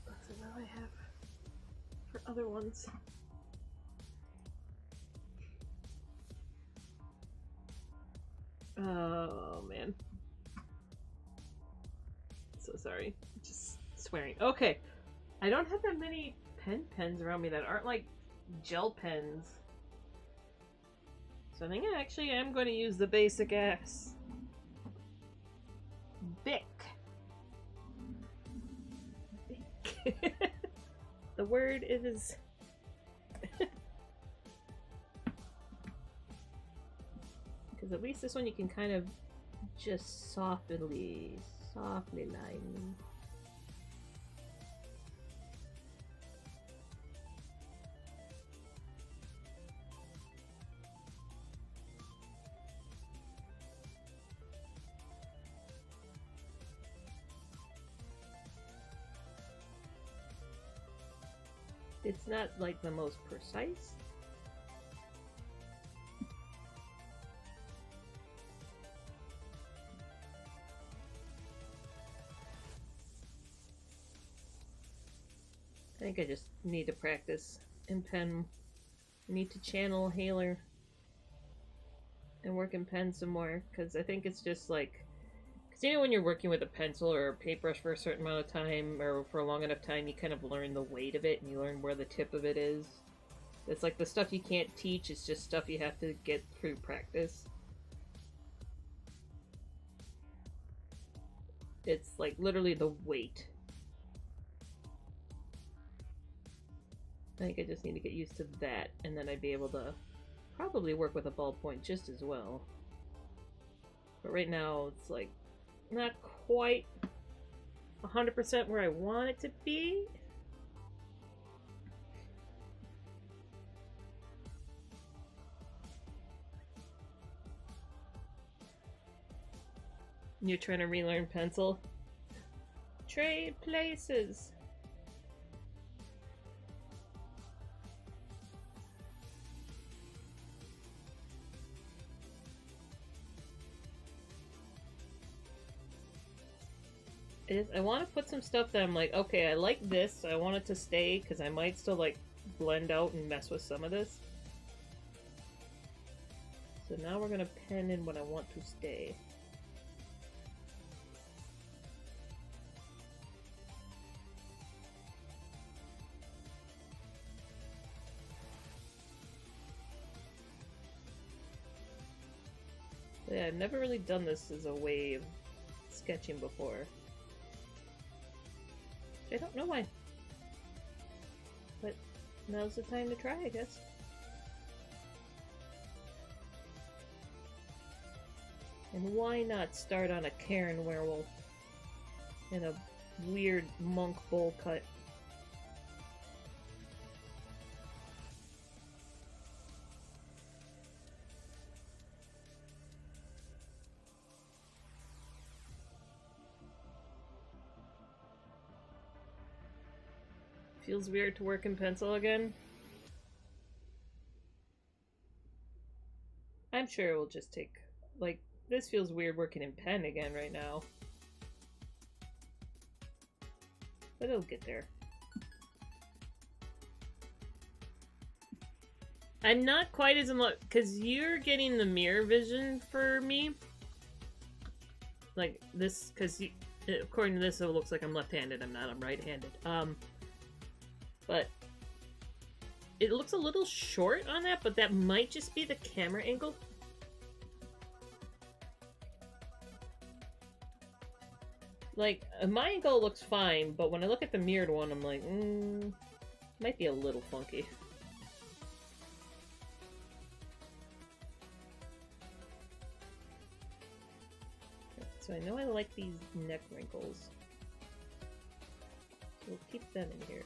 That's all I have for other ones. Oh man. So sorry. Just swearing. Okay. I don't have that many pens around me that aren't like gel pens. So I think I actually am going to use the basic ass Bic. Bic. The word is because at least this one you can kind of just softly line. It's not like the most precise. think I just need to practice in pen. I need to channel Haler and work in pen some more, because I think it's just like, because you know when you're working with a pencil or a paintbrush for a certain amount of time or for a long enough time, you kind of learn the weight of it and you learn where the tip of it is. It's like the stuff you can't teach, it's just stuff you have to get through practice. It's like literally the weight. I think I just need to get used to that, and then I'd be able to probably work with a ballpoint just as well. But right now, it's like not quite 100% where I want it to be. You're trying to relearn pencil? Trade places! I want to put some stuff that I'm like, okay, I like this, so I want it to stay, because I might still, like, blend out and mess with some of this. So now we're going to pen in what I want to stay. But yeah, I've never really done this as a way of sketching before. I don't know why. But now's the time to try, I guess. And why not start on a Karen werewolf in a weird monk bowl cut? Feels weird to work in pencil again. I'm sure it will just take, like, this feels weird working in pen again right now. But it'll get there. I'm not quite as in luck, because you're getting the mirror vision for me. Like, this, because according to this, it looks like I'm left-handed. I'm not, I'm right-handed. But it looks a little short on that, but that might just be the camera angle. Like, my angle looks fine, but when I look at the mirrored one, I'm like, might be a little funky. So I know I like these neck wrinkles. We'll keep them in here.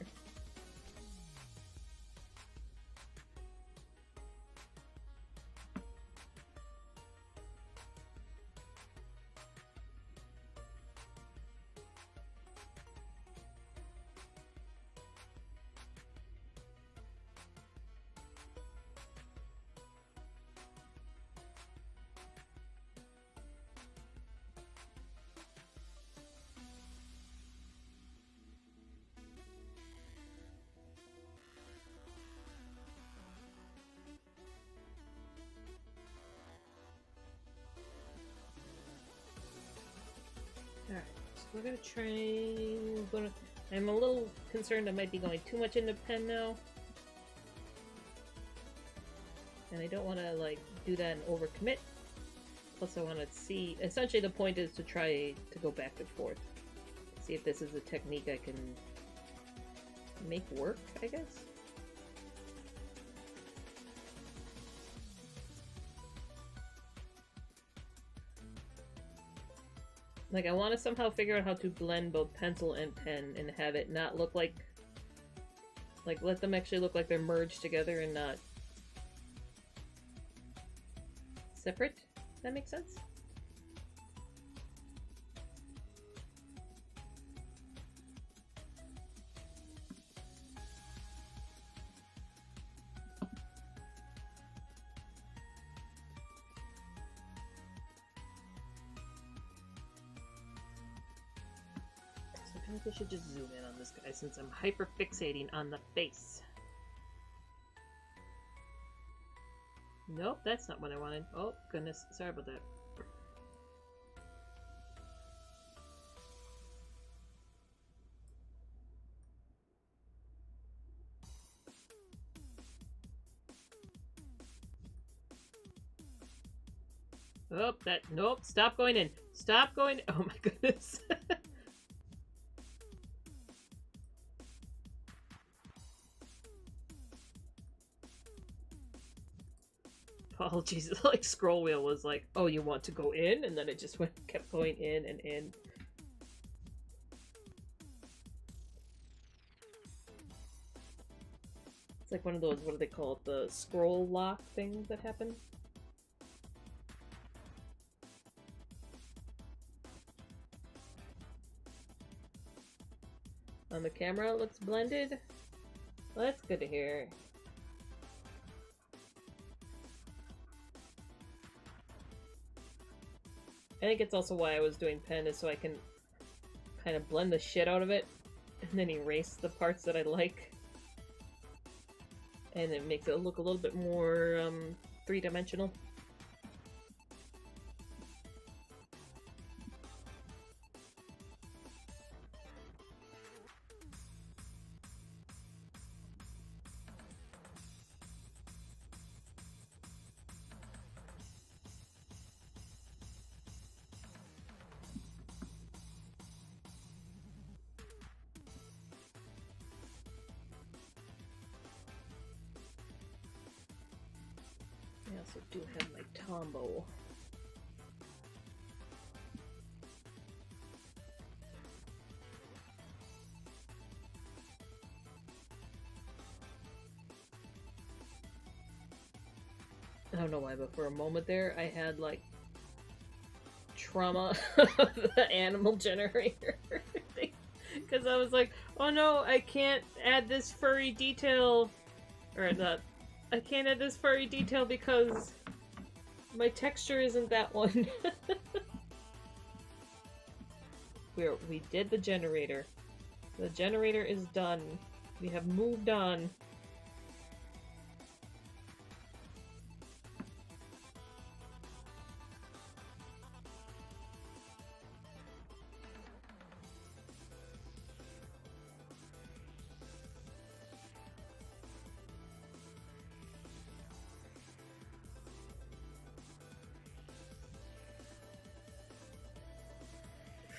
Alright, so we're gonna try... I'm a little concerned I might be going too much into pen now. And I don't want to, like, do that and overcommit. Plus I want to see... Essentially the point is to try to go back and forth. See if this is a technique I can make work, I guess? Like, I want to somehow figure out how to blend both pencil and pen and have it not look like... Like, let them actually look like they're merged together and not... separate? Does that make sense? think I should just zoom in on this guy since I'm hyper fixating on the face. Nope, that's not what I wanted. Oh, goodness. Sorry about that. Oh, nope, stop going in. Stop going, oh my goodness. Apologies, like scroll wheel was like, oh, you want to go in? And then it just kept going in and in. It's like one of those, what do they call it? The scroll lock things that happen. On the camera, it looks blended. Well, that's good to hear. I think it's also why I was doing pen, is so I can kind of blend the shit out of it and then erase the parts that I like. And it makes it look a little bit more three-dimensional. I also do have my Tombow. I don't know why, but for a moment there, I had like trauma of the animal generator thing. Because I was like, oh no, I can't add this furry detail. Or not. I can't add this furry detail because my texture isn't that one. We did the generator. The generator is done. We have moved on.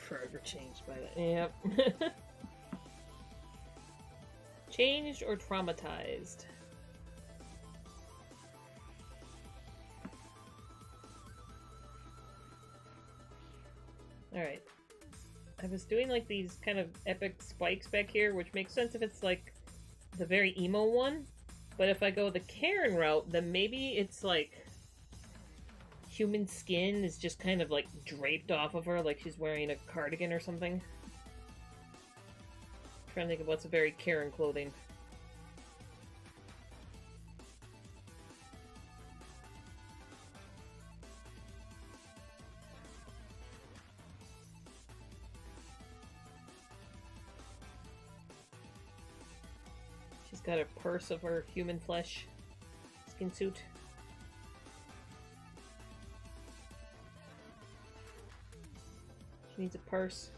Forever changed by that. Yep. Changed or traumatized? Alright. I was doing like these kind of epic spikes back here, which makes sense if it's like the very emo one. But if I go the Karen route, then maybe it's like human skin is just kind of like draped off of her, like she's wearing a cardigan or something. I'm trying to think of what's very Karen clothing. She's got a purse of her human flesh skin suit. She needs a purse.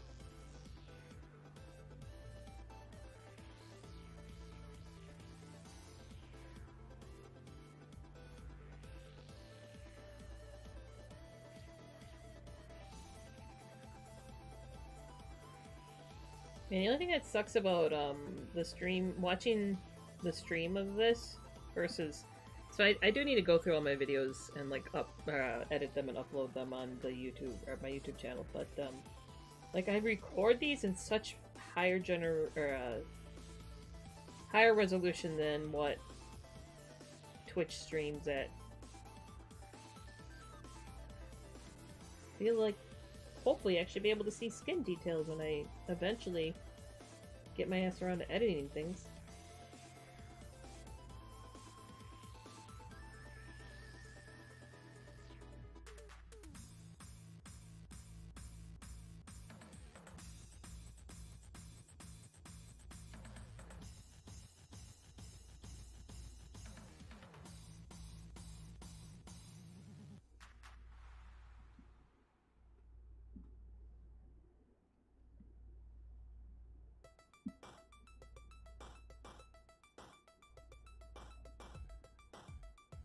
Man, the only thing that sucks about the stream, watching the stream of this versus, so I do need to go through all my videos and like edit them and upload them on the YouTube or my YouTube channel, but like I record these in such higher higher resolution than what Twitch streams at. I feel like hopefully I should be able to see skin details when I eventually get my ass around to editing things.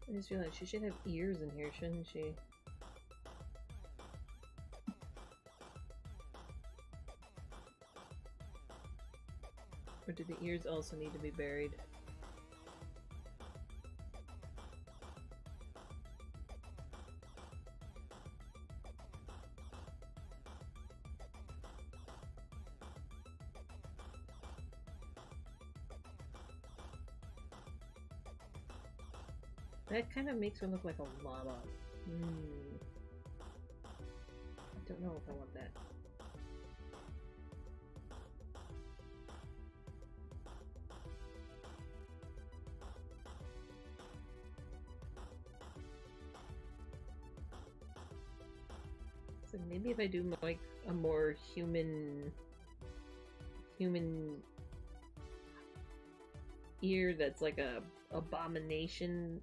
I just realized she should have ears in here, shouldn't she? Or do the ears also need to be buried? That kind of makes her look like a llama. I don't know if I want that. So maybe if I do like a more human ear that's like a abomination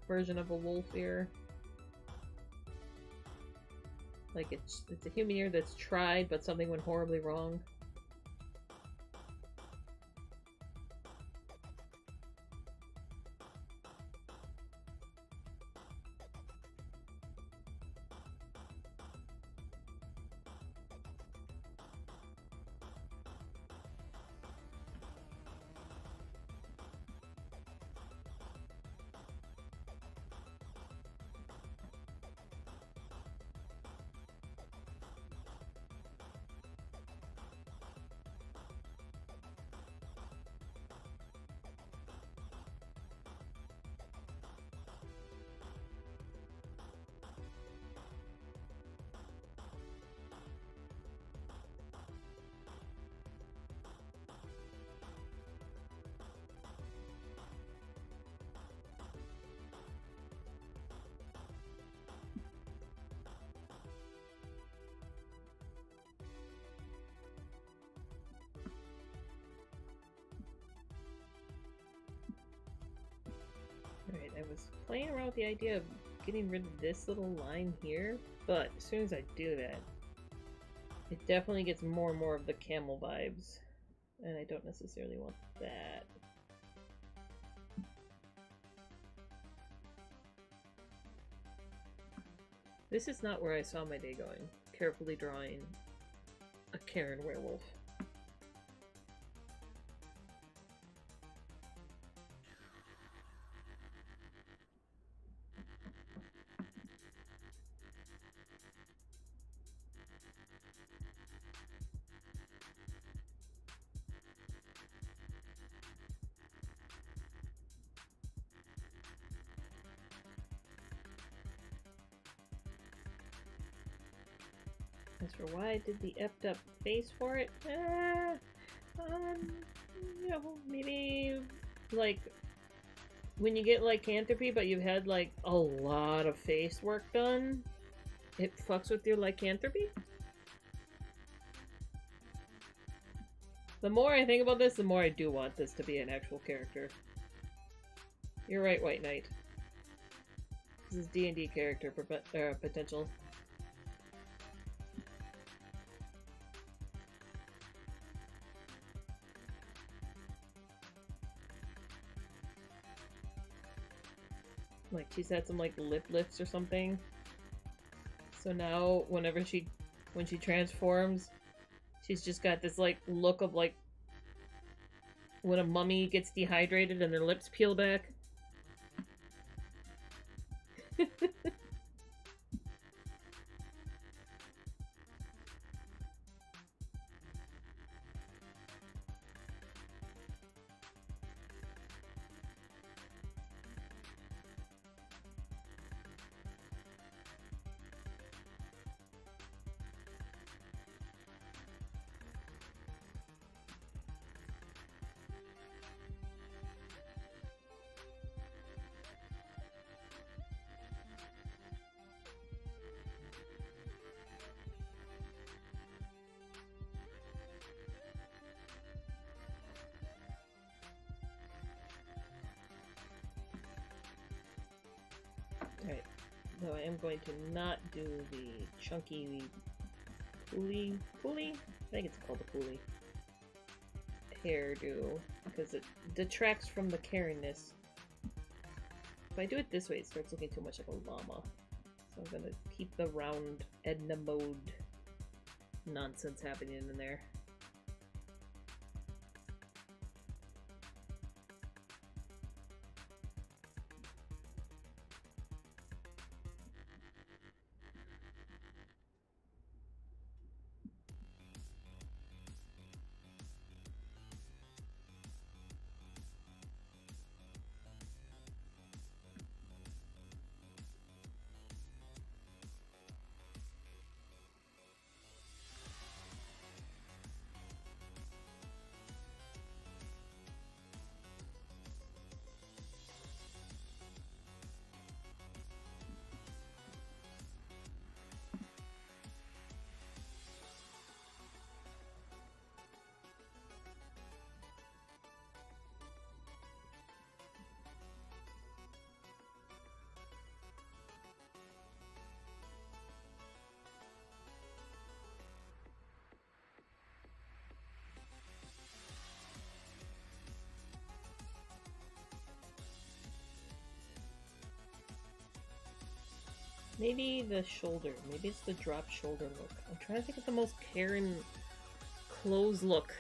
version of a wolf ear. Like it's a human ear that's tried, but something went horribly wrong. Alright, I was playing around with the idea of getting rid of this little line here, but as soon as I do that, it definitely gets more and more of the camel vibes, and I don't necessarily want that. This is not where I saw my day going, carefully drawing a Karen werewolf. As for why I did the effed up face for it, you know, maybe like when you get lycanthropy, but you've had like a lot of face work done, it fucks with your lycanthropy. The more I think about this, the more I do want this to be an actual character. You're right, White Knight. This is D&D character potential. Like she's had some like lip lifts or something. So now when she transforms, she's just got this like look of like when a mummy gets dehydrated and their lips peel back. Alright, though I am going to not do the chunky pulley? I think it's called a pulley hairdo, because it detracts from the Karenness. If I do it this way, it starts looking too much like a llama. So I'm gonna keep the round Edna mode nonsense happening in there. Maybe the shoulder. Maybe it's the drop shoulder look. I'm trying to think of the most Karen clothes look.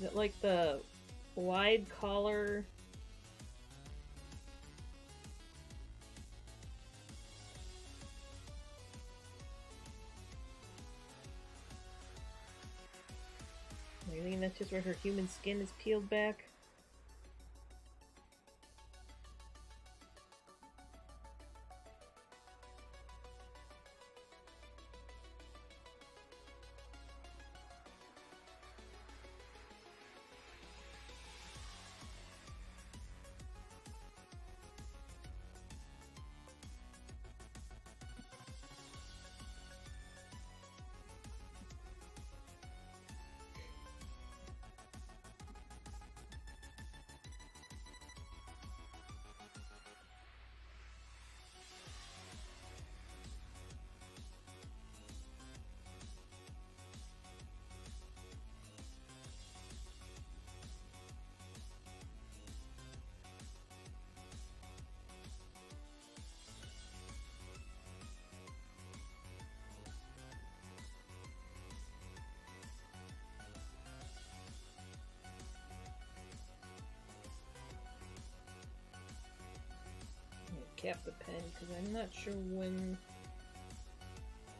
Is it like the wide collar? I think that's just where her human skin is peeled back. Cap the pen because I'm not sure when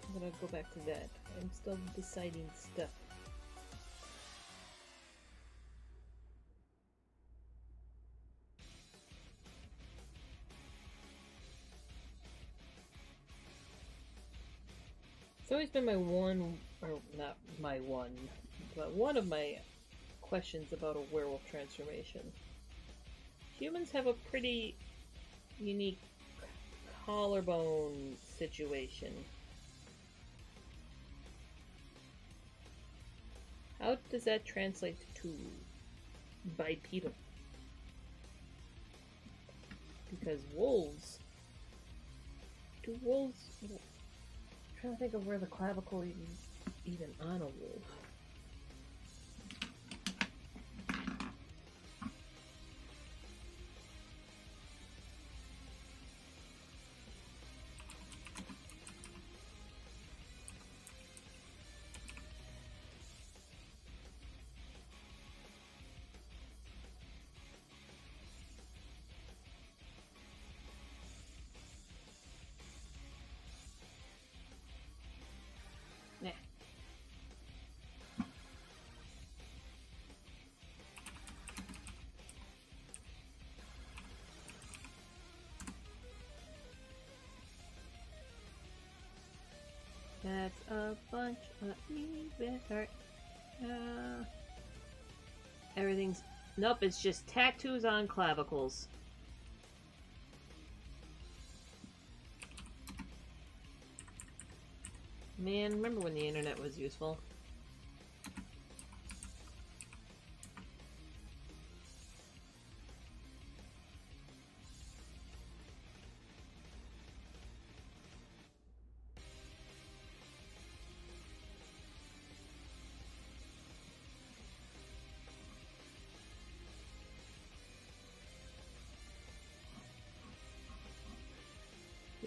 I'm gonna go back to that. I'm still deciding stuff. It's always been my one, or not my one, but one of my questions about a werewolf transformation. Humans have a pretty unique collarbone situation. How does that translate to bipedal? Because wolves... Do wolves... I'm trying to think of where the clavicle is even on a wolf. Yeah. That's a bunch of even art. Everything's... Nope, it's just tattoos on clavicles. Man, remember when the internet was useful?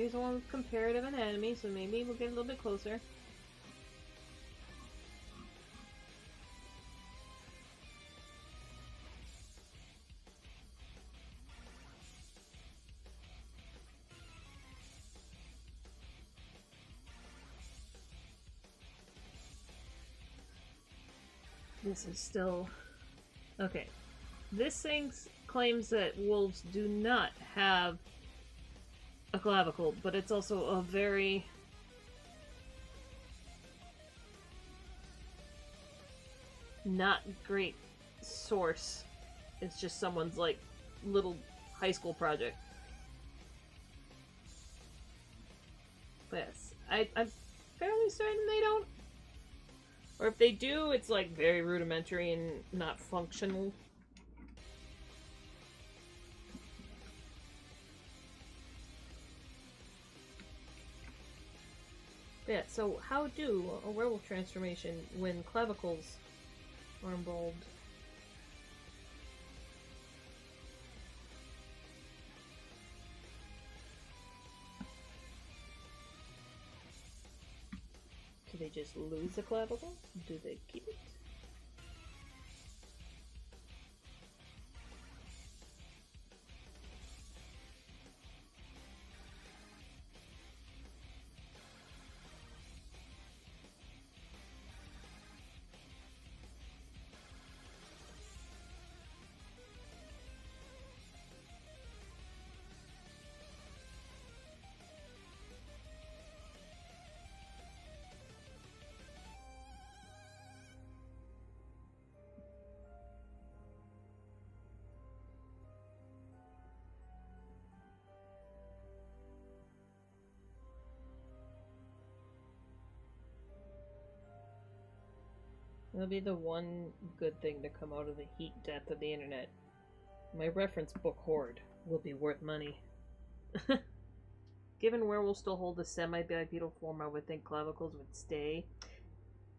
He's the one with comparative anatomy, so maybe we'll get a little bit closer. This is still... Okay. This thing claims that wolves do not have a clavicle, but it's also a very... not great source. It's just someone's, like, little high school project. But yes, I'm fairly certain they don't. Or if they do, it's like very rudimentary and not functional. Yeah, so how do a werewolf transformation when clavicles are involved? Do they just lose the clavicle? Do they keep it? That'll be the one good thing to come out of the heat death of the internet. My reference book hoard will be worth money. Given werewolves still hold a semi-bipedal form, I would think clavicles would stay.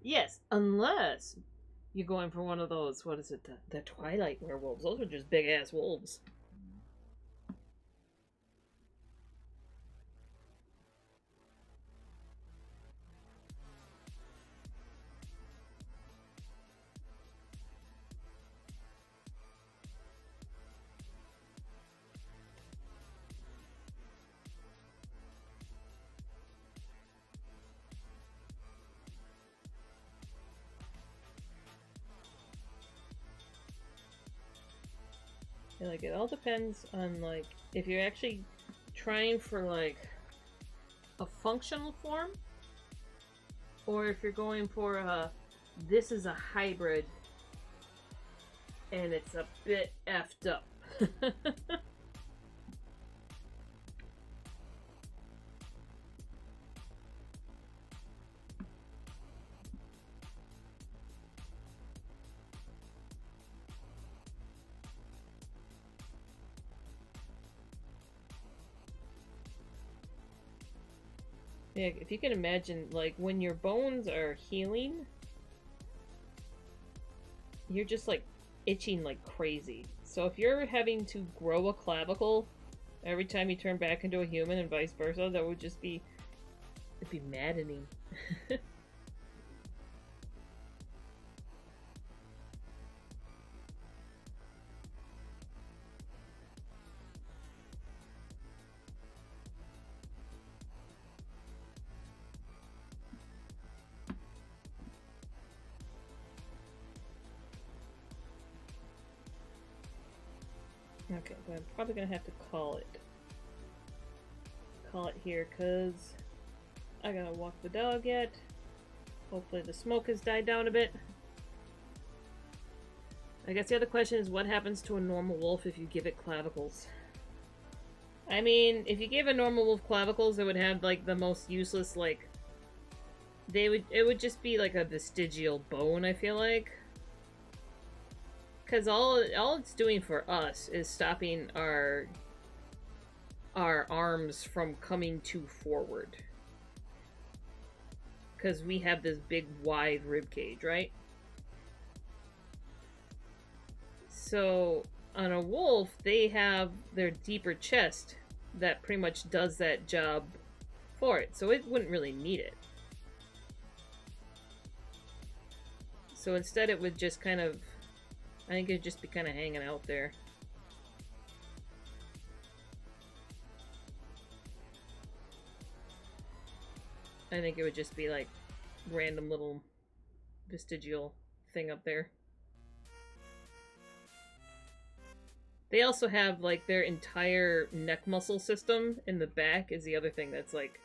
Yes, unless you're going for one of those, what is it, the Twilight werewolves. Those are just big-ass wolves. Like, it all depends on, like, if you're actually trying for, like, a functional form, or if you're going for a, this is a hybrid, and it's a bit effed up. Yeah, if you can imagine, like, when your bones are healing, you're just, like, itching like crazy. So if you're having to grow a clavicle every time you turn back into a human and vice versa, that would just be... it'd be maddening. Okay, but I'm probably gonna have to call it. Call it here, because I gotta walk the dog yet. Hopefully the smoke has died down a bit. I guess the other question is, what happens to a normal wolf if you give it clavicles? I mean, if you gave a normal wolf clavicles, it would have, like, the most useless, like... it would just be, like, a vestigial bone, I feel like. Because all it's doing for us is stopping our arms from coming too forward. Because we have this big, wide rib cage, right? So, on a wolf, they have their deeper chest that pretty much does that job for it, so it wouldn't really need it. So instead it would just kind of, I think it'd just be kind of hanging out there. I think it would just be like random little vestigial thing up there. They also have like their entire neck muscle system in the back is the other thing that's like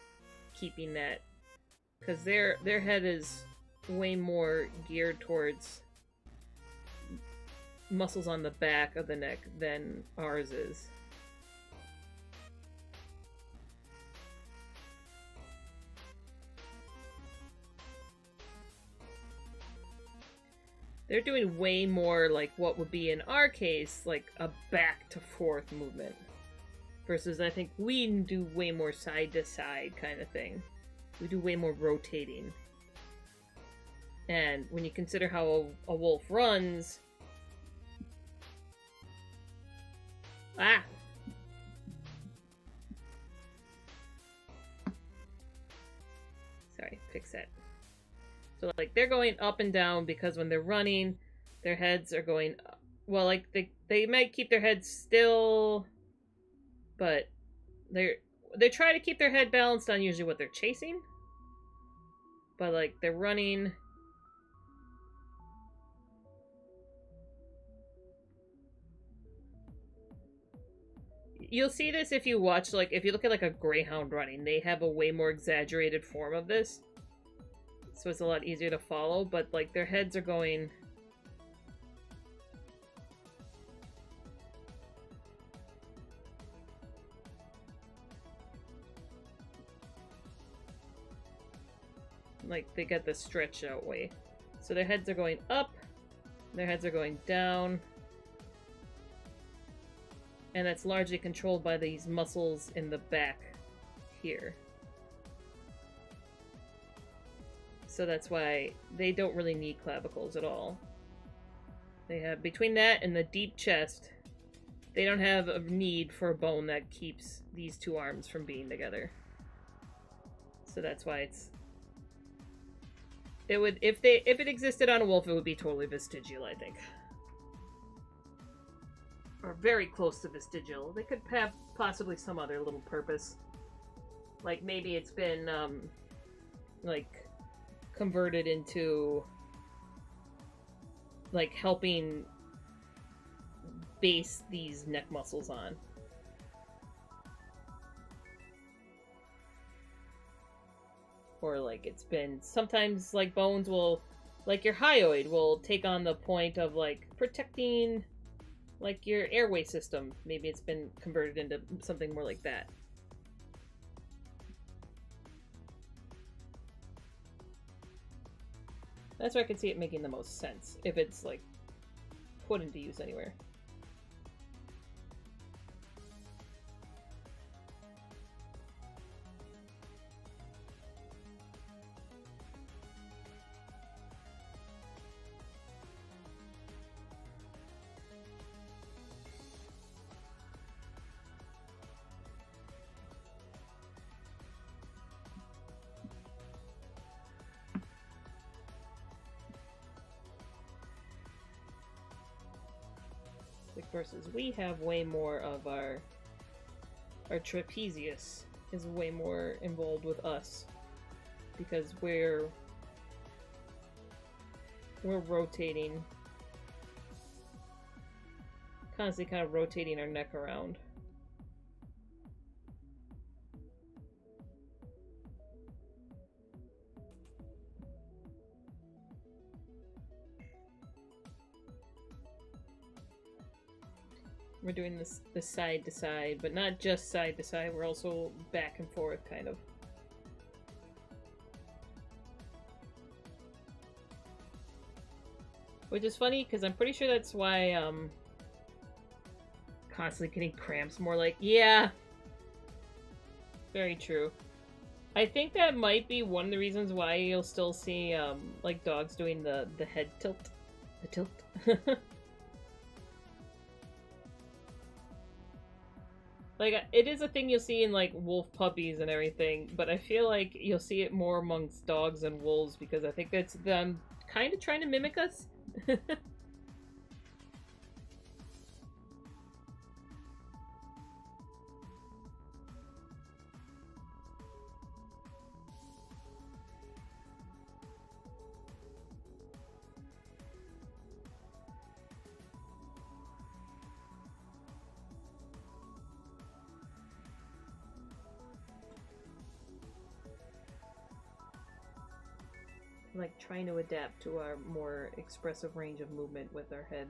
keeping that, because their head is way more geared towards muscles on the back of the neck than ours is. They're doing way more like what would be in our case, like a back to forth movement. Versus I think we do way more side to side kind of thing. We do way more rotating. And when you consider how a wolf runs... Ah! Sorry, fix that. So, like, they're going up and down because when they're running, their heads are going... Well, like, they might keep their heads still, but they try to keep their head balanced on usually what they're chasing. But, like, they're running... You'll see this if you watch, like, if you look at, like, a greyhound running. They have a way more exaggerated form of this. So it's a lot easier to follow, but, like, their heads are going... Like, they get the stretch out way. So their heads are going up, their heads are going down. And that's largely controlled by these muscles in the back here. So that's why they don't really need clavicles at all. They have, between that and the deep chest, they don't have a need for a bone that keeps these two arms from being together. So that's why it's... It would, if it existed on a wolf, it would be totally vestigial, I think. Or very close to vestigial. They could have possibly some other little purpose. Like, maybe it's been, like, converted into, like, helping base these neck muscles on. Or, like, it's been... Sometimes, like, bones will... Like, your hyoid will take on the point of, like, protecting... Like your airway system. Maybe it's been converted into something more like that. That's where I can see it making the most sense. If it's like put into use anywhere. Versus we have way more of our trapezius is way more involved with us because we're rotating, constantly kind of rotating our neck around. We're doing this side to side, but not just side to side, we're also back and forth, kind of. Which is funny, because I'm pretty sure that's why, constantly getting cramps more like, yeah. Very true. I think that might be one of the reasons why you'll still see, like, dogs doing the head tilt. The tilt. Like, it is a thing you'll see in, like, wolf puppies and everything, but I feel like you'll see it more amongst dogs and wolves because I think that's them kind of trying to mimic us. Like, trying to adapt to our more expressive range of movement with our head.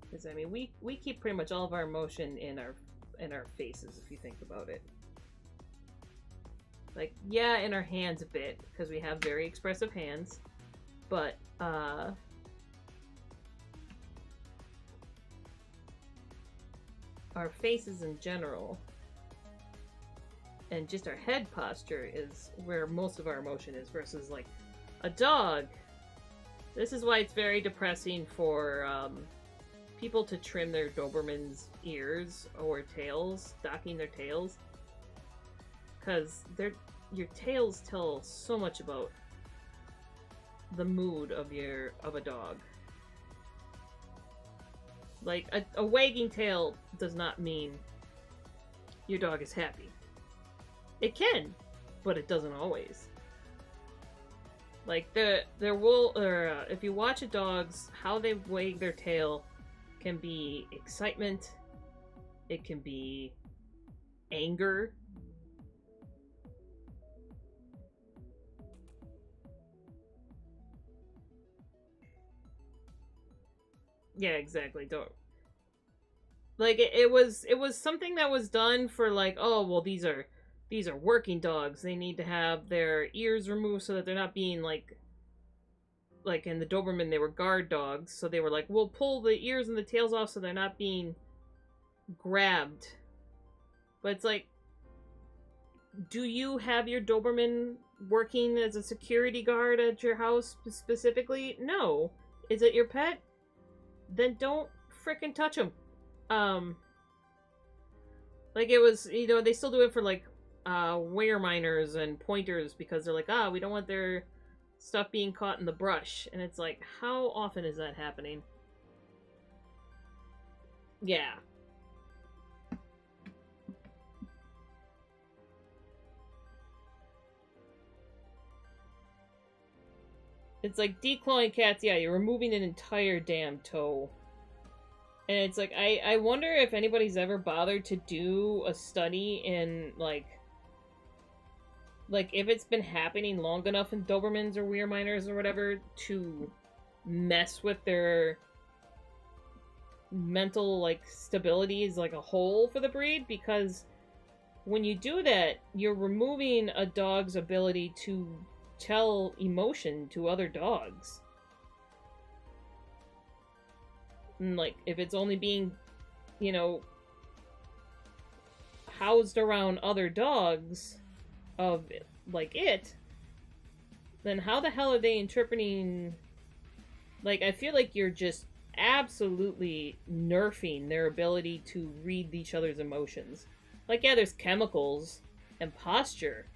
Because, I mean, we keep pretty much all of our emotion in our faces, if you think about it. Like, yeah, in our hands a bit, because we have very expressive hands, but, our faces in general, and just our head posture is where most of our emotion is, versus, like, a dog. This is why it's very depressing for, people to trim their Doberman's ears or tails, docking their tails. Because your tails tell so much about the mood of a dog. Like, a wagging tail does not mean your dog is happy. It can, but it doesn't always. Like, if you watch a dog's, how they wag their tail can be excitement, it can be anger. Yeah, exactly. Don't. Like, it was something that was done for, like, oh, well, these are working dogs. They need to have their ears removed so that they're not being, like in the Doberman, they were guard dogs, so they were like, we'll pull the ears and the tails off so they're not being grabbed. But it's like, do you have your Doberman working as a security guard at your house specifically? No. Is it your pet? Then don't frickin' touch them. Like, it was, they still do it for, like, Weirminers and pointers because they're like, we don't want their stuff being caught in the brush. And it's like, how often is that happening? Yeah. It's like declawing cats, yeah, you're removing an entire damn toe. And it's like, I wonder if anybody's ever bothered to do a study in, like, if it's been happening long enough in Dobermans or Weirminers or whatever to mess with their mental, like, stability as, like, a whole for the breed, because when you do that, you're removing a dog's ability to tell emotion to other dogs. And, like, if it's only being, housed around other dogs of, like, it, then how the hell are they interpreting... Like, I feel like you're just absolutely nerfing their ability to read each other's emotions. Like, yeah, there's chemicals and posture,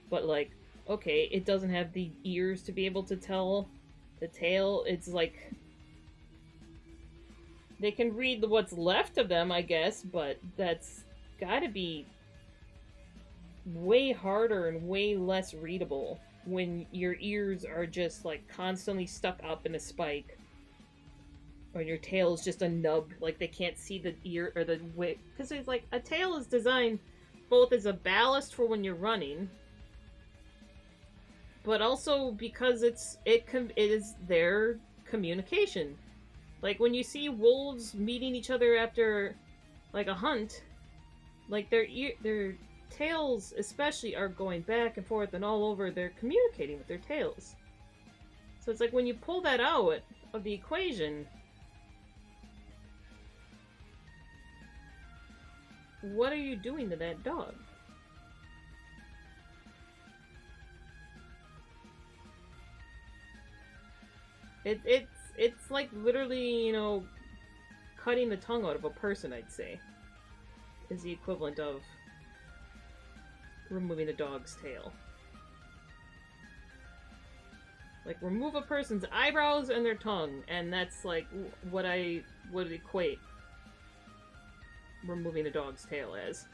but, like, okay, it doesn't have the ears to be able to tell the tail. It's like, they can read what's left of them, I guess, but that's gotta be way harder and way less readable when your ears are just, like, constantly stuck up in a spike. Or your tail is just a nub, like they can't see the ear or the wick. Because it's like, a tail is designed both as a ballast for when you're running, but also because it is their communication. Like, when you see wolves meeting each other after, like, a hunt, like, their tails especially are going back and forth and all over. They're communicating with their tails. So it's like, when you pull that out of the equation, what are you doing to that dog? It's like literally, you know, cutting the tongue out of a person, I'd say, is the equivalent of removing a dog's tail. Like, remove a person's eyebrows and their tongue, and that's like what I would equate removing a dog's tail as.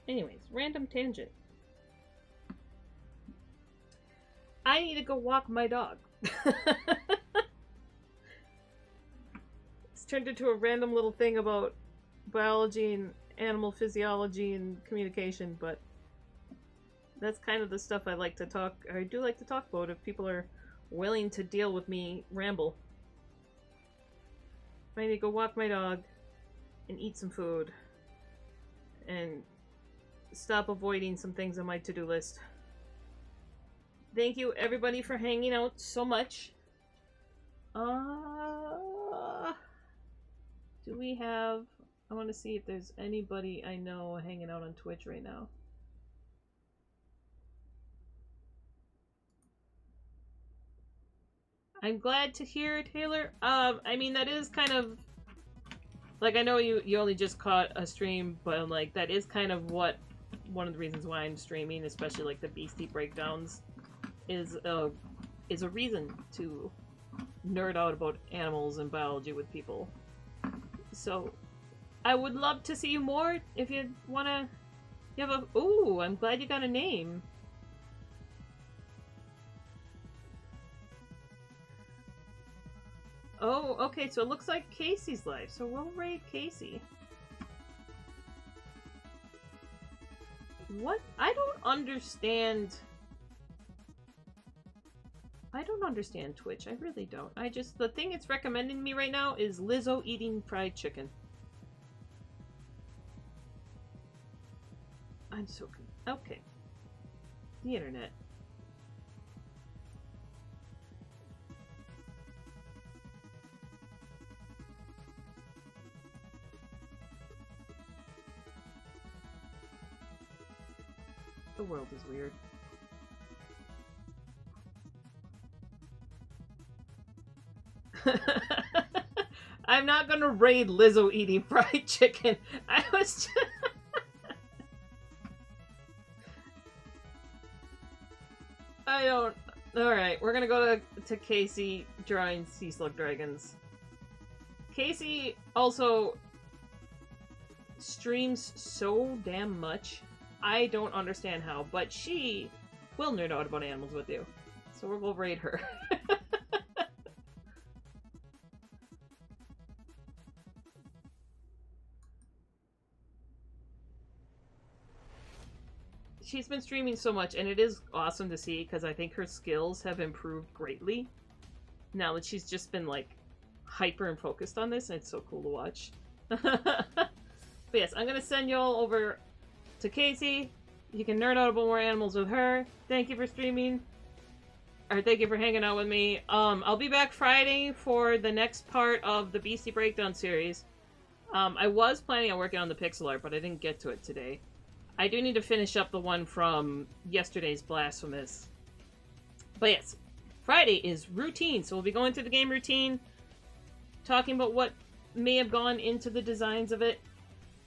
Anyways, random tangent. I need to go walk my dog. It's turned into a random little thing about biology and animal physiology and communication, but that's kind of the stuff I like to talk. I do like to talk about if people are willing to deal with me ramble. I need to go walk my dog and eat some food and stop avoiding some things on my to-do list. Thank you everybody for hanging out so much. Do we have... I want to see if there's anybody I know hanging out on Twitch right now. I'm glad to hear, Taylor. I mean, that is kind of... Like, I know you only just caught a stream, but, like, that is kind of what... One of the reasons why I'm streaming, especially, like, the Beastie breakdowns, is a reason to nerd out about animals and biology with people. So, I would love to see you more if you wanna... You have a... Ooh, I'm glad you got a name. Oh, okay, so it looks like Casey's live, so we'll raid Casey. What? I don't understand Twitch. I really don't. The thing it's recommending me right now is Lizzo eating fried chicken. I'm so confused. Okay. The internet. The world is weird. I'm not gonna raid Lizzo eating fried chicken. I was I don't... Alright, we're gonna go to Casey drawing sea slug dragons. Casey also streams so damn much. I don't understand how, but she will nerd out about animals with you. So we'll raid her. She's been streaming so much, and it is awesome to see, because I think her skills have improved greatly. Now that she's just been, like, hyper and focused on this, and it's so cool to watch. But yes, I'm gonna send y'all over to Casey. You can nerd out about more animals with her. Thank you for streaming. Or thank you for hanging out with me. I'll be back Friday for the next part of the BC Breakdown series. I was planning on working on the pixel art, but I didn't get to it today. I do need to finish up the one from yesterday's Blasphemous. But yes, Friday is routine, so we'll be going through the game routine, talking about what may have gone into the designs of it,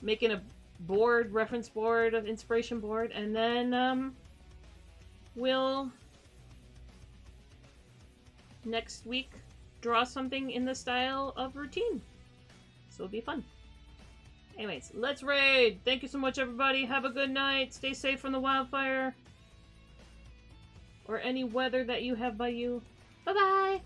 making a board, reference board, an inspiration board, and then we'll next week draw something in the style of routine. So it'll be fun. Anyways, let's raid! Thank you so much, everybody. Have a good night. Stay safe from the wildfire. Or any weather that you have by you. Bye-bye!